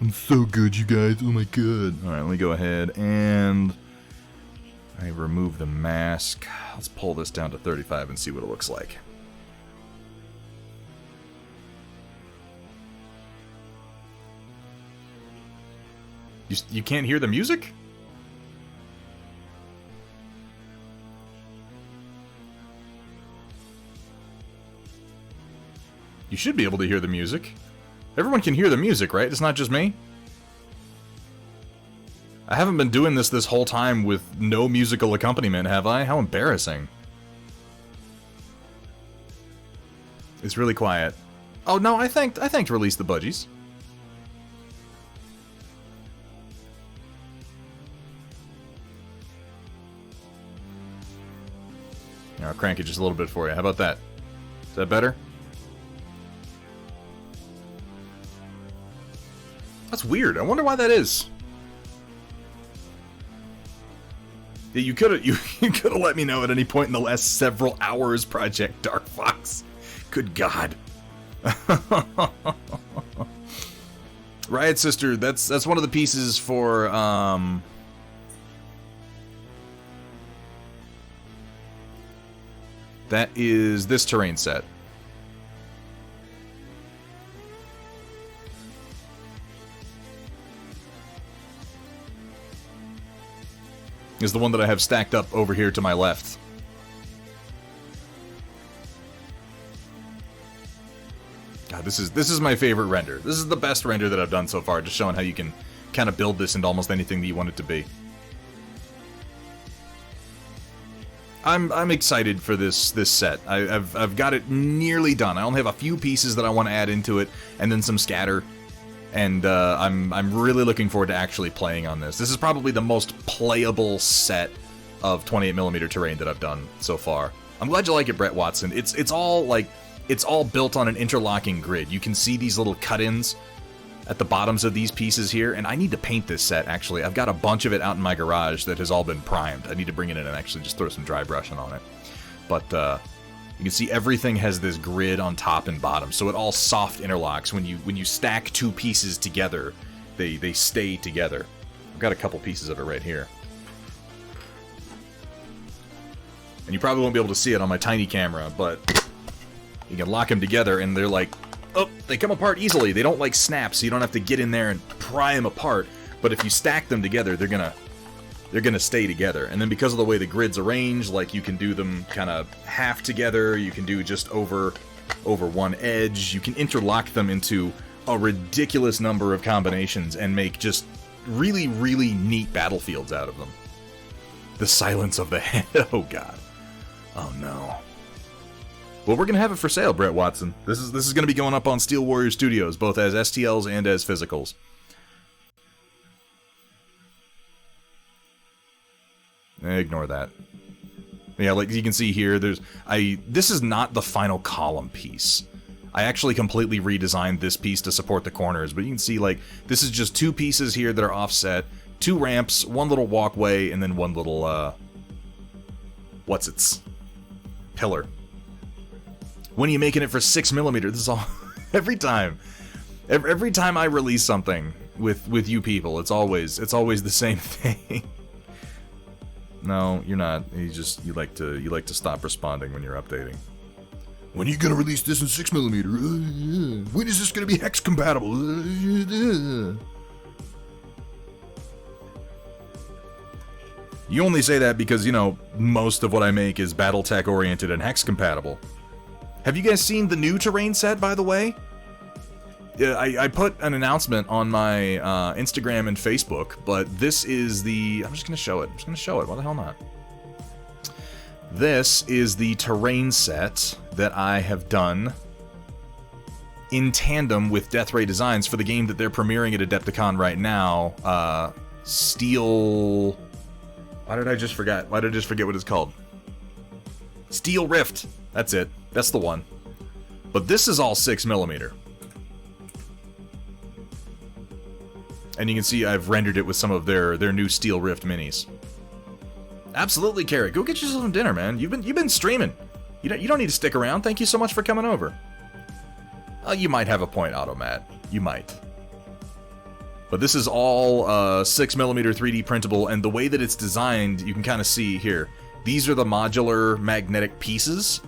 S1: I'm so good, you guys. Oh my god. Alright, let me go ahead and I remove the mask. Let's pull this down to 35 and see what it looks like. You can't hear the music? You should be able to hear the music. Everyone can hear the music, right? It's not just me. I haven't been doing this whole time with no musical accompaniment, have I? How embarrassing. It's really quiet. Oh no, I thanked Release the Budgies. I'll crank it just a little bit for you. How about that? Is that better? That's weird. I wonder why that is. Yeah, you could have let me know at any point in the last several hours, Project Dark Fox. Good God. Riot Sister, that's one of the pieces for that is this terrain set. Is the one that I have stacked up over here to my left. God, this is my favorite render. This is the best render that I've done so far, just showing how you can kind of build this into almost anything that you want it to be. I'm excited for this set. I've got it nearly done. I only have a few pieces that I want to add into it, and then some scatter. And I'm really looking forward to actually playing on this. This is probably the most playable set of 28mm terrain that I've done so far. I'm glad you like it, Brett Watson. It's all built on an interlocking grid. You can see these little cut-ins at the bottoms of these pieces here, and I need to paint this set, actually. I've got a bunch of it out in my garage that has all been primed. I need to bring it in and actually just throw some dry brushing on it. But you can see everything has this grid on top and bottom, so it all soft interlocks. When you stack two pieces together, they stay together. I've got a couple pieces of it right here. And you probably won't be able to see it on my tiny camera, but you can lock them together and they're like, oh, they come apart easily. They don't like snap, so you don't have to get in there and pry them apart. But if you stack them together, they're gonna stay together. And then because of the way the grid's arranged, like you can do them kind of half together, you can do just over one edge, you can interlock them into a ridiculous number of combinations and make just really, really neat battlefields out of them. The silence of the head, oh god. Oh no. Well, we're gonna have it for sale, Brett Watson. This is gonna be going up on Steel Warrior Studios, both as STLs and as physicals. Ignore that. Yeah, like you can see here, this is not the final column piece. I actually completely redesigned this piece to support the corners, but you can see, like, this is just two pieces here that are offset, two ramps, one little walkway, and then one little, pillar. When are you making it for 6mm? This is all, every time I release something with you people, it's always the same thing. No, you're not. You like to stop responding when you're updating. When are you gonna release this in 6mm? When is this gonna be hex compatible? You only say that because, you know, most of what I make is Battletech oriented and hex compatible. Have you guys seen the new terrain set, by the way? I put an announcement on my Instagram and Facebook, but this is the... I'm just going to show it. Why the hell not? This is the terrain set that I have done in tandem with Death Ray Designs for the game that they're premiering at Adepticon right now. Steel... Why did I just forget what it's called? Steel Rift. That's it. That's the one. But this is all 6mm. And you can see I've rendered it with some of their new Steel Rift minis. Absolutely, Carrot. Go get yourself some dinner, man. You've been streaming. You don't need to stick around. Thank you so much for coming over. You might have a point, Automat. You might. But this is all 6mm 3D printable, and the way that it's designed, you can kind of see here. These are the modular magnetic pieces,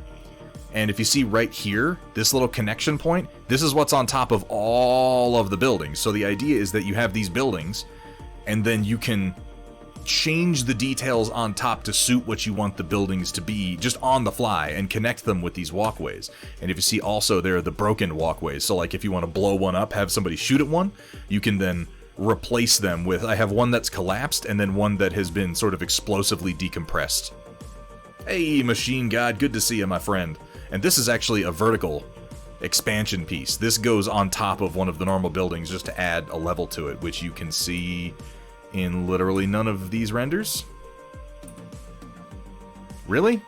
S1: and if you see right here, this little connection point, this is what's on top of all of the buildings. So the idea is that you have these buildings, and then you can change the details on top to suit what you want the buildings to be just on the fly and connect them with these walkways. And if you see also there are the broken walkways, so like if you want to blow one up, have somebody shoot at one, you can then replace them with, I have one that's collapsed and then one that has been sort of explosively decompressed. Hey, Machine God, good to see you, my friend. And this is actually a vertical expansion piece. This goes on top of one of the normal buildings just to add a level to it, which you can see in literally none of these renders. Really?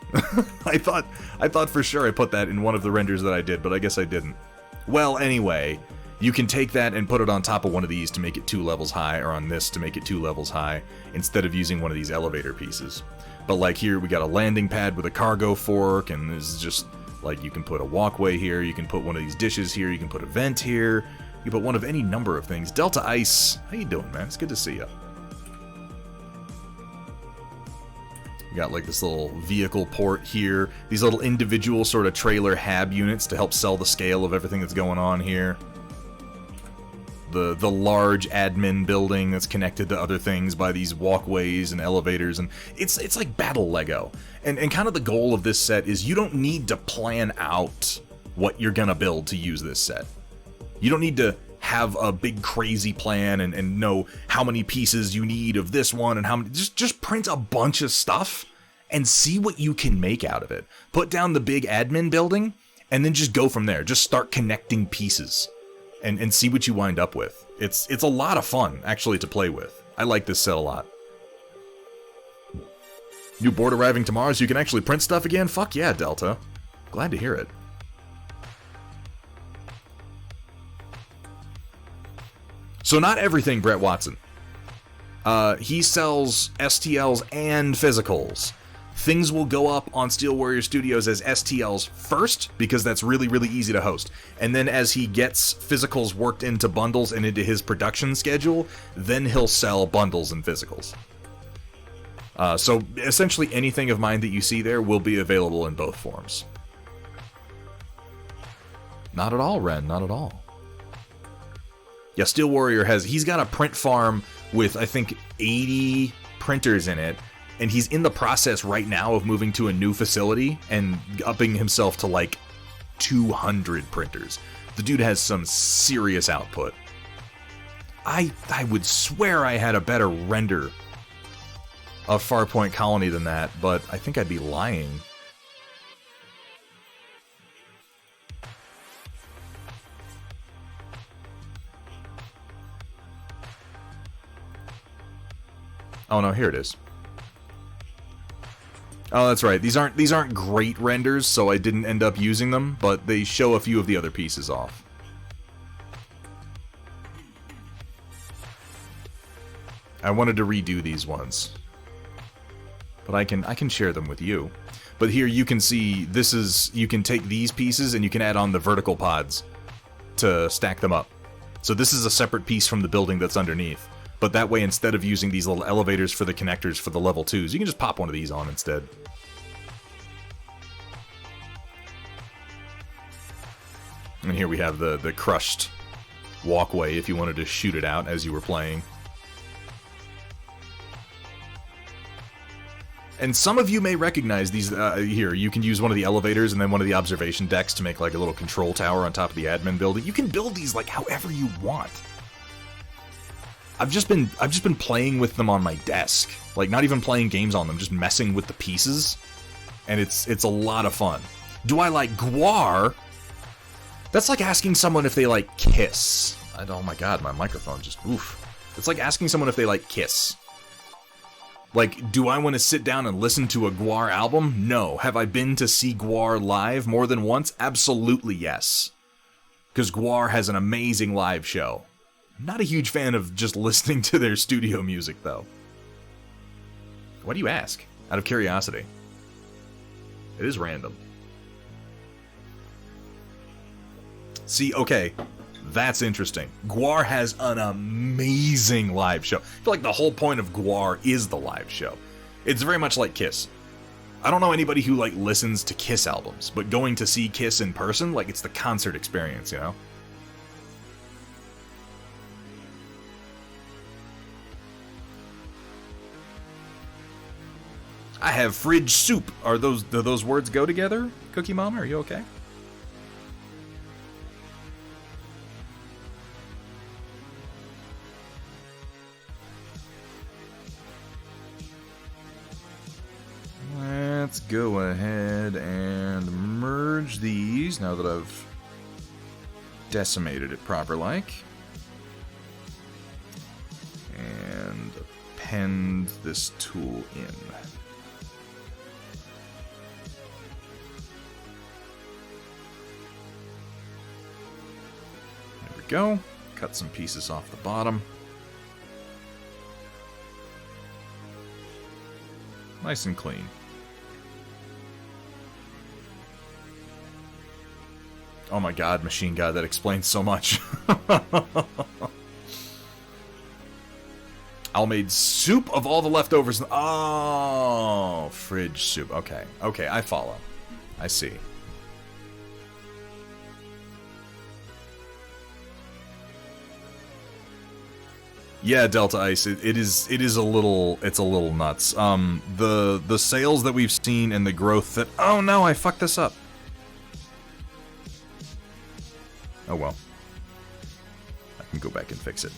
S1: I thought for sure I put that in one of the renders that I did, but I guess I didn't. Well, anyway, you can take that and put it on top of one of these to make it 2 levels high, or on this to make it 2 levels high, instead of using one of these elevator pieces. But like here, we got a landing pad with a cargo fork, and this is just like you can put a walkway here, you can put one of these dishes here, you can put a vent here, you can put one of any number of things. Delta Ice, how you doing, man? It's good to see you. You got like this little vehicle port here, these little individual sort of trailer hab units to help sell the scale of everything that's going on here. The large admin building that's connected to other things by these walkways and elevators, and it's like battle Lego. And kind of the goal of this set is you don't need to plan out what you're gonna build to use this set. You don't need to have a big crazy plan and know how many pieces you need of this one and how many. Just print a bunch of stuff and see what you can make out of it. Put down the big admin building and then just go from there. Just start connecting pieces and see what you wind up with. It's a lot of fun actually to play with. I like this set a lot. New board arriving tomorrow so you can actually print stuff again? Fuck yeah, Delta. Glad to hear it. So not everything, Brett Watson. He sells STLs and physicals. Things will go up on Steel Warrior Studios as STLs first, because that's really, really easy to host. And then as he gets physicals worked into bundles and into his production schedule, then he'll sell bundles and physicals. So essentially anything of mine that you see there will be available in both forms. Not at all, Ren, not at all. Yeah, Steel Warrior he's got a print farm with, I think, 80 printers in it, and he's in the process right now of moving to a new facility and upping himself to like 200 printers. The dude has some serious output. I would swear I had a better render of Farpoint Colony than that, but I think I'd be lying. Oh no, here it is. Oh, that's right. These aren't great renders, so I didn't end up using them, but they show a few of the other pieces off. I wanted to redo these ones, but I can share them with you. But here you can see you can take these pieces and you can add on the vertical pods to stack them up. So this is a separate piece from the building that's underneath. But that way, instead of using these little elevators for the connectors for the level 2s, you can just pop one of these on instead. And here we have the crushed walkway if you wanted to shoot it out as you were playing. And some of you may recognize these. Here, you can use one of the elevators and then one of the observation decks to make like a little control tower on top of the admin building. You can build these like however you want. I've just been playing with them on my desk, like not even playing games on them, just messing with the pieces, and it's a lot of fun. Do I like Gwar? That's like asking someone if they like Kiss. Oh my god, my microphone just oof. It's like asking someone if they like Kiss. Like, do I want to sit down and listen to a Gwar album? No. Have I been to see Gwar live more than once? Absolutely yes. Because Gwar has an amazing live show. Not a huge fan of just listening to their studio music, though. Why do you ask? Out of curiosity. It is random. See, okay. That's interesting. Gwar has an amazing live show. I feel like the whole point of Gwar is the live show. It's very much like Kiss. I don't know anybody who, like, listens to Kiss albums, but going to see Kiss in person, like, it's the concert experience, you know? I have fridge soup. Do those words go together, Cookie Mama? Are you okay? Let's go ahead and merge these now that I've decimated it proper-like. And append this tool in. There we go. Cut some pieces off the bottom. Nice and clean. Oh my god, Machine God, that explains so much. Al made soup of all the leftovers. Oh, fridge soup. Okay, okay, I follow. I see. Yeah, Delta Ice, it is a little, it's a little nuts. The sales that we've seen and the growth that, oh no, I fucked this up. Oh well. I can go back and fix it.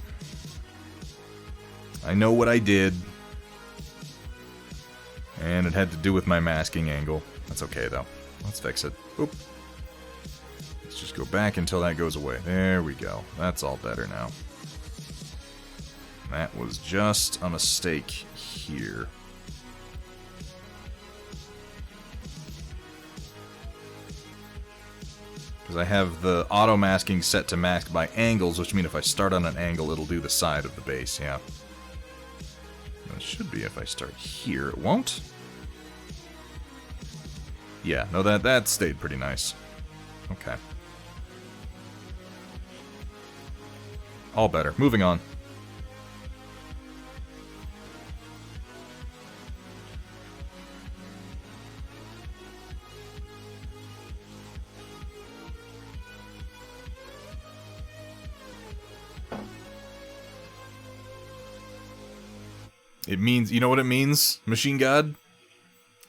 S1: I know what I did. And it had to do with my masking angle. That's okay though. Let's fix it. Oop. Let's just go back until that goes away. There we go. That's all better now. That was just a mistake here. Because I have the auto masking set to mask by angles, which means if I start on an angle, it'll do the side of the base, yeah. It should be if I start here. It won't? Yeah, no, that stayed pretty nice. Okay. All better. Moving on. It means, you know what it means, Machine God?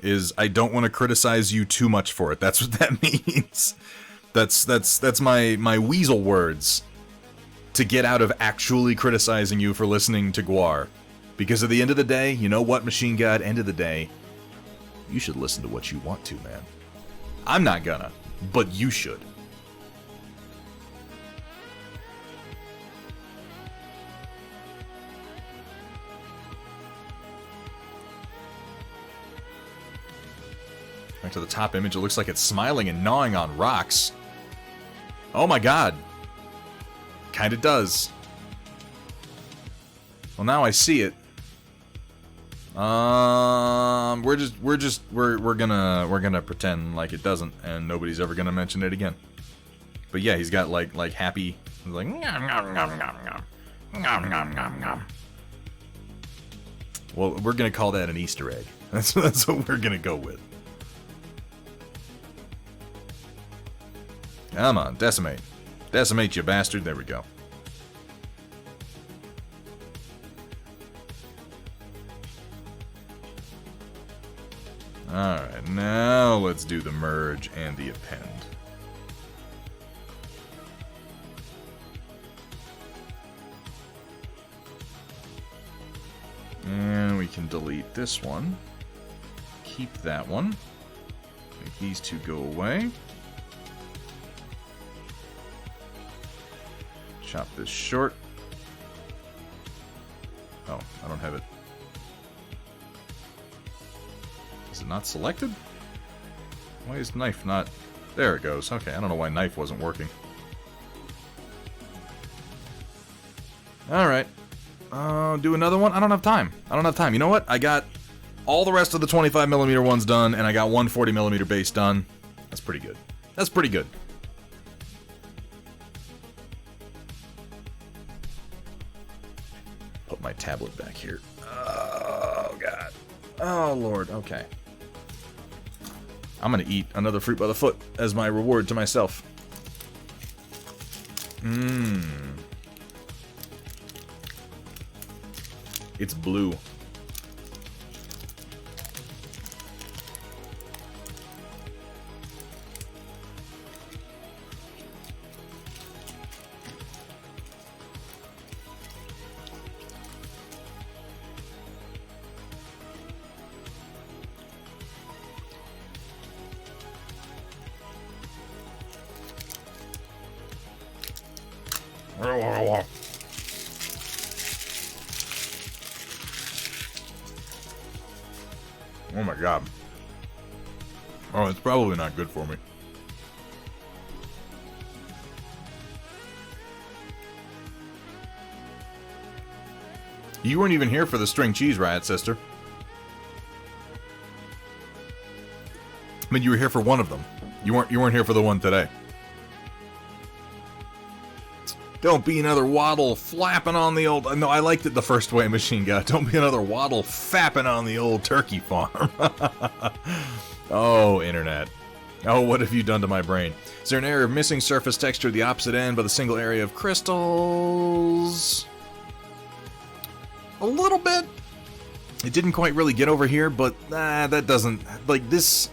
S1: Is I don't want to criticize you too much for it. That's what that means. That's my weasel words to get out of actually criticizing you for listening to Gwar. Because at the end of the day, you know what, Machine God? End of the day, you should listen to what you want to, man. I'm not gonna, but you should. Back to the top image, it looks like it's smiling and gnawing on rocks. Oh my god. Kinda does. Well, now I see it. We're gonna pretend like it doesn't, and nobody's ever gonna mention it again. But yeah, he's got like happy, like nom, nom, nom, nom, nom. Nom, nom, nom, nom. Well, we're gonna call that an Easter egg. That's what we're gonna go with. Come on, decimate. Decimate, you bastard. There we go. Alright, now let's do the merge and the append. And we can delete this one. Keep that one. Make these two go away. Chop this short. Oh, I don't have it. Is it not selected? Why is knife not... There it goes. Okay, I don't know why knife wasn't working. Alright. Do another one? I don't have time. I don't have time. You know what? I got all the rest of the 25mm ones done, and I got one 40mm base done. That's pretty good. That's pretty good. Put my tablet back here. Oh, God. Oh, Lord. Okay. I'm going to eat another fruit by the foot as my reward to myself. Mmm. It's blue. Oh my God. Oh, it's probably not good for me. You weren't even here for the string cheese riot, sister. I mean, you were here for one of them. You weren't here for the one today. Don't be another waddle flapping on the old... No, I liked it the first way, Machine God. Don't be another waddle fapping on the old turkey farm. Oh, internet. Oh, what have you done to my brain? Is there an area of missing surface texture at the opposite end by the single area of crystals? A little bit. It didn't quite really get over here, but that doesn't... Like, this...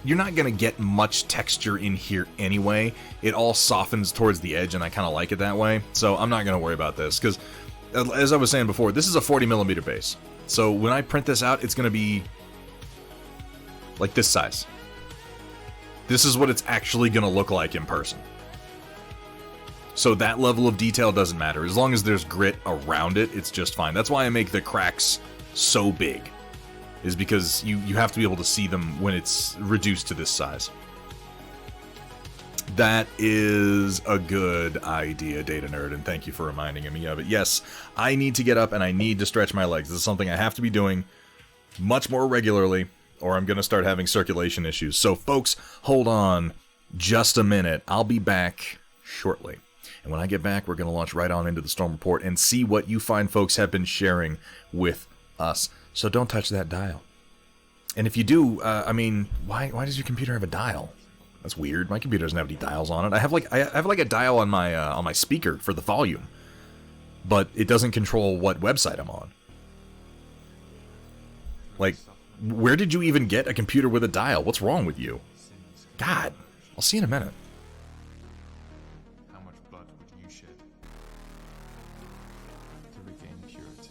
S1: You're not going to get much texture in here anyway. It all softens towards the edge, and I kind of like it that way. So I'm not going to worry about this, because, as I was saying before, this is a 40mm base. So when I print this out, it's going to be like this size. This is what it's actually going to look like in person. So that level of detail doesn't matter. As long as there's grit around it, it's just fine. That's why I make the cracks so big. Is because you have to be able to see them when it's reduced to this size. That is a good idea, Data Nerd, and thank you for reminding me of it. Yes, I need to get up and I need to stretch my legs. This is something I have to be doing much more regularly, or I'm going to start having circulation issues. So, folks, hold on just a minute. I'll be back shortly. And when I get back, we're going to launch right on into the Storm Report and see what you fine folks have been sharing with us. So don't touch that dial. And if you do, I mean, why does your computer have a dial? That's weird. My computer doesn't have any dials on it. I have like a dial on my speaker for the volume, but it doesn't control what website I'm on. Like, where did you even get a computer with a dial? What's wrong with you? God, I'll see you in a minute.
S3: How much blood would you shed to regain purity?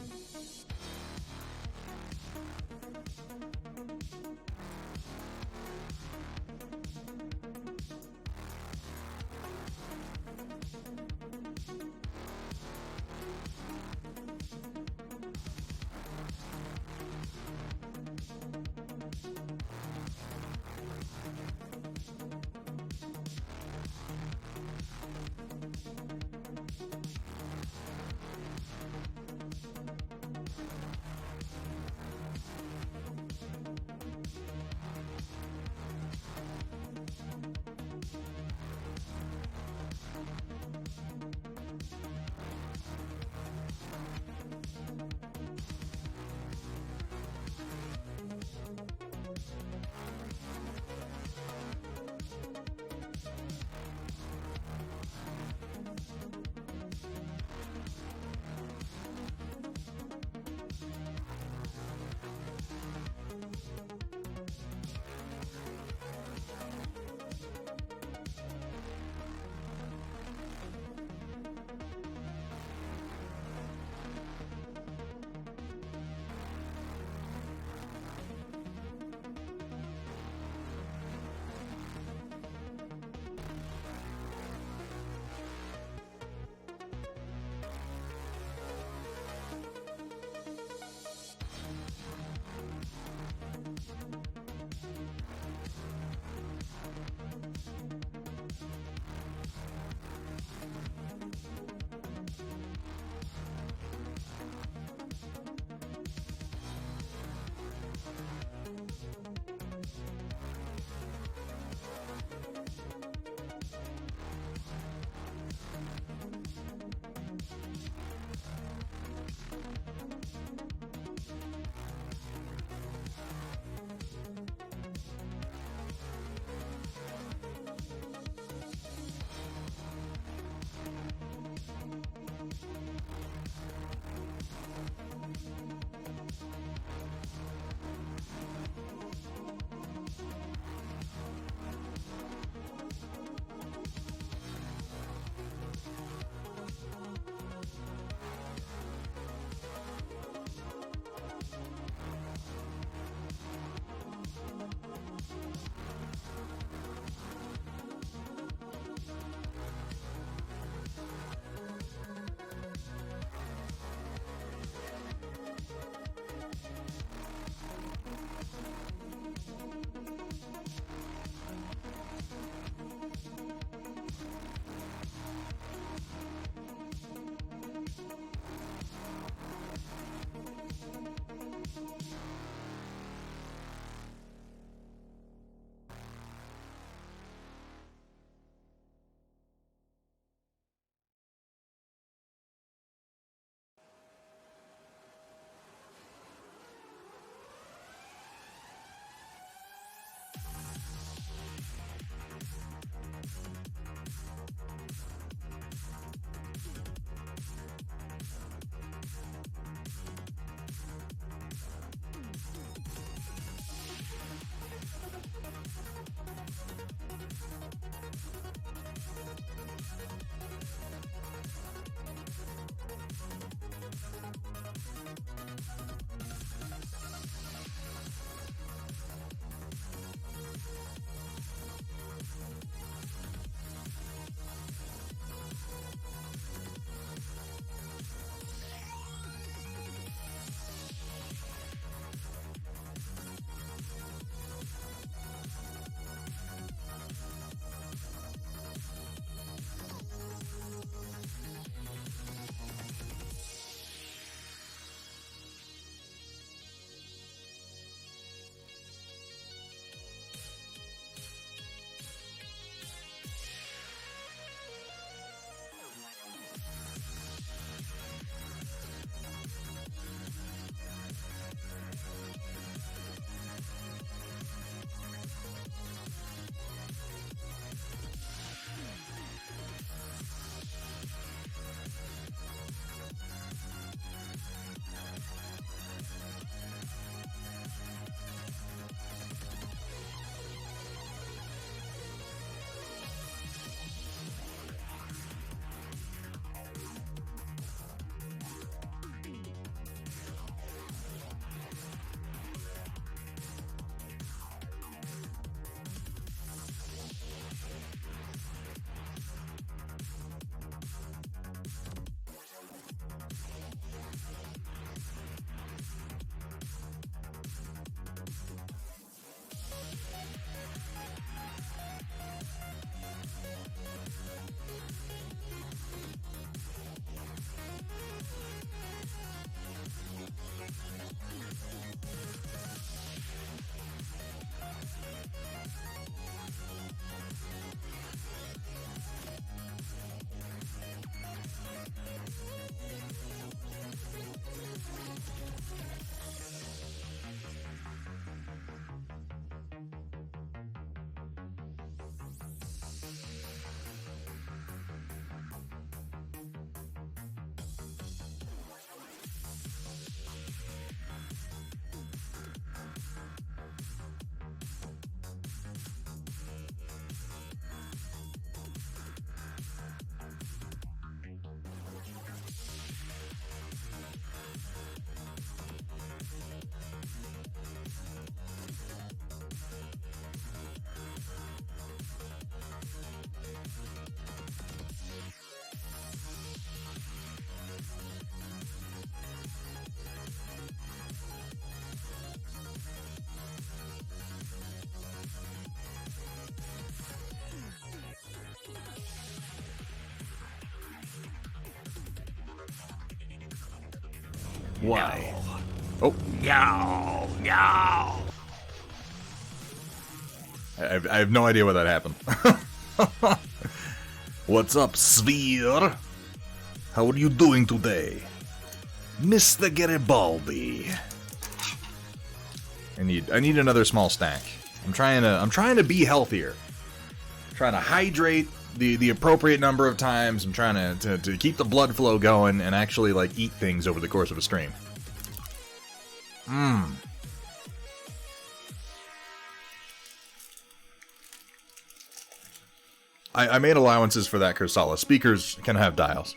S1: Why? Oh.
S2: No, no.
S1: I have no idea why that happened. What's up, Sphere? How are you doing today? Mr. Garibaldi. I need another small stack. I'm trying to be healthier. I'm trying to hydrate the appropriate number of times. I'm trying to keep the blood flow going and actually like eat things over the course of a stream. I made allowances for that, Kursala. Speakers can have dials.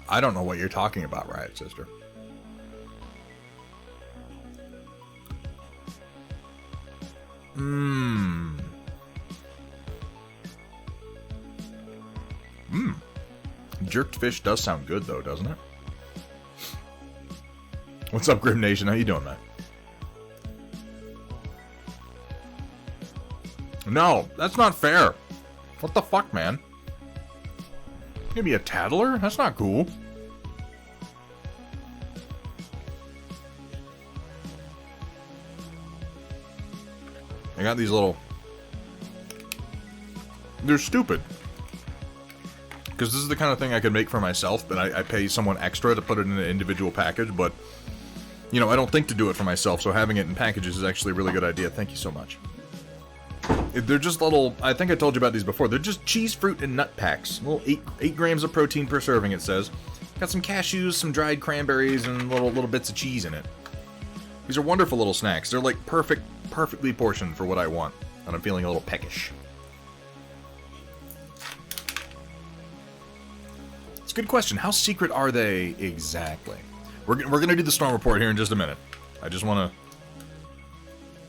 S1: I don't know what you're talking about, Riot Sister. Jerked fish does sound good, though, doesn't it? What's up, Grim Nation? How you doing, man? No, that's not fair. What the fuck, man? Give me a tattler? That's not cool. I got these little... They're stupid. Because this is the kind of thing I could make for myself, but I pay someone extra to put it in an individual package, but... You know, I don't think to do it for myself, so having it in packages is actually a really good idea. Thank you so much. They're just little... I think I told you about these before. They're just cheese, fruit, and nut packs. Little 8 grams of protein per serving, it says. Got some cashews, some dried cranberries, and little bits of cheese in it. These are wonderful little snacks. They're like perfectly portioned for what I want. And I'm feeling a little peckish. It's a good question. How secret are they exactly? We're gonna do the storm report here in just a minute. I just want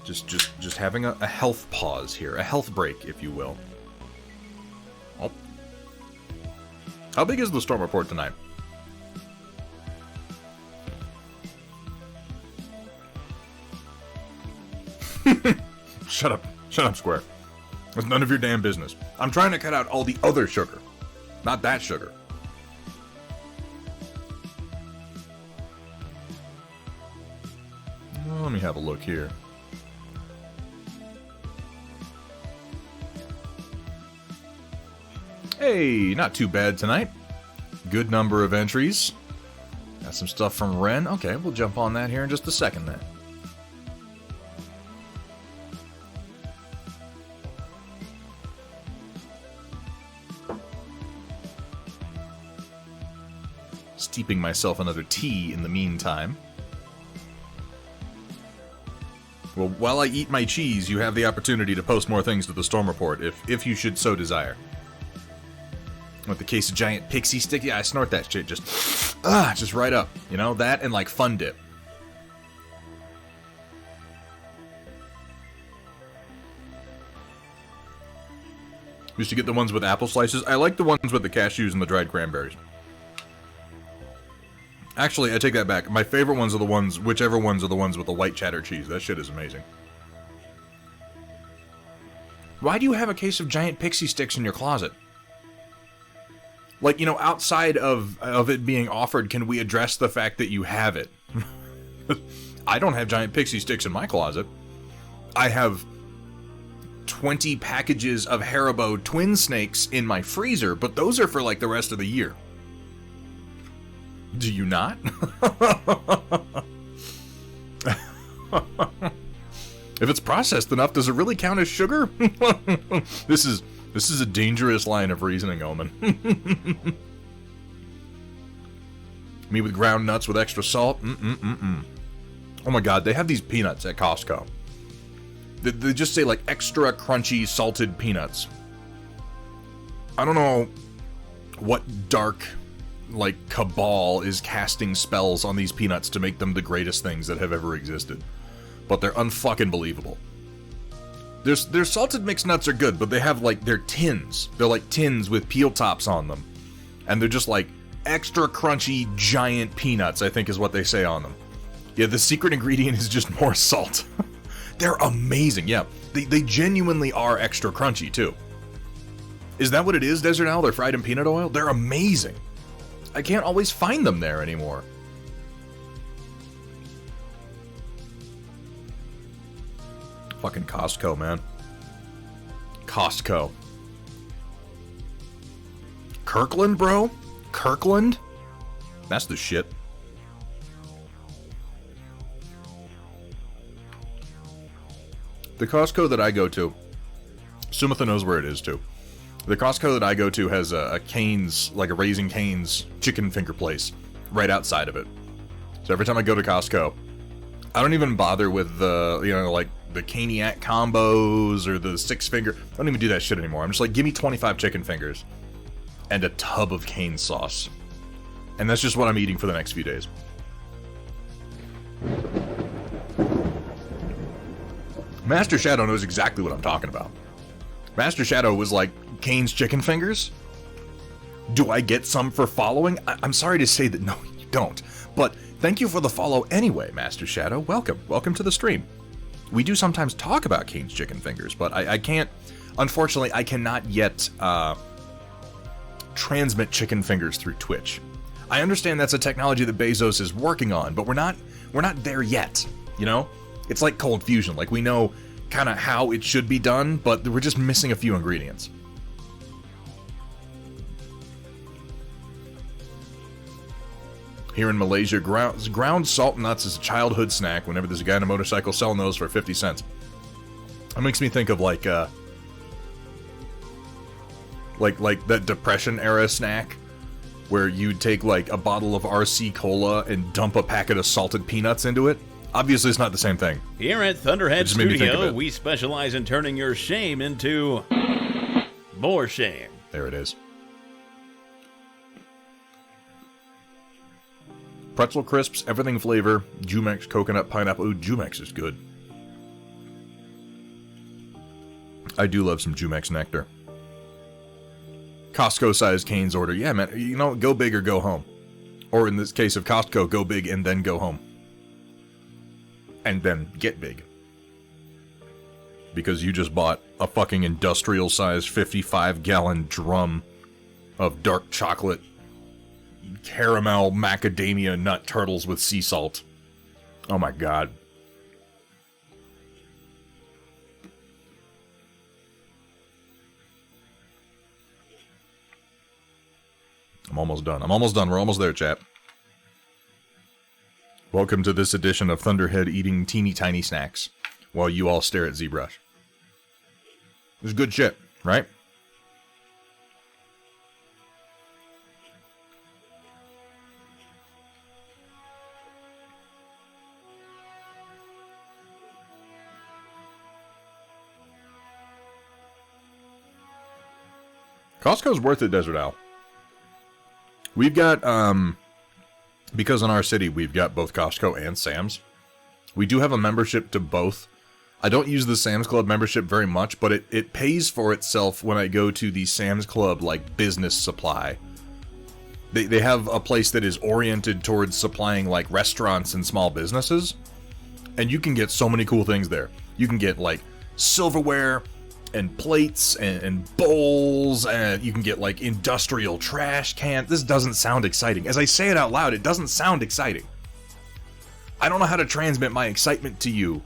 S1: to just having a health pause here, a health break, if you will. Oh. How big is the storm report tonight? Shut up, Square. It's none of your damn business. I'm trying to cut out all the other sugar, not that sugar. Let me have a look here. Hey, not too bad tonight. Good number of entries. Got some stuff from Ren. Okay, we'll jump on that here in just a second then. Steeping myself another tea in the meantime. Well, while I eat my cheese, you have the opportunity to post more things to the Storm Report, if you should so desire. With the case of giant pixie stick, yeah, I snort that shit just right up. You know, that and like Fun Dip. Used to get the ones with apple slices. I like the ones with the cashews and the dried cranberries. Actually, I take that back. My favorite ones are the ones, whichever ones are the ones with the white cheddar cheese. That shit is amazing. Why do you have a case of giant pixie sticks in your closet? Like, you know, outside of it being offered, can we address the fact that you have it? I don't have giant pixie sticks in my closet. I have 20 packages of Haribo twin snakes in my freezer, but those are for, like, the rest of the year. Do you not? If it's processed enough, does it really count as sugar? This is a dangerous line of reasoning, Omen. Me with ground nuts with extra salt? Oh my god, they have these peanuts at Costco. They just say, like, extra crunchy salted peanuts. I don't know what dark, like, cabal is casting spells on these peanuts to make them the greatest things that have ever existed. But they're unfucking believable. Their salted mixed nuts are good, but they have, like, they're tins. They're like tins with peel tops on them. And they're just, like, extra crunchy giant peanuts, I think is what they say on them. Yeah, the secret ingredient is just more salt. They're amazing, yeah. They genuinely are extra crunchy, too. Is that what it is, Desert Owl? They're fried in peanut oil? They're amazing. I can't always find them there anymore. Fucking Costco, man. Costco. Kirkland, bro? Kirkland? That's the shit. The Costco that I go to, Sumitha knows where it is too. The Costco that I go to has a Cane's, like a Raising Cane's chicken finger place right outside of it. So every time I go to Costco, I don't even bother with the, like the Caniac combos or the 6-finger. I don't even do that shit anymore. I'm just like, give me 25 chicken fingers and a tub of cane sauce. And that's just what I'm eating for the next few days. Master Shadow knows exactly what I'm talking about. Master Shadow was like, Cane's chicken fingers? Do I get some for following? I'm sorry to say that no, you don't. But thank you for the follow anyway, Master Shadow. Welcome. Welcome to the stream. We do sometimes talk about Cane's chicken fingers, but I can't... Unfortunately, I cannot yet transmit chicken fingers through Twitch. I understand that's a technology that Bezos is working on, but we're not there yet, you know? It's like Cold Fusion. Like, we know kind of how it should be done, but we're just missing a few ingredients. Here in Malaysia, ground salt nuts is a childhood snack whenever there's a guy on a motorcycle selling those for 50 cents. That makes me think of like that Depression era snack where you'd take like a bottle of RC Cola and dump a packet of salted peanuts into it. Obviously, it's not the same thing.
S2: Here at Thunderhead Studio, we specialize in turning your shame into more shame.
S1: There it is. Pretzel crisps, everything flavor, Jumex, coconut, pineapple. Ooh, Jumex is good. I do love some Jumex nectar. Costco-sized Cane's order. Yeah, man, you know, go big or go home. Or in this case of Costco, go big and then go home. And then get big. Because you just bought a fucking industrial-sized 55-gallon drum of dark chocolate caramel macadamia nut turtles with sea salt. Oh my god. I'm almost done. We're almost there, chat. Welcome to this edition of Thunderhead eating teeny tiny snacks while you all stare at ZBrush. It's good shit, right? Costco's worth it, Desert Owl. We've got, because in our city we've got both Costco and Sam's. We do have a membership to both. I don't use the Sam's Club membership very much, but it pays for itself when I go to the Sam's Club, like, business supply. They have a place that is oriented towards supplying, like, restaurants and small businesses. And you can get so many cool things there. You can get, like, silverware and plates and bowls, and you can get like industrial trash cans. This doesn't sound exciting. As I say it out loud, it doesn't sound exciting. I don't know how to transmit my excitement to you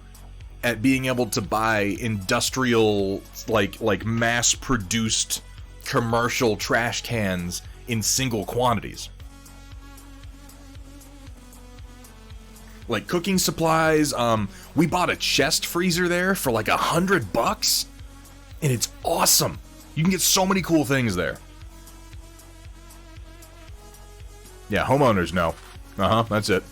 S1: at being able to buy industrial, like mass-produced commercial trash cans in single quantities. Like cooking supplies. We bought a chest freezer there for like $100. And it's awesome. You can get so many cool things there. Yeah, homeowners know. That's it.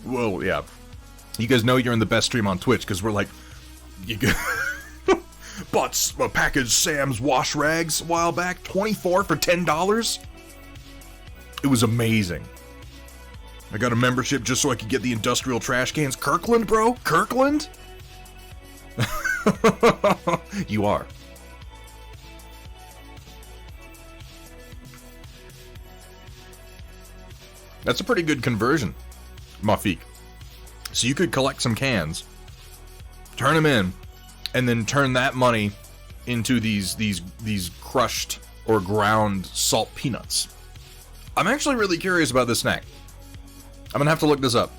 S1: Well, yeah. You guys know you're in the best stream on Twitch, because we're like... You bought a package Sam's wash rags a while back. 24 for $10. It was amazing. I got a membership just so I could get the industrial trash cans. Kirkland, bro? Kirkland? You are. That's a pretty good conversion, Mafik. So you could collect some cans, turn them in, and then turn that money into these crushed or ground salt peanuts. I'm actually really curious about this snack. I'm gonna have to look this up.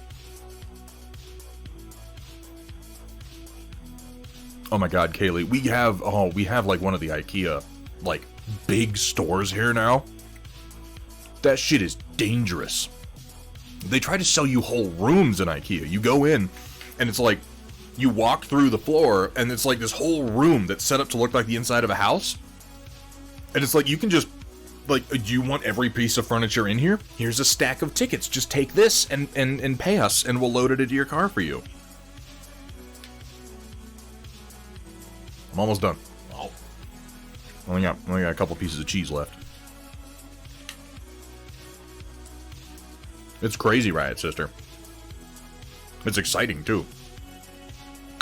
S1: Oh my god, Kaylee, we have like one of the IKEA like big stores here now. That shit is dangerous. They try to sell you whole rooms in IKEA. You go in and it's like you walk through the floor and it's like this whole room that's set up to look like the inside of a house. And it's like you can just like, do you want every piece of furniture in here? Here's a stack of tickets. Just take this and pay us and we'll load it into your car for you. I'm almost done. Oh. Only got a couple pieces of cheese left. It's crazy, Riot Sister. It's exciting, too.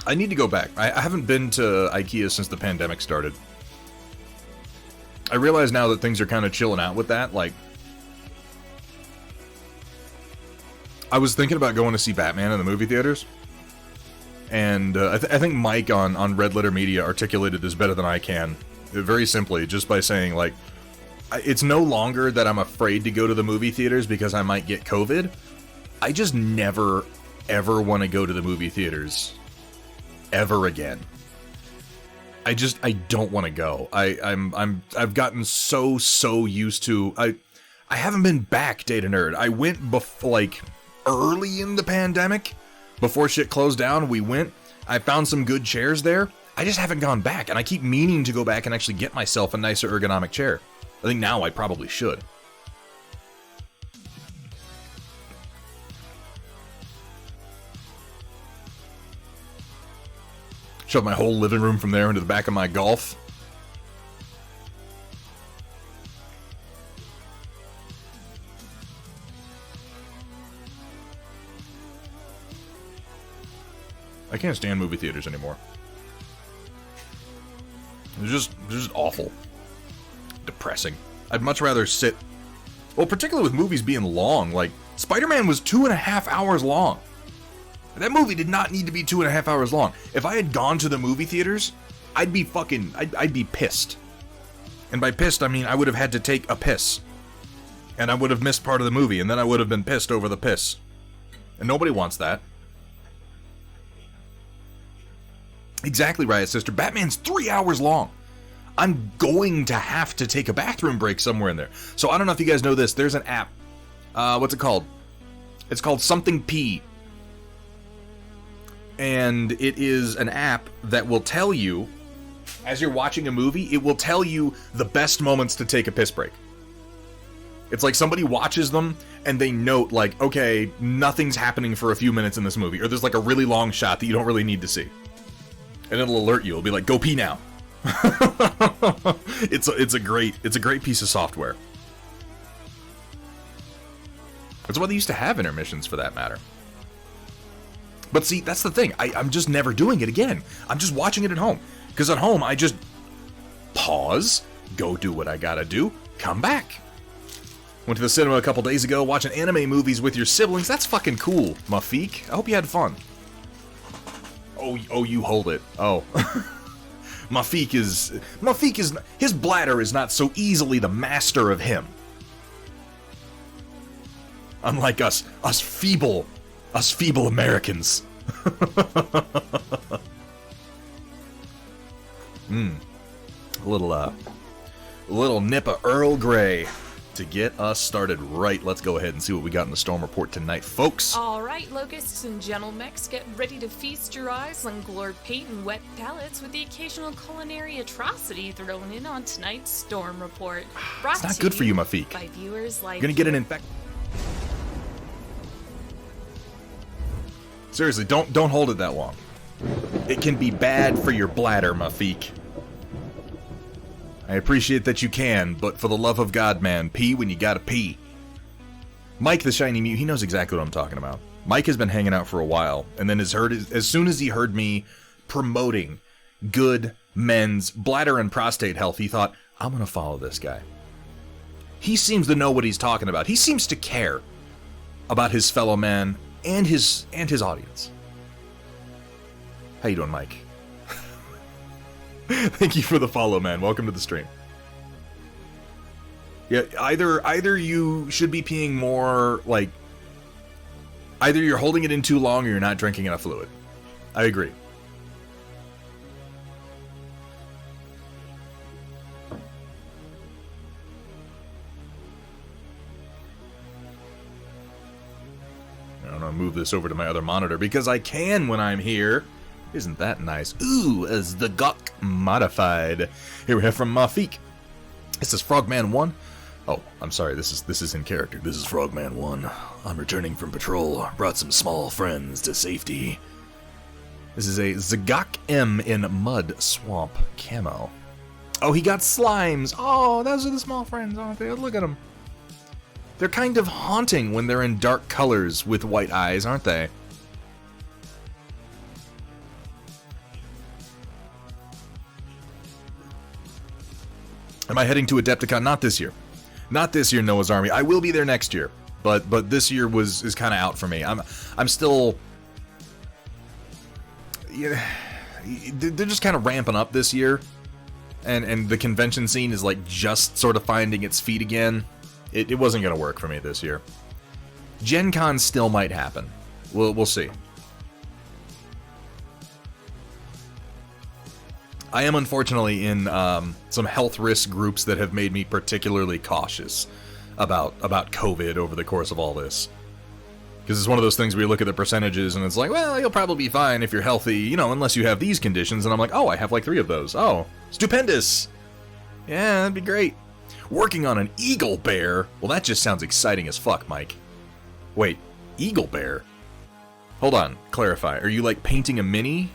S1: I need to go back. I haven't been to IKEA since the pandemic started. I realize now that things are kind of chilling out with that. Like, I was thinking about going to see Batman in the movie theaters. And I think Mike on Red Letter Media articulated this better than I can. Very simply, just by saying, like, it's no longer that I'm afraid to go to the movie theaters because I might get COVID. I just never, ever want to go to the movie theaters ever again. I don't want to go. I've gotten so used to. I haven't been back, Data Nerd. I went like early in the pandemic, before shit closed down. We went. I found some good chairs there. I just haven't gone back, and I keep meaning to go back and actually get myself a nicer ergonomic chair. I think now I probably should. Shove my whole living room from there into the back of my Golf. I can't stand movie theaters anymore. They're just awful. Depressing. I'd much rather sit... Well, particularly with movies being long. Like, Spider-Man was 2.5 hours long. That movie did not need to be 2.5 hours long. If I had gone to the movie theaters, I'd be pissed. And by pissed, I mean I would have had to take a piss. And I would have missed part of the movie, and then I would have been pissed over the piss. And nobody wants that. Exactly, Riot Sister. Batman's 3 hours long. I'm going to have to take a bathroom break somewhere in there. So I don't know if you guys know this. There's an app. What's it called? It's called Something P. And it is an app that will tell you, as you're watching a movie, it will tell you the best moments to take a piss break. It's like somebody watches them and they note, like, okay, nothing's happening for a few minutes in this movie. Or there's like a really long shot that you don't really need to see. And it'll alert you. It'll be like, go pee now. It's a great piece of software. That's why they used to have intermissions, for that matter. But see, that's the thing. I'm just never doing it again. I'm just watching it at home. Because at home, I just pause, go do what I gotta do, come back. Went to the cinema a couple days ago, watching anime movies with your siblings. That's fucking cool, Mafik. I hope you had fun. Oh, you hold it. Oh. Mafik is, his bladder is not so easily the master of him. Unlike us feeble Americans. A little nip of Earl Grey to get us started right. Let's go ahead and see what we got in the Storm Report tonight, folks.
S4: All right, Locusts and Gentlemechs, get ready to feast your eyes on glowed paint and wet palates with the occasional culinary atrocity thrown in on tonight's Storm Report.
S1: It's not good for you, Mafik.
S4: By viewers like
S1: You're gonna get an infection. Seriously, don't hold it that long. It can be bad for your bladder, Mafik. I appreciate that you can, but for the love of God, man, pee when you gotta pee. Mike the Shiny Mute, he knows exactly what I'm talking about. Mike has been hanging out for a while, and then as soon as he heard me promoting good men's bladder and prostate health, he thought, I'm gonna follow this guy. He seems to know what he's talking about. He seems to care. about his fellow man and his audience. How you doing, Mike? Thank you for the follow, man. Welcome to the stream. Yeah, either you should be peeing more, like, either you're holding it in too long or you're not drinking enough fluid. I agree. I'm gonna move this over to my other monitor because I can when I'm here. Isn't that nice? Ooh, as the Gawk modified. Here we have from Mafik. This is Frogman 1. Oh, I'm sorry, this is in character. This is Frogman 1. I'm returning from patrol. Brought some small friends to safety. This is a Zagok M in Mud Swamp camo. Oh, he got slimes. Oh, those are the small friends, aren't they? Look at them. They're kind of haunting when they're in dark colors with white eyes, aren't they? Am I heading to Adepticon? Not this year. Not this year, Noah's Army. I will be there next year, but this year is kind of out for me. I'm still. Yeah, they're just kind of ramping up this year, and the convention scene is like just sort of finding its feet again. It wasn't gonna work for me this year. Gen Con still might happen. We'll see. I am unfortunately in some health risk groups that have made me particularly cautious about COVID over the course of all this. Because it's one of those things where you look at the percentages and it's like, well, you'll probably be fine if you're healthy, you know, unless you have these conditions. And I'm like, oh, I have like 3 of those. Oh, stupendous. Yeah, that'd be great. Working on an eagle bear? Well, that just sounds exciting as fuck, Mike. Wait, eagle bear? Hold on, clarify. Are you like painting a mini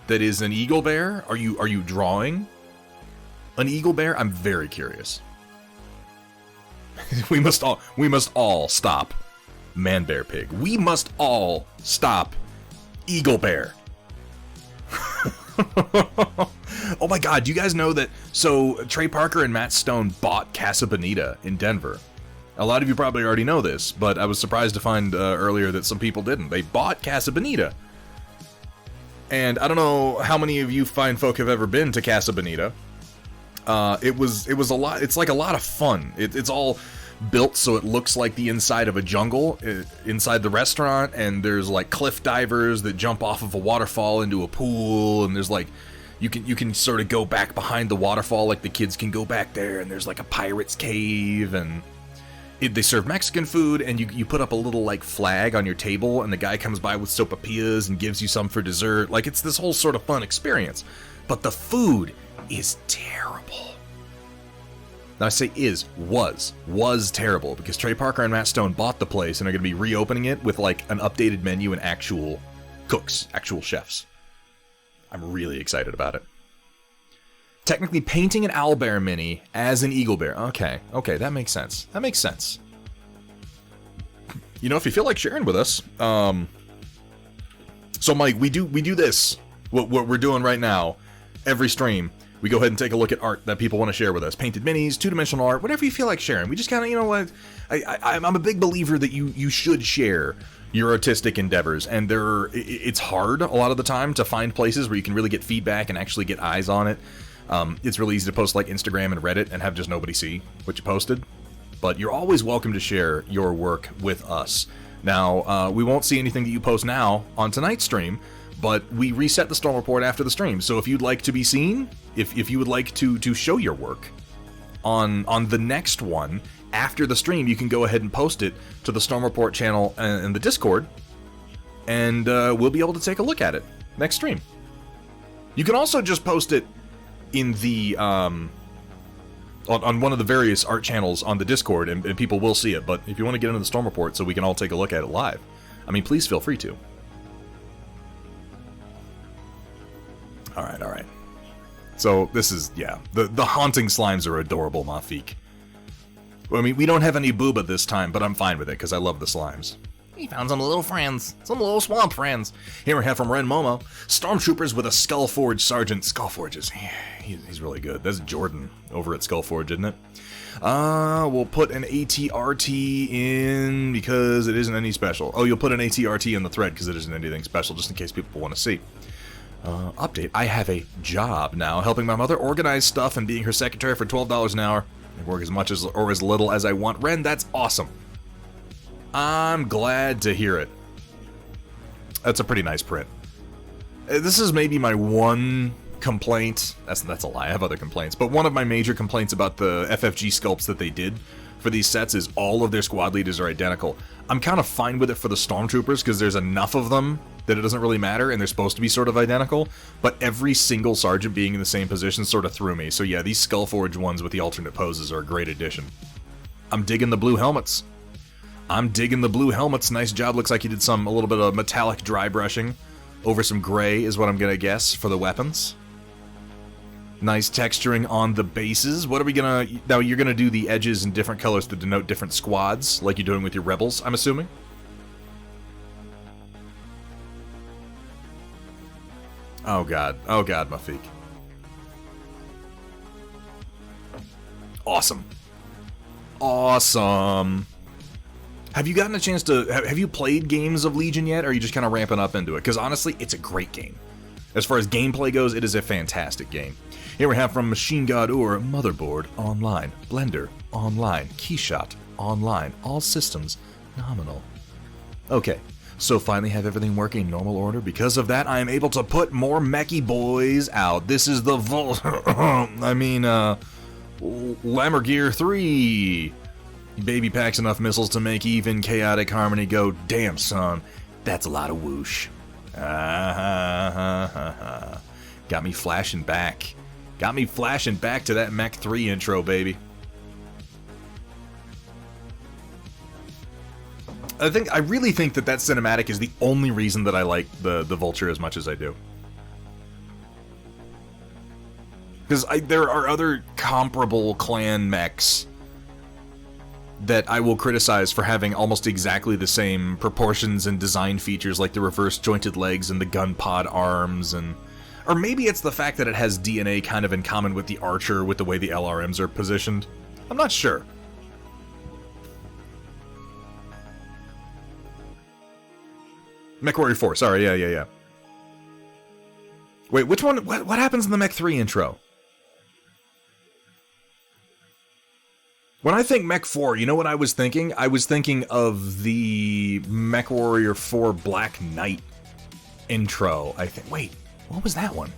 S1: that is an eagle bear? Are you drawing an eagle bear? I'm very curious. we must all stop man bear pig. We must all stop eagle bear. Oh my god, do you guys know that? So Trey Parker and Matt Stone bought Casa Bonita in Denver. A lot of you probably already know this, but I was surprised to find earlier that some people didn't. They bought Casa Bonita. And I don't know how many of you fine folk have ever been to Casa Bonita. It was a lot. It's like a lot of fun. It's all built so it looks like the inside of a jungle inside the restaurant, and there's like cliff divers that jump off of a waterfall into a pool, and there's like you can sort of go back behind the waterfall, like the kids can go back there, and there's like a pirate's cave, and they serve Mexican food, and you put up a little like flag on your table, and the guy comes by with sopapillas and gives you some for dessert. Like, it's this whole sort of fun experience, but the food is terrible. Now I say was terrible because Trey Parker and Matt Stone bought the place and are going to be reopening it with like an updated menu and actual cooks, actual chefs. I'm really excited about it. Technically painting an owlbear mini as an eagle bear. Okay, that makes sense. That makes sense. You know, if you feel like sharing with us, so Mike, we do this. What we're doing right now, every stream, we go ahead and take a look at art that people want to share with us. Painted minis, 2-dimensional art, whatever you feel like sharing. We just kind of, you know what, I'm a big believer that you should share your artistic endeavors, and it's hard a lot of the time to find places where you can really get feedback and actually get eyes on it. It's really easy to post like Instagram and Reddit and have just nobody see what you posted, but you're always welcome to share your work with us. Now, we won't see anything that you post now on tonight's stream, but we reset the Storm Report after the stream, so if you'd like to be seen, if you would like to show your work on the next one after the stream, you can go ahead and post it to the Storm Report channel and the Discord, and we'll be able to take a look at it next stream. You can also just post it in the on one of the various art channels on the Discord, and people will see it. But if you want to get into the Storm Report so we can all take a look at it live, I mean, please feel free to. All right. So this is, yeah, the haunting slimes are adorable, Mafik. I mean, we don't have any booba this time, but I'm fine with it because I love the slimes. We found some little friends, some little swamp friends. Here we have from Ren Momo, Stormtroopers with a Skullforge Sergeant. Skullforge is, he's really good. That's Jordan over at Skullforge, isn't it? We'll put an ATRT in because it isn't any special. Oh, you'll put an ATRT in the thread because it isn't anything special, just in case people want to see. Update, I have a job now, helping my mother organize stuff and being her secretary for $12 an hour. I work as much as or as little as I want. Ren, that's awesome. I'm glad to hear it. That's a pretty nice print. This is maybe my one complaint. That's a lie. I have other complaints. But one of my major complaints about the FFG sculpts that they did for these sets is all of their squad leaders are identical. I'm kind of fine with it for the Stormtroopers because there's enough of them that it doesn't really matter, and they're supposed to be sort of identical, but every single sergeant being in the same position sort of threw me. So yeah, these Skullforged ones with the alternate poses are a great addition. I'm digging the blue helmets. Nice job. Looks like you did a little bit of metallic dry brushing over some gray is what I'm gonna guess for the weapons. Nice texturing on the bases. What are we gonna... Now, you're gonna do the edges in different colors to denote different squads, like you're doing with your rebels, I'm assuming? Oh god, Mafik. Awesome. Have you gotten a chance to... Have you played games of Legion yet, or are you just kind of ramping up into it? Because honestly, it's a great game. As far as gameplay goes, it is a fantastic game. Here we have from Machine God Ur, Motherboard, online. Blender, online. Keyshot, online. All systems, nominal. Okay, so finally have everything working in normal order. Because of that, I am able to put more mechy boys out. This is the Lammergear 3. Baby packs enough missiles to make even Chaotic Harmony go, damn son, that's a lot of whoosh. Got me flashing back. Got me flashing back to that Mech 3 intro, baby. I really think that cinematic is the only reason that I like the Vulture as much as I do. Because there are other comparable clan mechs that I will criticize for having almost exactly the same proportions and design features, like the reverse jointed legs and the gun pod arms, or maybe it's the fact that it has DNA kind of in common with the Archer with the way the LRMs are positioned. I'm not sure. MechWarrior 4, sorry, yeah. Wait, which one? What happens in the Mech 3 intro? When I think Mech 4, you know what I was thinking? I was thinking of the MechWarrior 4 Black Knight intro, I think. Wait, what was that one?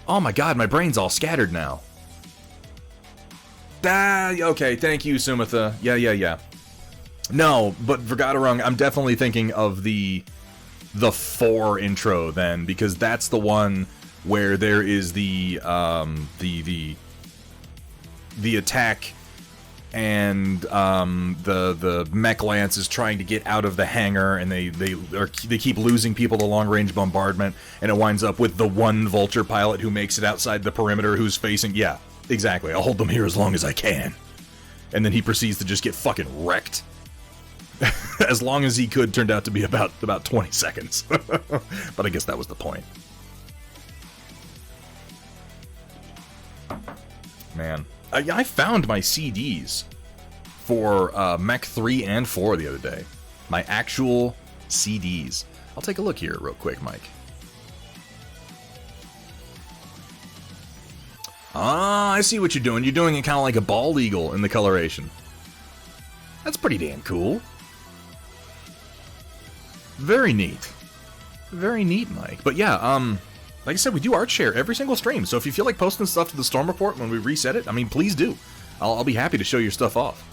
S1: Oh my god, my brain's all scattered now. Okay, thank you, Sumitha. Yeah. No, but Vergaderung, I'm definitely thinking of the 4 intro then, because that's the one where there is the attack, and the mech lance is trying to get out of the hangar, and they keep losing people to long range bombardment, and it winds up with the one Vulture pilot who makes it outside the perimeter, who's facing... Yeah, exactly. I'll hold them here as long as I can. And then he proceeds to just get fucking wrecked. As long as he could turned out to be about 20 seconds. But I guess that was the point. Man. I found my CDs for Mech 3 and 4 the other day. My actual CDs. I'll take a look here real quick, Mike. Ah, I see what you're doing. You're doing it kind of like a bald eagle in the coloration. That's pretty damn cool. Very neat. Very neat, Mike. But yeah, like I said, we do art share every single stream, so if you feel like posting stuff to the Storm Report when we reset it, I mean, please do. I'll be happy to show your stuff off.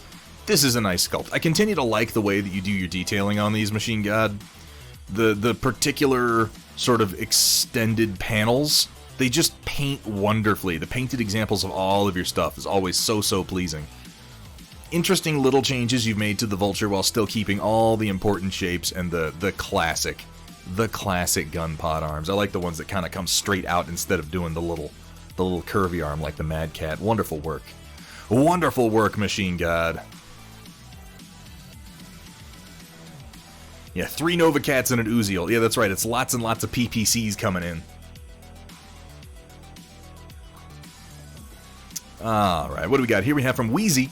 S1: This is a nice sculpt. I continue to like the way that you do your detailing on these, Machine God. The particular sort of extended panels, they just paint wonderfully. The painted examples of all of your stuff is always so pleasing. Interesting little changes you've made to the Vulture while still keeping all the important shapes and the classic gun pod arms. I like the ones that kind of come straight out instead of doing the little curvy arm like the Mad Cat. Wonderful work. Wonderful work, Machine God. Yeah, 3 Nova Cats and an Uziel. Yeah, that's right. It's lots and lots of PPCs coming in. Alright, what do we got here? We have from Wheezy.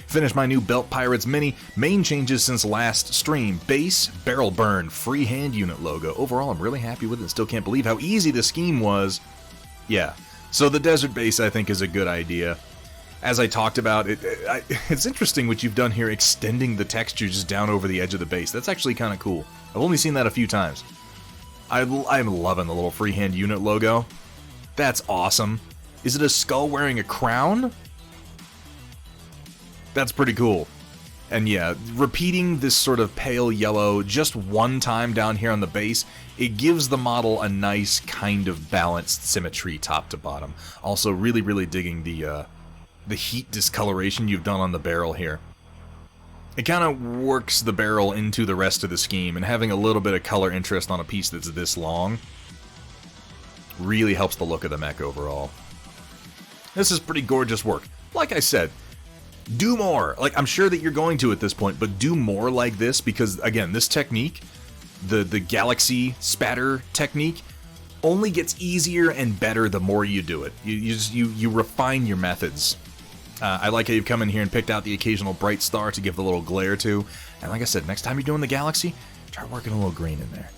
S1: Finished my new Belt Pirates Mini. Main changes since last stream. Base, barrel burn, freehand unit logo. Overall, I'm really happy with it. Still can't believe how easy the scheme was. Yeah, so the desert base, I think, is a good idea. As I talked about, it's interesting what you've done here, extending the textures down over the edge of the base. That's actually kind of cool. I've only seen that a few times. I'm loving the little freehand unit logo. That's awesome. Is it a skull wearing a crown? That's pretty cool. And yeah, repeating this sort of pale yellow just one time down here on the base, it gives the model a nice kind of balanced symmetry top to bottom. Also, really, really digging the heat discoloration you've done on the barrel here. It kind of works the barrel into the rest of the scheme, and having a little bit of color interest on a piece that's this long really helps the look of the mech overall. This is pretty gorgeous work. Like I said, do more. Like, I'm sure that you're going to at this point, but do more like this, because, again, this technique, the galaxy spatter technique, only gets easier and better the more you do it. You refine your methods. I like how you've come in here and picked out the occasional bright star to give the little glare to. And like I said, next time you're doing the galaxy, try working a little green in there.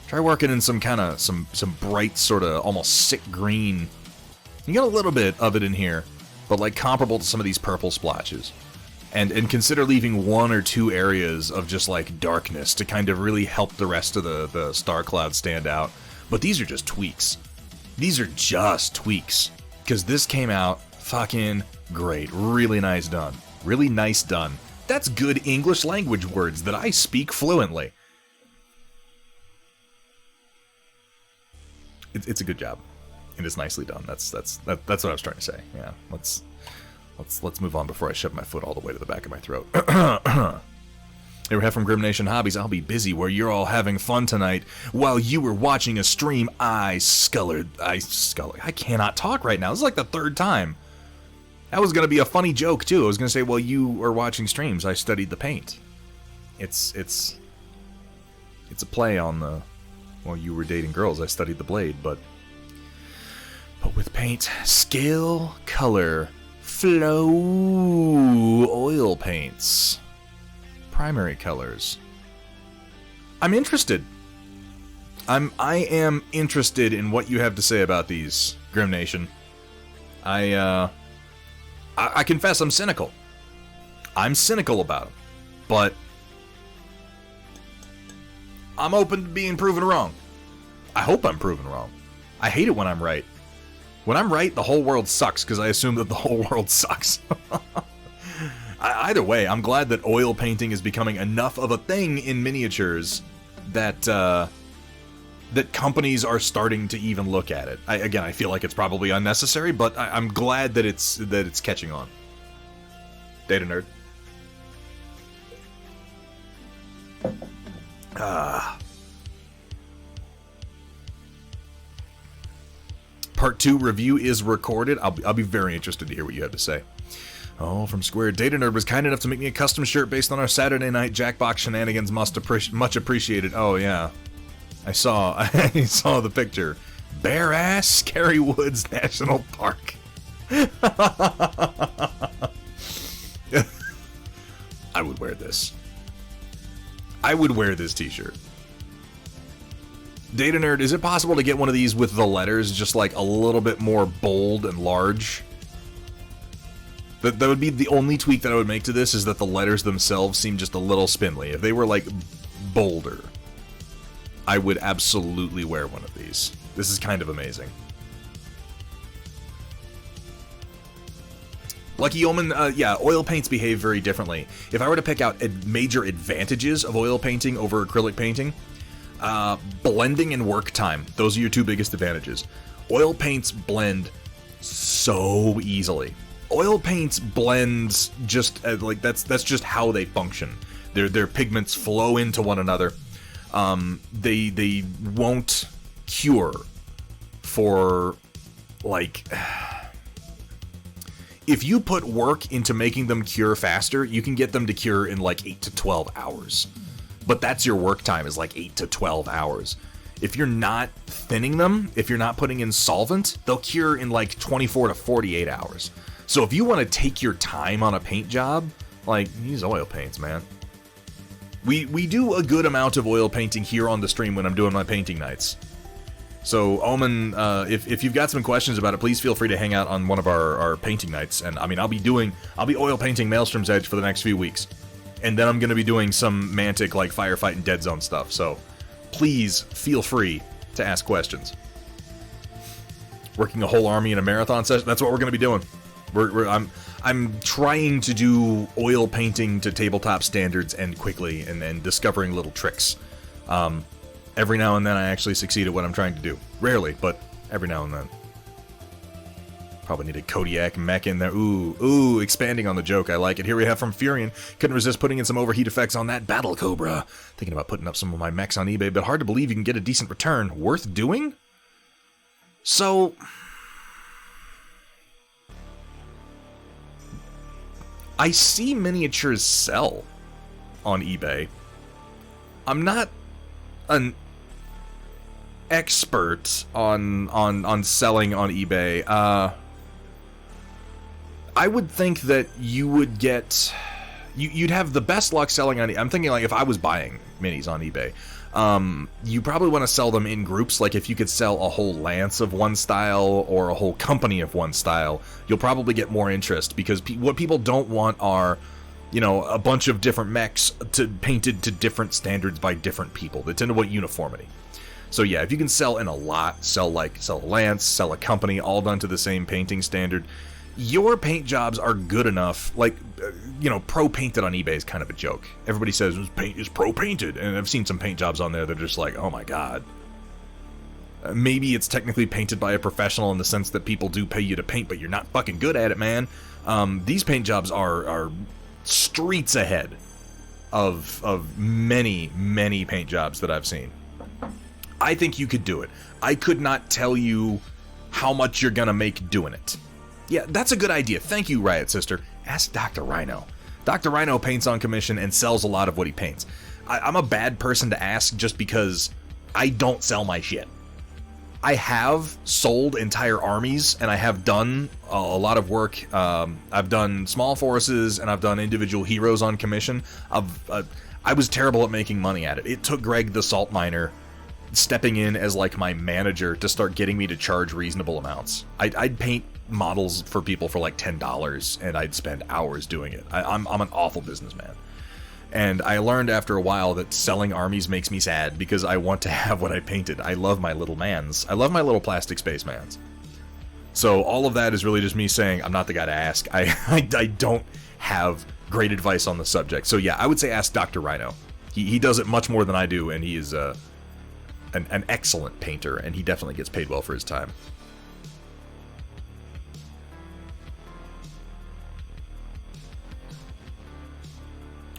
S1: Try working in some kind of, some bright sort of almost sick green. You got a little bit of it in here, but like comparable to some of these purple splotches. And consider leaving one or two areas of just like darkness to kind of really help the rest of the star cloud stand out. But these are just tweaks. These are just tweaks. Because this came out fucking great. Really nice done. Really nice done. That's good English language words that I speak fluently. It's a good job. And it's nicely done. That's what I was trying to say. Yeah, let's move on before I shove my foot all the way to the back of my throat. Here we have from Grim Nation Hobbies. I'll be busy where you're all having fun tonight. While you were watching a stream, I cannot talk right now. This is like the third time. That was going to be a funny joke, too. I was going to say, while you were watching streams, I studied the paint. It's a play on the, while you were dating girls, I studied the blade, but with paint, scale, color, flow, oil paints, primary colors. I'm interested. I am interested in what you have to say about these, Grim Nation. I confess I'm cynical. I'm cynical about them. But I'm open to being proven wrong. I hope I'm proven wrong. I hate it when I'm right. When I'm right, the whole world sucks, because I assume that the whole world sucks. Either way, I'm glad that oil painting is becoming enough of a thing in miniatures that that companies are starting to even look at it. I feel like it's probably unnecessary, but I'm glad that it's catching on. Data nerd. Part 2 review is recorded. I'll be very interested to hear what you have to say. Oh, from Square. Data Nerd was kind enough to make me a custom shirt based on our Saturday night Jackbox shenanigans. Much appreciated. Oh, yeah. I saw the picture. Bare ass, Scary Woods National Park. I would wear this. I would wear this t-shirt. Data Nerd, is it possible to get one of these with the letters just like a little bit more bold and large? That would be the only tweak that I would make to this, is that the letters themselves seem just a little spindly. If they were like bolder, I would absolutely wear one of these. This is kind of amazing. Lucky Omen, yeah, oil paints behave very differently. If I were to pick out major advantages of oil painting over acrylic painting, blending and work time. Those are your two biggest advantages. Oil paints blend so easily. Oil paints blend just like that's just how they function. Their pigments flow into one another. They won't cure for like. If you put work into making them cure faster, you can get them to cure in like 8 to 12 hours. But that's your work time, is like 8 to 12 hours. If you're not thinning them, if you're not putting in solvent, they'll cure in like 24 to 48 hours. So if you want to take your time on a paint job, like, use oil paints, man. We do a good amount of oil painting here on the stream when I'm doing my painting nights. So, Omen, if you've got some questions about it, please feel free to hang out on one of our painting nights. And, I mean, I'll be oil painting Maelstrom's Edge for the next few weeks. And then I'm going to be doing some Mantic, like, firefight and Dead Zone stuff. So, please feel free to ask questions. Working a whole army in a marathon session, that's what we're going to be doing. I'm trying to do oil painting to tabletop standards and quickly, and discovering little tricks. Every now and then I actually succeed at what I'm trying to do. Rarely, but every now and then. Probably need a Kodiak mech in there. Ooh, expanding on the joke. I like it. Here we have from Furion. Couldn't resist putting in some overheat effects on that Battle Cobra. Thinking about putting up some of my mechs on eBay, but hard to believe you can get a decent return. Worth doing? So... I see miniatures sell on eBay. I'm not an expert on selling on eBay. I would think that you would get... You'd have the best luck selling on... I'm thinking, like, if I was buying minis on eBay, you probably want to sell them in groups. Like, if you could sell a whole lance of one style or a whole company of one style, you'll probably get more interest, because what people don't want are, you know, a bunch of different mechs painted to different standards by different people. They tend to want uniformity. So yeah, if you can sell in a lot, sell a lance, sell a company, all done to the same painting standard, your paint jobs are good enough. Like, you know, pro painted on eBay is kind of a joke. Everybody says paint is pro painted, and I've seen some paint jobs on there that are just like, oh my god. Maybe it's technically painted by a professional in the sense that people do pay you to paint, but you're not fucking good at it, man. These paint jobs are streets ahead of many, many paint jobs that I've seen. I think you could do it. I could not tell you how much you're gonna make doing it. Yeah, that's a good idea. Thank you, Riot Sister. Ask Dr. Rhino. Dr. Rhino paints on commission and sells a lot of what he paints. I'm a bad person to ask just because I don't sell my shit. I have sold entire armies, and I have done a lot of work. I've done small forces, and I've done individual heroes on commission. I was terrible at making money at it. It took Greg the Salt Miner stepping in as like my manager to start getting me to charge reasonable amounts. I'd paint models for people for like $10, and I'd spend hours doing it. I'm an awful businessman. And I learned after a while that selling armies makes me sad, because I want to have what I painted. I love my little mans. I love my little plastic spacemans. So all of that is really just me saying I'm not the guy to ask. I don't have great advice on the subject. So yeah, I would say ask Dr. Rhino. He does it much more than I do, and he is an excellent painter, and he definitely gets paid well for his time.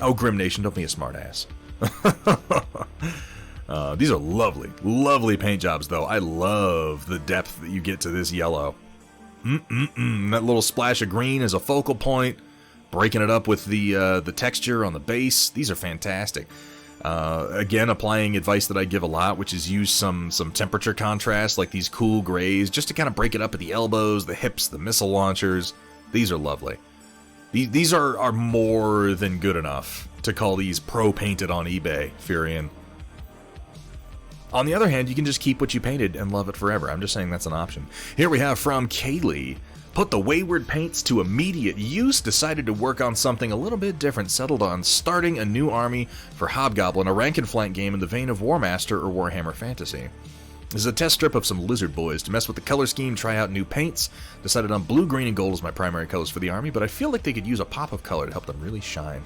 S1: Oh, Grim Nation, don't be a smartass. These are lovely, lovely paint jobs, though. I love the depth that you get to this yellow. That little splash of green is a focal point, breaking it up with the texture on the base. These are fantastic. Again, applying advice that I give a lot, which is use some temperature contrast, like these cool grays, just to kind of break it up at the elbows, the hips, the missile launchers. These are lovely. These are more than good enough to call these pro-painted on eBay, Furion. On the other hand, you can just keep what you painted and love it forever. I'm just saying that's an option. Here we have from Kaylee. Put the wayward paints to immediate use, decided to work on something a little bit different, settled on starting a new army for Hobgoblin, a rank and flank game in the vein of War Master or Warhammer Fantasy. This is a test strip of some lizard boys to mess with the color scheme, try out new paints. Decided on blue, green, and gold as my primary colors for the army, but I feel like they could use a pop of color to help them really shine.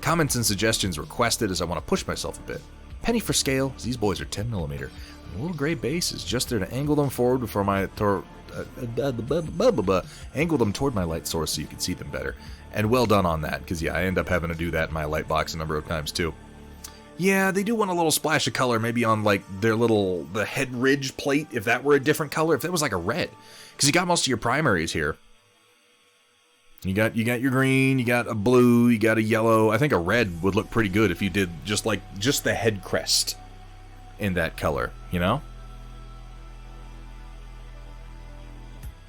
S1: Comments and suggestions requested, as I want to push myself a bit. Penny for scale, as these boys are 10mm. And a little gray base is just there to angle them forward before my angle them toward my light source so you can see them better. And well done on that, because yeah, I end up having to do that in my light box a number of times too. Yeah, they do want a little splash of color, maybe on like the head ridge plate, if that were a different color, if it was like a red. Because you got most of your primaries here. You got your green, you got a blue, you got a yellow. I think a red would look pretty good if you did just the head crest in that color, you know?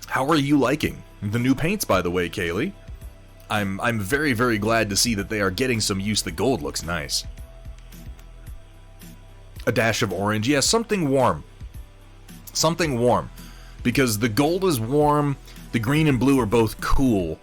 S1: How are you liking The new paints, by the way, Kaylee. I'm very, very glad to see that they are getting some use. The gold looks nice. A dash of orange. Yeah, something warm. Something warm. Because the gold is warm, the green and blue are both cool.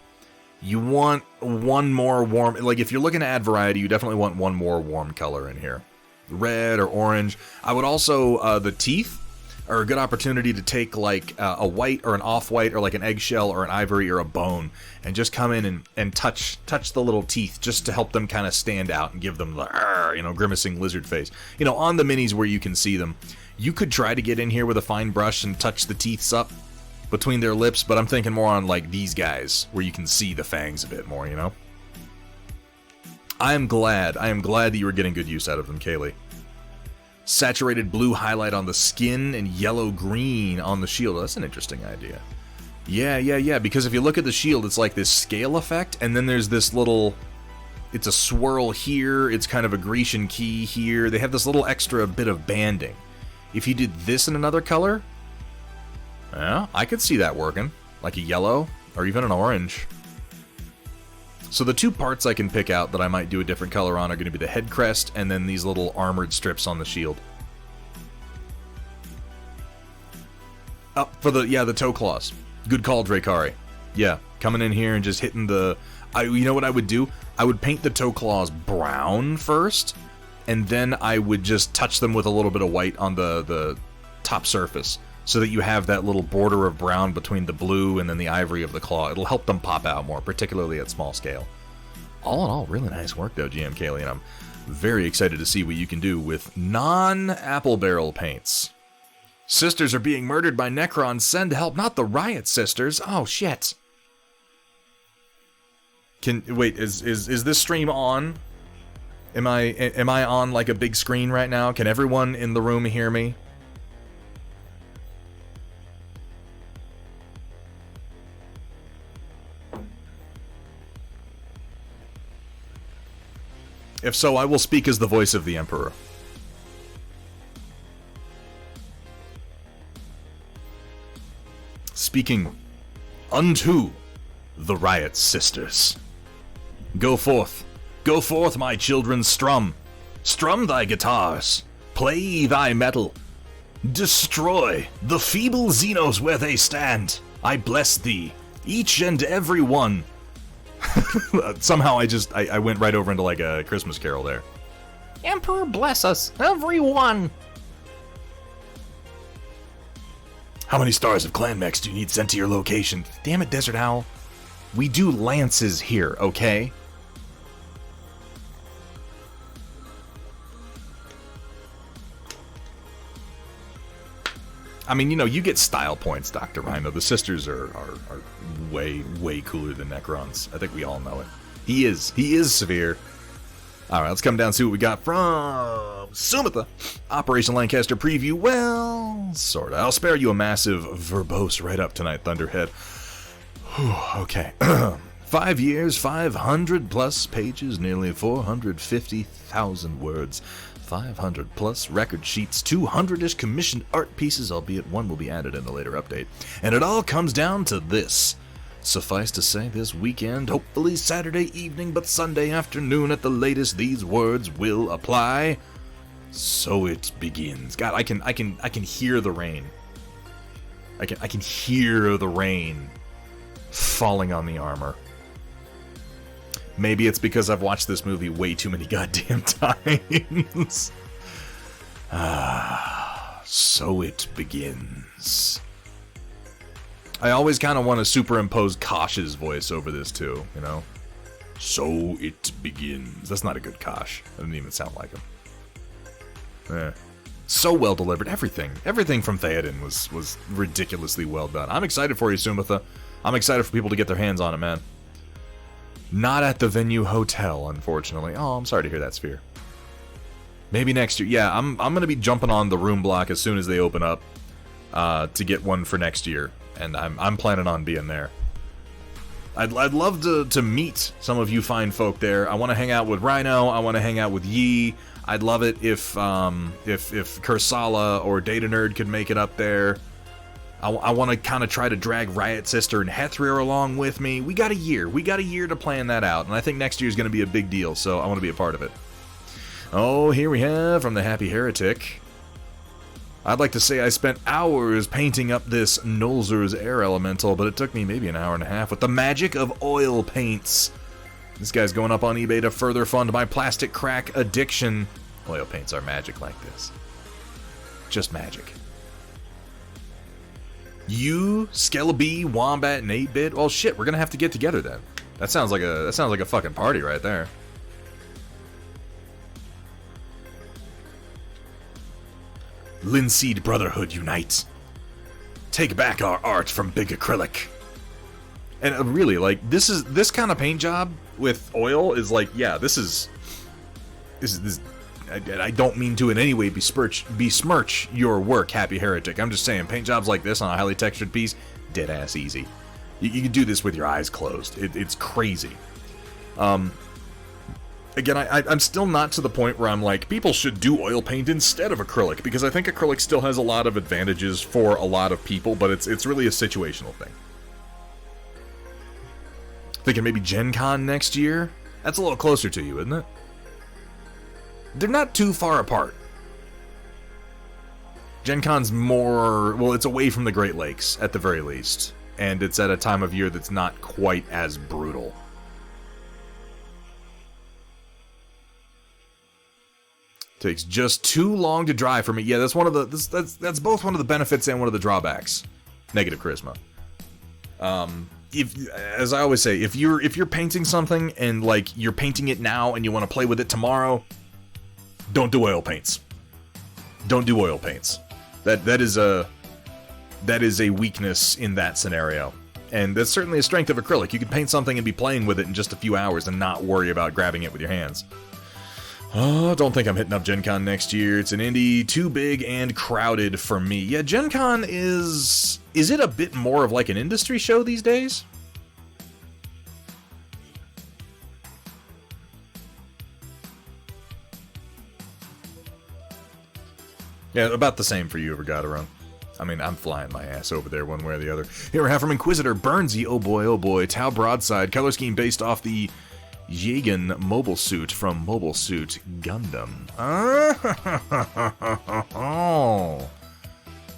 S1: You want one more warm... Like, if you're looking to add variety, you definitely want one more warm color in here. Red or orange. I would also... the teeth are a good opportunity to take, like, a white or an off-white or, like, an eggshell or an ivory or a bone and just come in and touch the little teeth just to help them kind of stand out and give them the, grimacing lizard face. On the minis where you can see them. You could try to get in here with a fine brush and touch the teeths up between their lips, but I'm thinking more on, like, these guys, where you can see the fangs a bit more, I am glad that you were getting good use out of them, Kaylee. Saturated blue highlight on the skin and yellow-green on the shield. That's an interesting idea. Yeah, because if you look at the shield, it's like this scale effect, and then there's this little... It's a swirl here, it's kind of a Grecian key here. They have this little extra bit of banding. If you did this in another color, yeah, I could see that working. Like a yellow, or even an orange. So the two parts I can pick out that I might do a different color on are going to be the head crest, and then these little armored strips on the shield. Oh, for the toe claws. Good call, Drakari. Yeah, coming in here and just hitting the... you know what I would do? I would paint the toe claws brown first, and then I would just touch them with a little bit of white on the top surface, so that you have that little border of brown between the blue and then the ivory of the claw. It'll help them pop out more, particularly at small scale. All in all, really nice work though, GM Kaylee, and I'm very excited to see what you can do with non-apple barrel paints. Sisters are being murdered by Necrons. Send help, not the Riot Sisters. Oh, shit. Wait, is this stream on? Am I on like a big screen right now? Can everyone in the room hear me? If so, I will speak as the voice of the Emperor. Speaking unto the Riot Sisters. Go forth, my children, strum thy guitars, play thy metal, destroy the feeble Xenos where they stand. I bless thee, each and every one. Somehow I went right over into like a Christmas carol there. Emperor bless us, everyone. How many stars of clan mechs do you need sent to your location? Damn it, Desert Owl. We do lances here, okay? I mean, you get style points, Dr. Rhino. The sisters are way, way cooler than Necrons. I think we all know it. He is severe. Alright, let's come down and see what we got from Sumitha. Operation Lancaster preview, well, sorta. I'll spare you a massive verbose write-up tonight, Thunderhead. Whew, okay. 5 years, 500 plus pages, nearly 450,000 words. 500 plus record sheets, 200-ish commissioned art pieces, albeit one will be added in a later update. And it all comes down to this. Suffice to say, this weekend, hopefully Saturday evening, but Sunday afternoon at the latest, these words will apply. So it begins. God, I can hear the rain. I can hear the rain falling on the armor. Maybe it's because I've watched this movie way too many goddamn times. So it begins. I always kind of want to superimpose Kosh's voice over this too, So it begins. That's not a good Kosh. That didn't even sound like him. So well delivered. Everything from Theoden was ridiculously well done. I'm excited for you, Sumitha. I'm excited for people to get their hands on it, man. Not at the Venue Hotel, unfortunately. Oh, I'm sorry to hear that, Sphere. Maybe next year. Yeah, I'm going to be jumping on the room block as soon as they open up to get one for next year, and I'm planning on being there. I'd love to meet some of you fine folk there. I want to hang out with Rhino. I want to hang out with Yi. I'd love it if Kursala or Data Nerd could make it up there. I want to kind of try to drag Riot Sister and Hethrir along with me. We got a year. We got a year to plan that out, and I think next year is going to be a big deal, so I want to be a part of it. Oh, here we have from the Happy Heretic. I'd like to say I spent hours painting up this Nolzur's Air Elemental, but it took me maybe an hour and a half with the magic of oil paints. This guy's going up on eBay to further fund my plastic crack addiction. Oil paints are magic like this. Just magic. You, Skellabee, Wombat, and 8-Bit? Well, shit, we're gonna have to get together then. That sounds like a fucking party right there. Linseed Brotherhood unite. Take back our art from big acrylic. And really, like, this kind of paint job with oil is like, yeah, this is I don't mean to in any way besmirch your work, Happy Heretic. I'm just saying, paint jobs like this on a highly textured piece, dead ass easy. You can do this with your eyes closed. It's crazy. Again, I'm still not to the point where I'm like, people should do oil paint instead of acrylic, because I think acrylic still has a lot of advantages for a lot of people, but it's really a situational thing. Thinking maybe Gen Con next year? That's a little closer to you, isn't it? They're not too far apart. Gen Con's more... well, it's away from the Great Lakes, at the very least. And it's at a time of year that's not quite as brutal. Takes just too long to dry for me. Yeah, that's one of the... that's both one of the benefits and one of the drawbacks. Negative charisma. If, as I always say, if you're painting something and like you're painting it now and you want to play with it tomorrow, don't do oil paints. Don't do oil paints. That is a weakness in that scenario, and that's certainly a strength of acrylic. You can paint something and be playing with it in just a few hours and not worry about grabbing it with your hands. Oh, don't think I'm hitting up Gen Con next year. It's an indie, too big and crowded for me. Yeah, Gen Con is it a bit more of like an industry show these days? Yeah, about the same for you, Vergadaron. I mean, I'm flying my ass over there one way or the other. Here we have from Inquisitor Burnsy. Oh boy, Tau Broadside. Color scheme based off the Jagan mobile suit from Mobile Suit Gundam.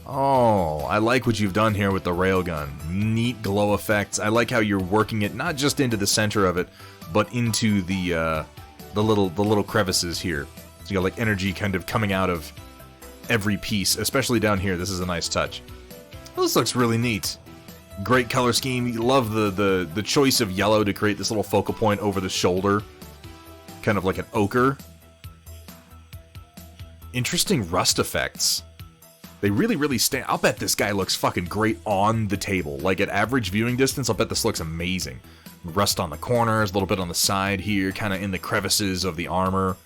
S1: Oh, I like what you've done here with the railgun. Neat glow effects. I like how you're working it not just into the center of it, but into the little crevices here. So you got like energy kind of coming out of every piece, especially down here. This is a nice touch. Well, this looks really neat. Great color scheme. You love the choice of yellow to create this little focal point over the shoulder. Kind of like an ochre. Interesting rust effects. They really stand. I'll bet this guy looks fucking great on the table. Like at average viewing distance, I'll bet this looks amazing. Rust on the corners, a little bit on the side here, kind of in the crevices of the armor.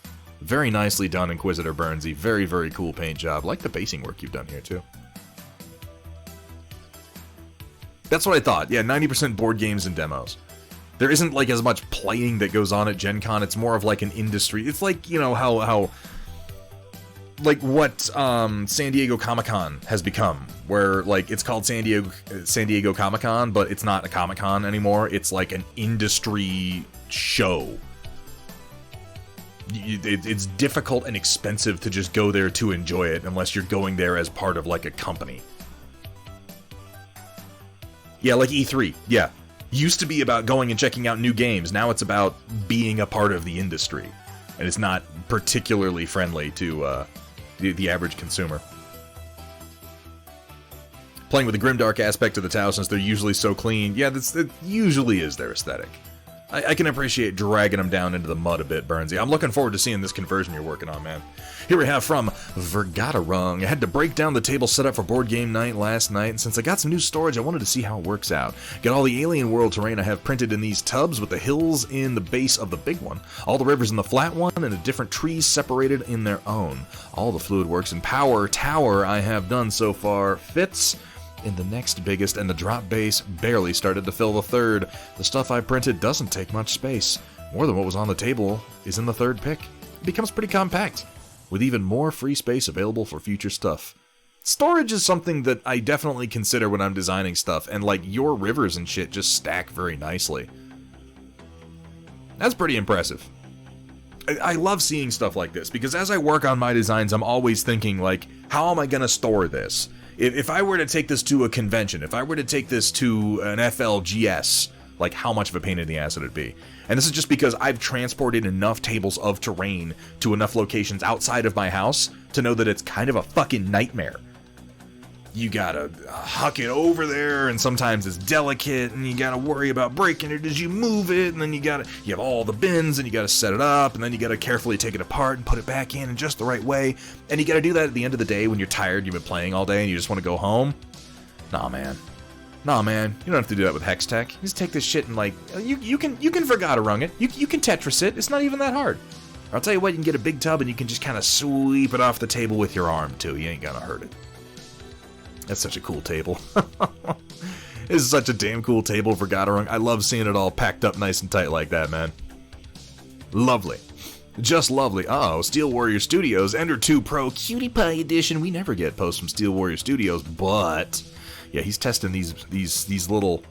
S1: Very nicely done, Inquisitor Burnsy. Very cool paint job. Like the basing work you've done here, too. That's what I thought. Yeah, 90% board games and demos. There isn't, like, as much playing that goes on at Gen Con. It's more of, like, an industry. It's like, you know, how like, what San Diego Comic-Con has become. Where, like, it's called San Diego Comic-Con, but it's not a Comic-Con anymore. It's, like, an industry show. It's difficult and expensive to just go there to enjoy it unless you're going there as part of like a company. Yeah, like E3. Yeah. Used to be about going and checking out new games. Now it's about being a part of the industry. And it's not particularly friendly to the average consumer. Playing with the grimdark aspect of the Tau, since they're usually so clean. Yeah, that usually is their aesthetic. I can appreciate dragging them down into the mud a bit, Burnsy. I'm looking forward to seeing this conversion you're working on, man. Here we have from Vergatarung. I had to break down the table set up for board game night last night, and since I got some new storage, I wanted to see how it works out. Got all the alien world terrain I have printed in these tubs, with the hills in the base of the big one, all the rivers in the flat one, and the different trees separated in their own. All the fluid works and power tower I have done so far fits in the next biggest, and the drop base barely started to fill the third. The stuff I printed doesn't take much space. More than what was on the table is in the third pick. It becomes pretty compact, with even more free space available for future stuff. Storage is something that I definitely consider when I'm designing stuff, and like your rivers and shit just stack very nicely. That's pretty impressive. I love seeing stuff like this, because as I work on my designs, I'm always thinking, like, how am I going to store this? If I were to take this to a convention, if I were to take this to an FLGS, like, how much of a pain in the ass would it be? And this is just because I've transported enough tables of terrain to enough locations outside of my house to know that it's kind of a fucking nightmare. You gotta huck it over there, and sometimes it's delicate, and you gotta worry about breaking it as you move it, and then you have all the bins, and you gotta set it up, and then you gotta carefully take it apart and put it back in just the right way, and you gotta do that at the end of the day when you're tired, you've been playing all day, and you just want to go home. Nah, man, you don't have to do that with Hex Tech. You just take this shit and, like, you can Forgotta-rung it, you can Tetris it, it's not even that hard. I'll tell you what, you can get a big tub, and you can just kind of sweep it off the table with your arm, too. You ain't gonna hurt it. That's such a cool table. This is such a damn cool table for Forgotta-rung. I love seeing it all packed up nice and tight like that, man. Lovely. Just lovely. Uh-oh, Steel Warrior Studios, Ender 2 Pro Cutie Pie Edition. We never get posts from Steel Warrior Studios, but yeah, he's testing these little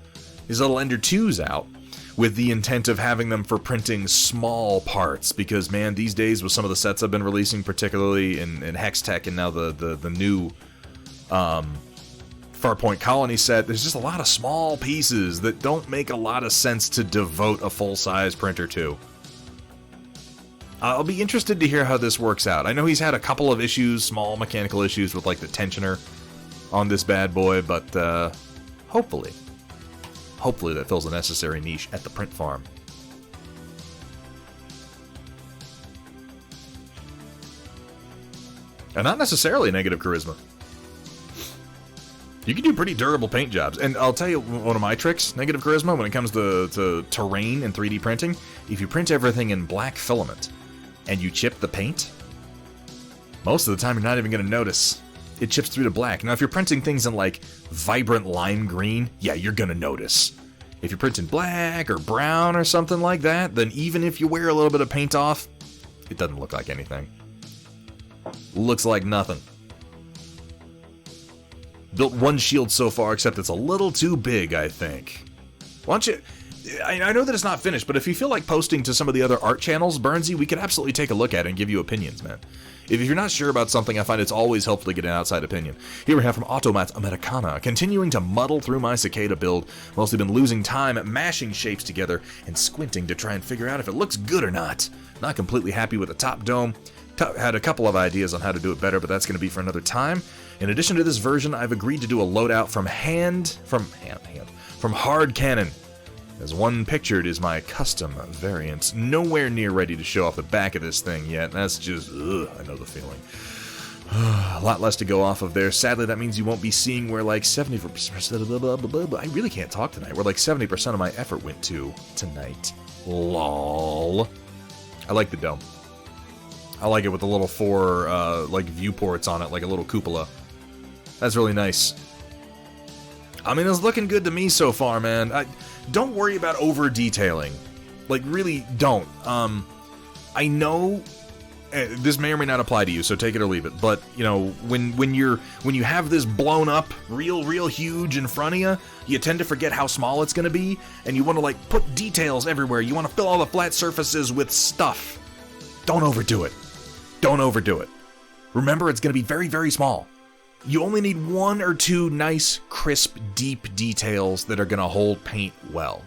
S1: Ender 2s out with the intent of having them for printing small parts, because, man, these days with some of the sets I've been releasing, particularly in Hex Tech and now the new Farpoint Colony set, there's just a lot of small pieces that don't make a lot of sense to devote a full-size printer to. I'll be interested to hear how this works out. I know he's had a couple of issues, small mechanical issues with, like, the tensioner on this bad boy, but hopefully that fills a necessary niche at the print farm. And not necessarily negative charisma. You can do pretty durable paint jobs. And I'll tell you one of my tricks, negative charisma, when it comes to terrain and 3D printing. If you print everything in black filament and you chip the paint, most of the time you're not even going to notice. It chips through to black. Now, if you're printing things in, like, vibrant lime green, yeah, you're going to notice. If you're printing black or brown or something like that, then even if you wear a little bit of paint off, it doesn't look like anything. Looks like nothing. Built one shield so far, except it's a little too big, I think. Why don't you... I know that it's not finished, but if you feel like posting to some of the other art channels, Burnsy, we could absolutely take a look at it and give you opinions, man. If you're not sure about something, I find it's always helpful to get an outside opinion. Here we have from Automat Americana, continuing to muddle through my cicada build. Mostly been losing time at mashing shapes together and squinting to try and figure out if it looks good or not. Not completely happy with the top dome. Had a couple of ideas on how to do it better, but that's going to be for another time. In addition to this version, I've agreed to do a loadout from Hard Cannon, as one pictured is my custom variant. Nowhere near ready to show off the back of this thing yet. That's just, ugh, I know the feeling. A lot less to go off of there. Sadly, that means you won't be seeing where like 70%, I really can't talk tonight, where like 70% of my effort went to tonight. Lol. I like the dome. I like it with the little four, like, viewports on it, like a little cupola. That's really nice. I mean, it's looking good to me so far, man. Don't worry about over-detailing. Like, really, don't. I know this may or may not apply to you, so take it or leave it. But, you know, when you have this blown up real huge in front of you, you tend to forget how small it's going to be, and you want to, like, put details everywhere. You want to fill all the flat surfaces with stuff. Don't overdo it. Don't overdo it. Remember, it's going to be very small. You only need one or two nice, crisp, deep details that are going to hold paint well.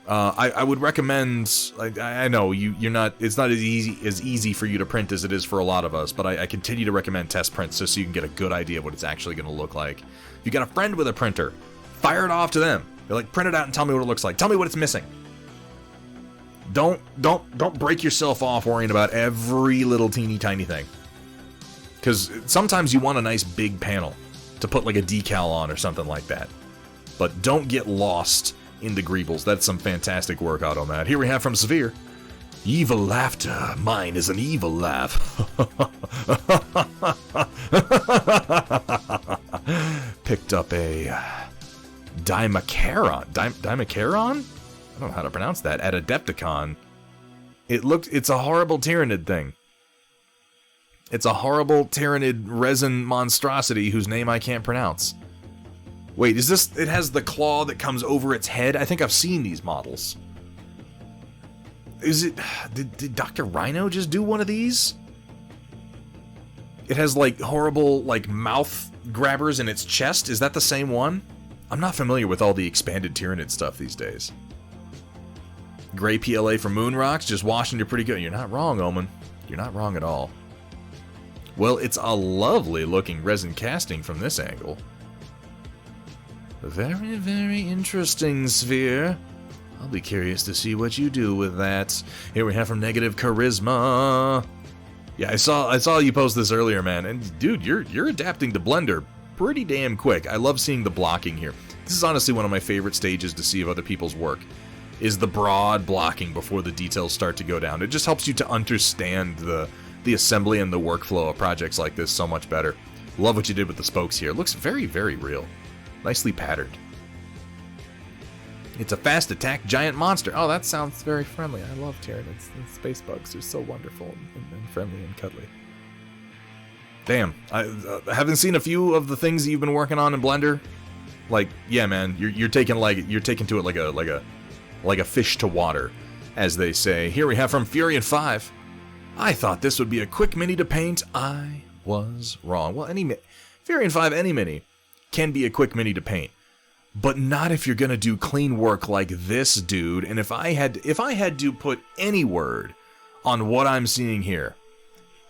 S1: I would recommend, like, I know you're not, it's not as easy for you to print as it is for a lot of us, but I continue to recommend test prints just so you can get a good idea of what it's actually going to look like. If you got a friend with a printer, fire it off to them. They're like, print it out and tell me what it looks like. Tell me what it's missing. Don't break yourself off worrying about every little teeny tiny thing. Because sometimes you want a nice big panel to put like a decal on or something like that. But don't get lost in the greebles. That's some fantastic work, Automat. Here we have from Severe. Evil laughter. Mine is an evil laugh. Picked up a Dimacaron. Dimacaron? I don't know how to pronounce that. At Adepticon. It's a horrible Tyranid thing. It's a horrible Tyranid resin monstrosity whose name I can't pronounce. Wait, is this... It has the claw that comes over its head? I think I've seen these models. Is it... Did Dr. Rhino just do one of these? It has, like, horrible, like, mouth grabbers in its chest. Is that the same one? I'm not familiar with all the expanded Tyranid stuff these days. Gray PLA for Moon Rocks, just washing you pretty good. You're not wrong, Omen. You're not wrong at all. Well, it's a lovely looking resin casting from this angle. Very, very interesting, Sphere. I'll be curious to see what you do with that. Here we have from Negative Charisma. Yeah, I saw you post this earlier, man. And dude, you're adapting to Blender pretty damn quick. I love seeing the blocking here. This is honestly one of my favorite stages to see of other people's work. Is the broad blocking before the details start to go down. It just helps you to understand the assembly and the workflow of projects like this so much better. Love what you did with the spokes here. It looks very, very real. Nicely patterned. It's a fast attack giant monster. Oh, that sounds very friendly. I love Tyranids and space bugs. They're so wonderful and friendly and cuddly. Damn, I haven't seen a few of the things that you've been working on in Blender. Like, yeah, man, you're taking to it like a fish to water, as they say. Here we have from Furion5. I thought this would be a quick mini to paint. I was wrong. Well, Furion5 any mini can be a quick mini to paint, but not if you're gonna do clean work like this, dude. And if I had to put any word on what I'm seeing here,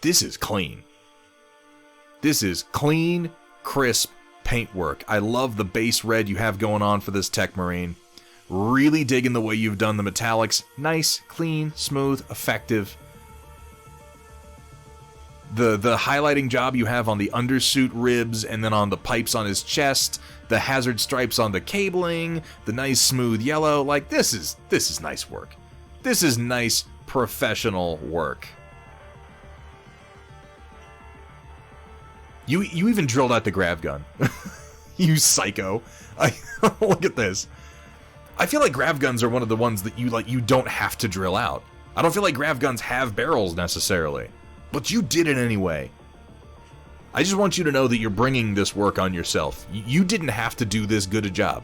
S1: this is clean. This is clean, crisp paint work. I love the base red you have going on for this Tech Marine. Really digging the way you've done the metallics. Nice, clean, smooth, effective. The highlighting job you have on the undersuit ribs and then on the pipes on his chest, the hazard stripes on the cabling, the nice smooth yellow. Like, this is nice work. This is nice professional work. You even drilled out the grav gun. You psycho. Look at this. I feel like grav guns are one of the ones that you don't have to drill out. I don't feel like grav guns have barrels necessarily, but you did it anyway. I just want you to know that you're bringing this work on yourself. You didn't have to do this good a job.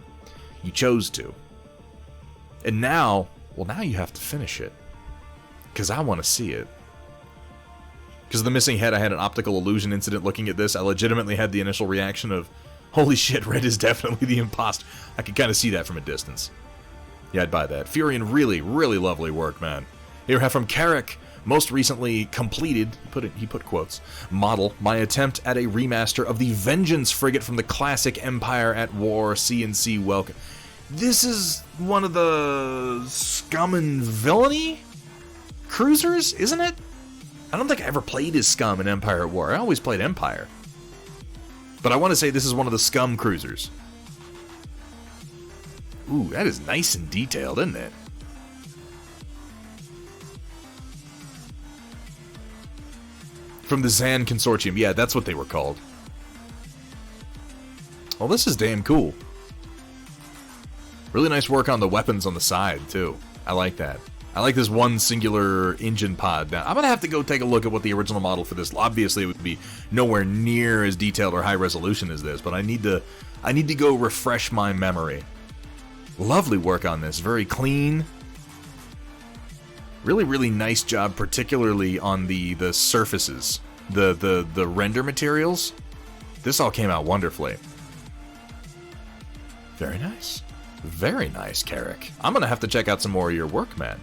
S1: You chose to. And now you have to finish it. Because I want to see it. Because of the missing head, I had an optical illusion incident looking at this. I legitimately had the initial reaction of, holy shit, Red is definitely the imposter. I could kind of see that from a distance. Yeah, I'd buy that. Furion, really, really lovely work, man. Here we have from Carrick, most recently completed, he put quotes, model, my attempt at a remaster of the Vengeance frigate from the classic Empire at War CNC Welcome. This is one of the Scum and Villainy cruisers, isn't it? I don't think I ever played as Scum in Empire at War. I always played Empire. But I want to say this is one of the Scum cruisers. Ooh, that is nice and detailed, isn't it? From the Zan Consortium. Yeah, that's what they were called. Well, this is damn cool. Really nice work on the weapons on the side, too. I like that. I like this one singular engine pod. Now, I'm going to have to go take a look at what the original model for this... Obviously, it would be nowhere near as detailed or high resolution as this, but I need to go refresh my memory. Lovely work on this. Very clean. Really, really nice job, particularly on the surfaces. The render materials. This all came out wonderfully. Very nice. Very nice, Carrick. I'm going to have to check out some more of your work, man.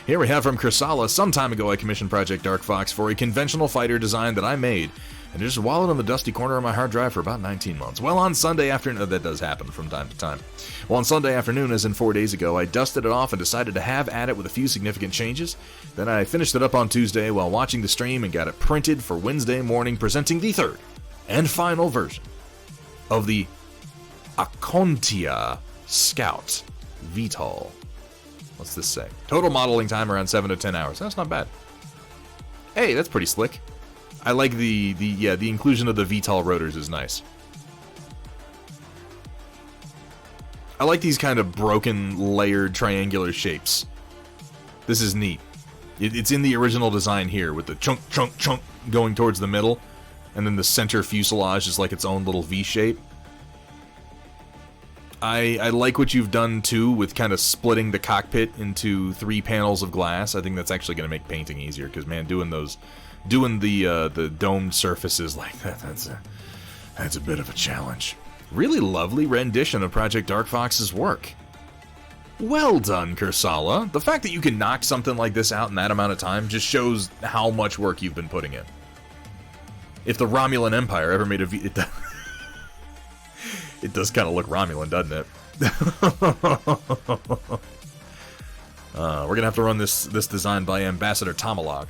S1: Here we have from Kursala. Some time ago I commissioned Project Dark Fox for a conventional fighter design that I made, and it just wallowed on the dusty corner of my hard drive for about 19 months. Well, on Sunday afternoon, that does happen from time to time. Well, on Sunday afternoon, as in 4 days ago, I dusted it off and decided to have at it with a few significant changes. Then I finished it up on Tuesday while watching the stream and got it printed for Wednesday morning, presenting the third and final version of the Acontia Scout VTOL. What's this say? Total modeling time around 7 to 10 hours. That's not bad. Hey, that's pretty slick. I like the inclusion of the VTOL rotors is nice. I like these kind of broken, layered, triangular shapes. This is neat. It's in the original design here, with the chunk, chunk, chunk going towards the middle, and then the center fuselage is like its own little V shape. I like what you've done, too, with kind of splitting the cockpit into 3 panels of glass. I think that's actually going to make painting easier, because, man, doing the domed surfaces like that, that's a bit of a challenge. Really lovely rendition of Project Dark Fox's work. Well done, Kursala. The fact that you can knock something like this out in that amount of time just shows how much work you've been putting in. If the Romulan Empire ever made a it does kind of look Romulan, doesn't it? We're going to have to run this design by Ambassador Tomalog.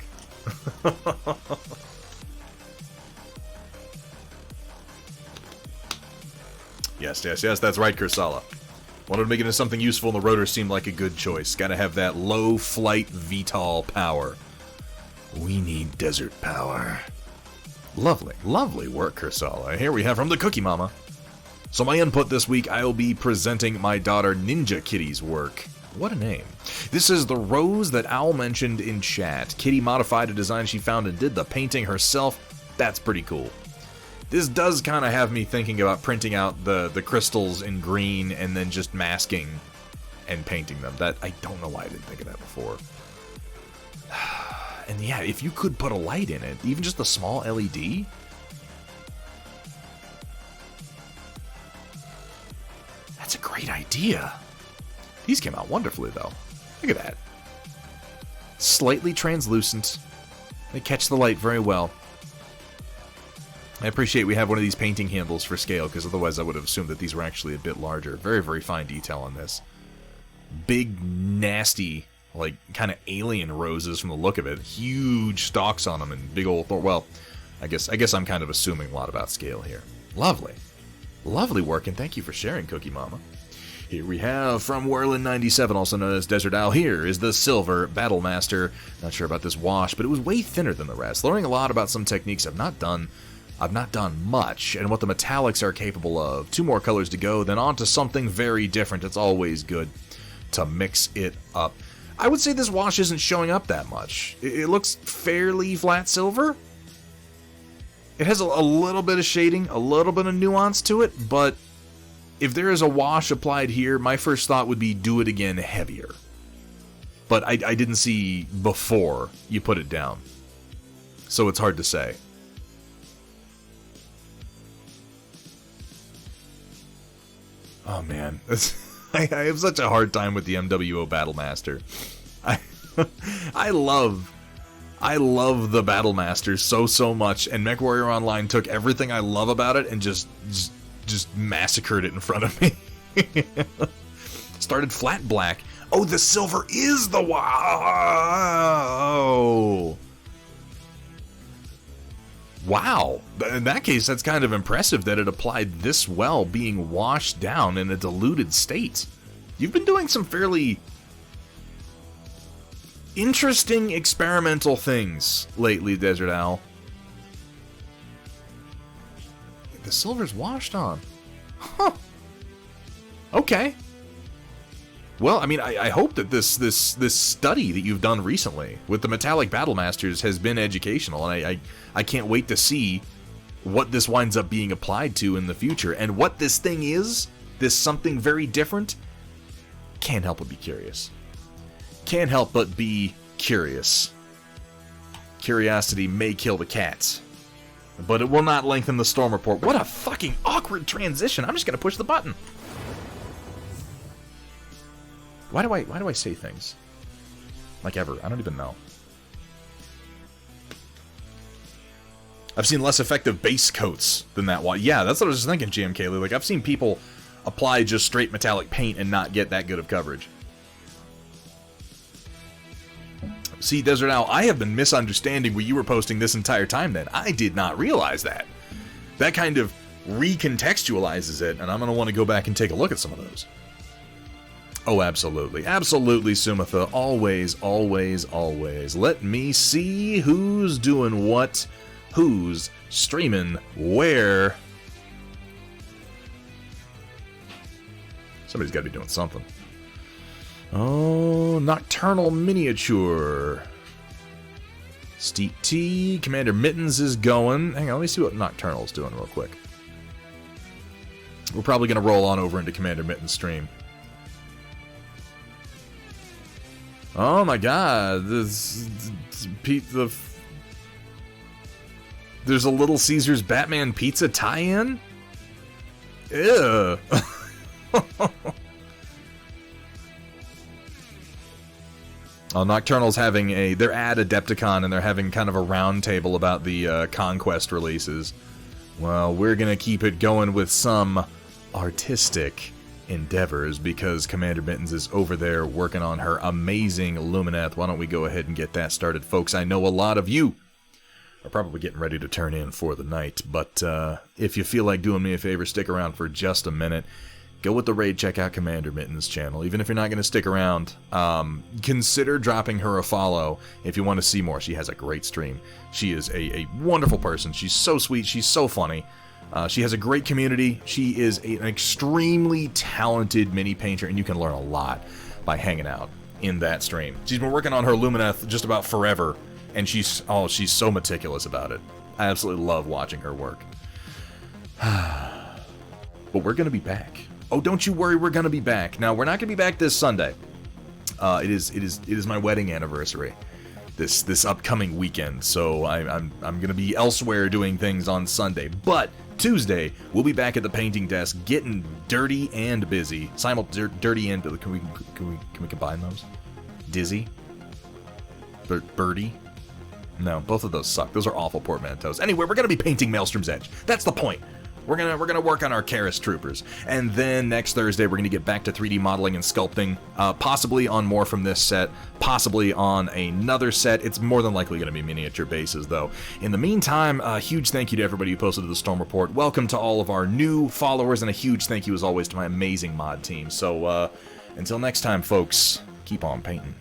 S1: Yes, that's right, Kursala. Wanted to make it into something useful, and the rotor seemed like a good choice. Gotta have that low flight VTOL power. We need desert power. Lovely, lovely work, Kursala. Here we have from the Cookie Mama. So my input this week, I'll be presenting my daughter Ninja Kitty's work. What a name. This is the Rose that Owl mentioned in chat. Kitty modified a design she found and did the painting herself. That's pretty cool. This does kind of have me thinking about printing out the crystals in green and then just masking and painting them. That I don't know why I didn't think of that before. And yeah, if you could put a light in it, even just a small LED... That's a great idea. These came out wonderfully, though. Look at that. Slightly translucent. They catch the light very well. I appreciate we have one of these painting handles for scale, because otherwise I would have assumed that these were actually a bit larger. Very, very fine detail on this. Big, nasty, like, kind of alien roses from the look of it. Huge stalks on them and big old... Well, I guess I'm kind of assuming a lot about scale here. Lovely. Lovely work, and thank you for sharing, Cookie Mama. Here we have, from Whirlin97, also known as Desert Owl, here is the Silver Battlemaster. Not sure about this wash, but it was way thinner than the rest. Learning a lot about some techniques I've not done much, and what the metallics are capable of. 2 more colors to go, then on to something very different. It's always good to mix it up. I would say this wash isn't showing up that much. It looks fairly flat silver. It has a little bit of shading, a little bit of nuance to it, but if there is a wash applied here, my first thought would be do it again heavier. But I didn't see before you put it down, so it's hard to say. Oh man, I have such a hard time with the MWO Battlemaster. I love the Battlemaster so much, and MechWarrior Online took everything I love about it and just massacred it in front of me. Started flat black. Oh, the silver is the wow. Wow. In that case, that's kind of impressive that it applied this well, being washed down in a diluted state. You've been doing some fairly interesting experimental things lately, Desert Owl. The silver's washed on. Huh. Okay. Well, I mean, I hope that this study that you've done recently with the Metallic Battlemasters has been educational, and I can't wait to see what this winds up being applied to in the future. And what this thing is, this something very different, can't help but be curious. Can't help but be curious. Curiosity may kill the cat, but it will not lengthen the storm report. What a fucking awkward transition. I'm just gonna push the button. Why do I say things like ever? I don't even know. I've seen less effective base coats than that one. Yeah, that's what I was thinking, GM Kaylee. Like, I've seen people apply just straight metallic paint and not get that good of coverage. See, Desert Owl, I have been misunderstanding what you were posting this entire time then. I did not realize that. That kind of recontextualizes it, and I'm going to want to go back and take a look at some of those. Oh, absolutely. Absolutely, Sumatha. Always, always, always. Let me see who's doing what, who's streaming where. Somebody's got to be doing something. Oh, Nocturnal Miniature. Steep T. Commander Mittens is going. Hang on, let me see what Nocturnal's doing real quick. We're probably going to roll on over into Commander Mittens' stream. Oh my god. There's a Little Caesars Batman Pizza tie-in? Ew. Nocturnal's having they're at Adepticon, and they're having kind of a round table about the Conquest releases. Well, we're gonna keep it going with some artistic endeavors, because Commander Mittens is over there working on her amazing Lumineth. Why don't we go ahead and get that started, folks? I know a lot of you are probably getting ready to turn in for the night, but if you feel like doing me a favor, stick around for just a minute. Go with the raid, check out Commander Mittens' channel. Even if you're not going to stick around, consider dropping her a follow if you want to see more. She has a great stream. She is a wonderful person. She's so sweet. She's so funny. She has a great community. She is an extremely talented mini painter, and you can learn a lot by hanging out in that stream. She's been working on her Lumineth just about forever, and she's so meticulous about it. I absolutely love watching her work. But we're going to be back. Oh, don't you worry, we're going to be back. Now, we're not going to be back this Sunday. It is my wedding anniversary this upcoming weekend, so I'm going to be elsewhere doing things on Sunday. But Tuesday, we'll be back at the painting desk, getting dirty and busy. Dirty and can we combine those? Dizzy? Birdie? No, both of those suck. Those are awful portmanteaus. Anyway, we're going to be painting Maelstrom's Edge. That's the point. We're gonna work on our Karis troopers, and then next Thursday we're gonna get back to 3D modeling and sculpting, possibly on more from this set, possibly on another set. It's more than likely gonna be miniature bases, though. In the meantime, a huge thank you to everybody who posted to the Storm Report. Welcome to all of our new followers, and a huge thank you as always to my amazing mod team. So until next time, folks, keep on painting.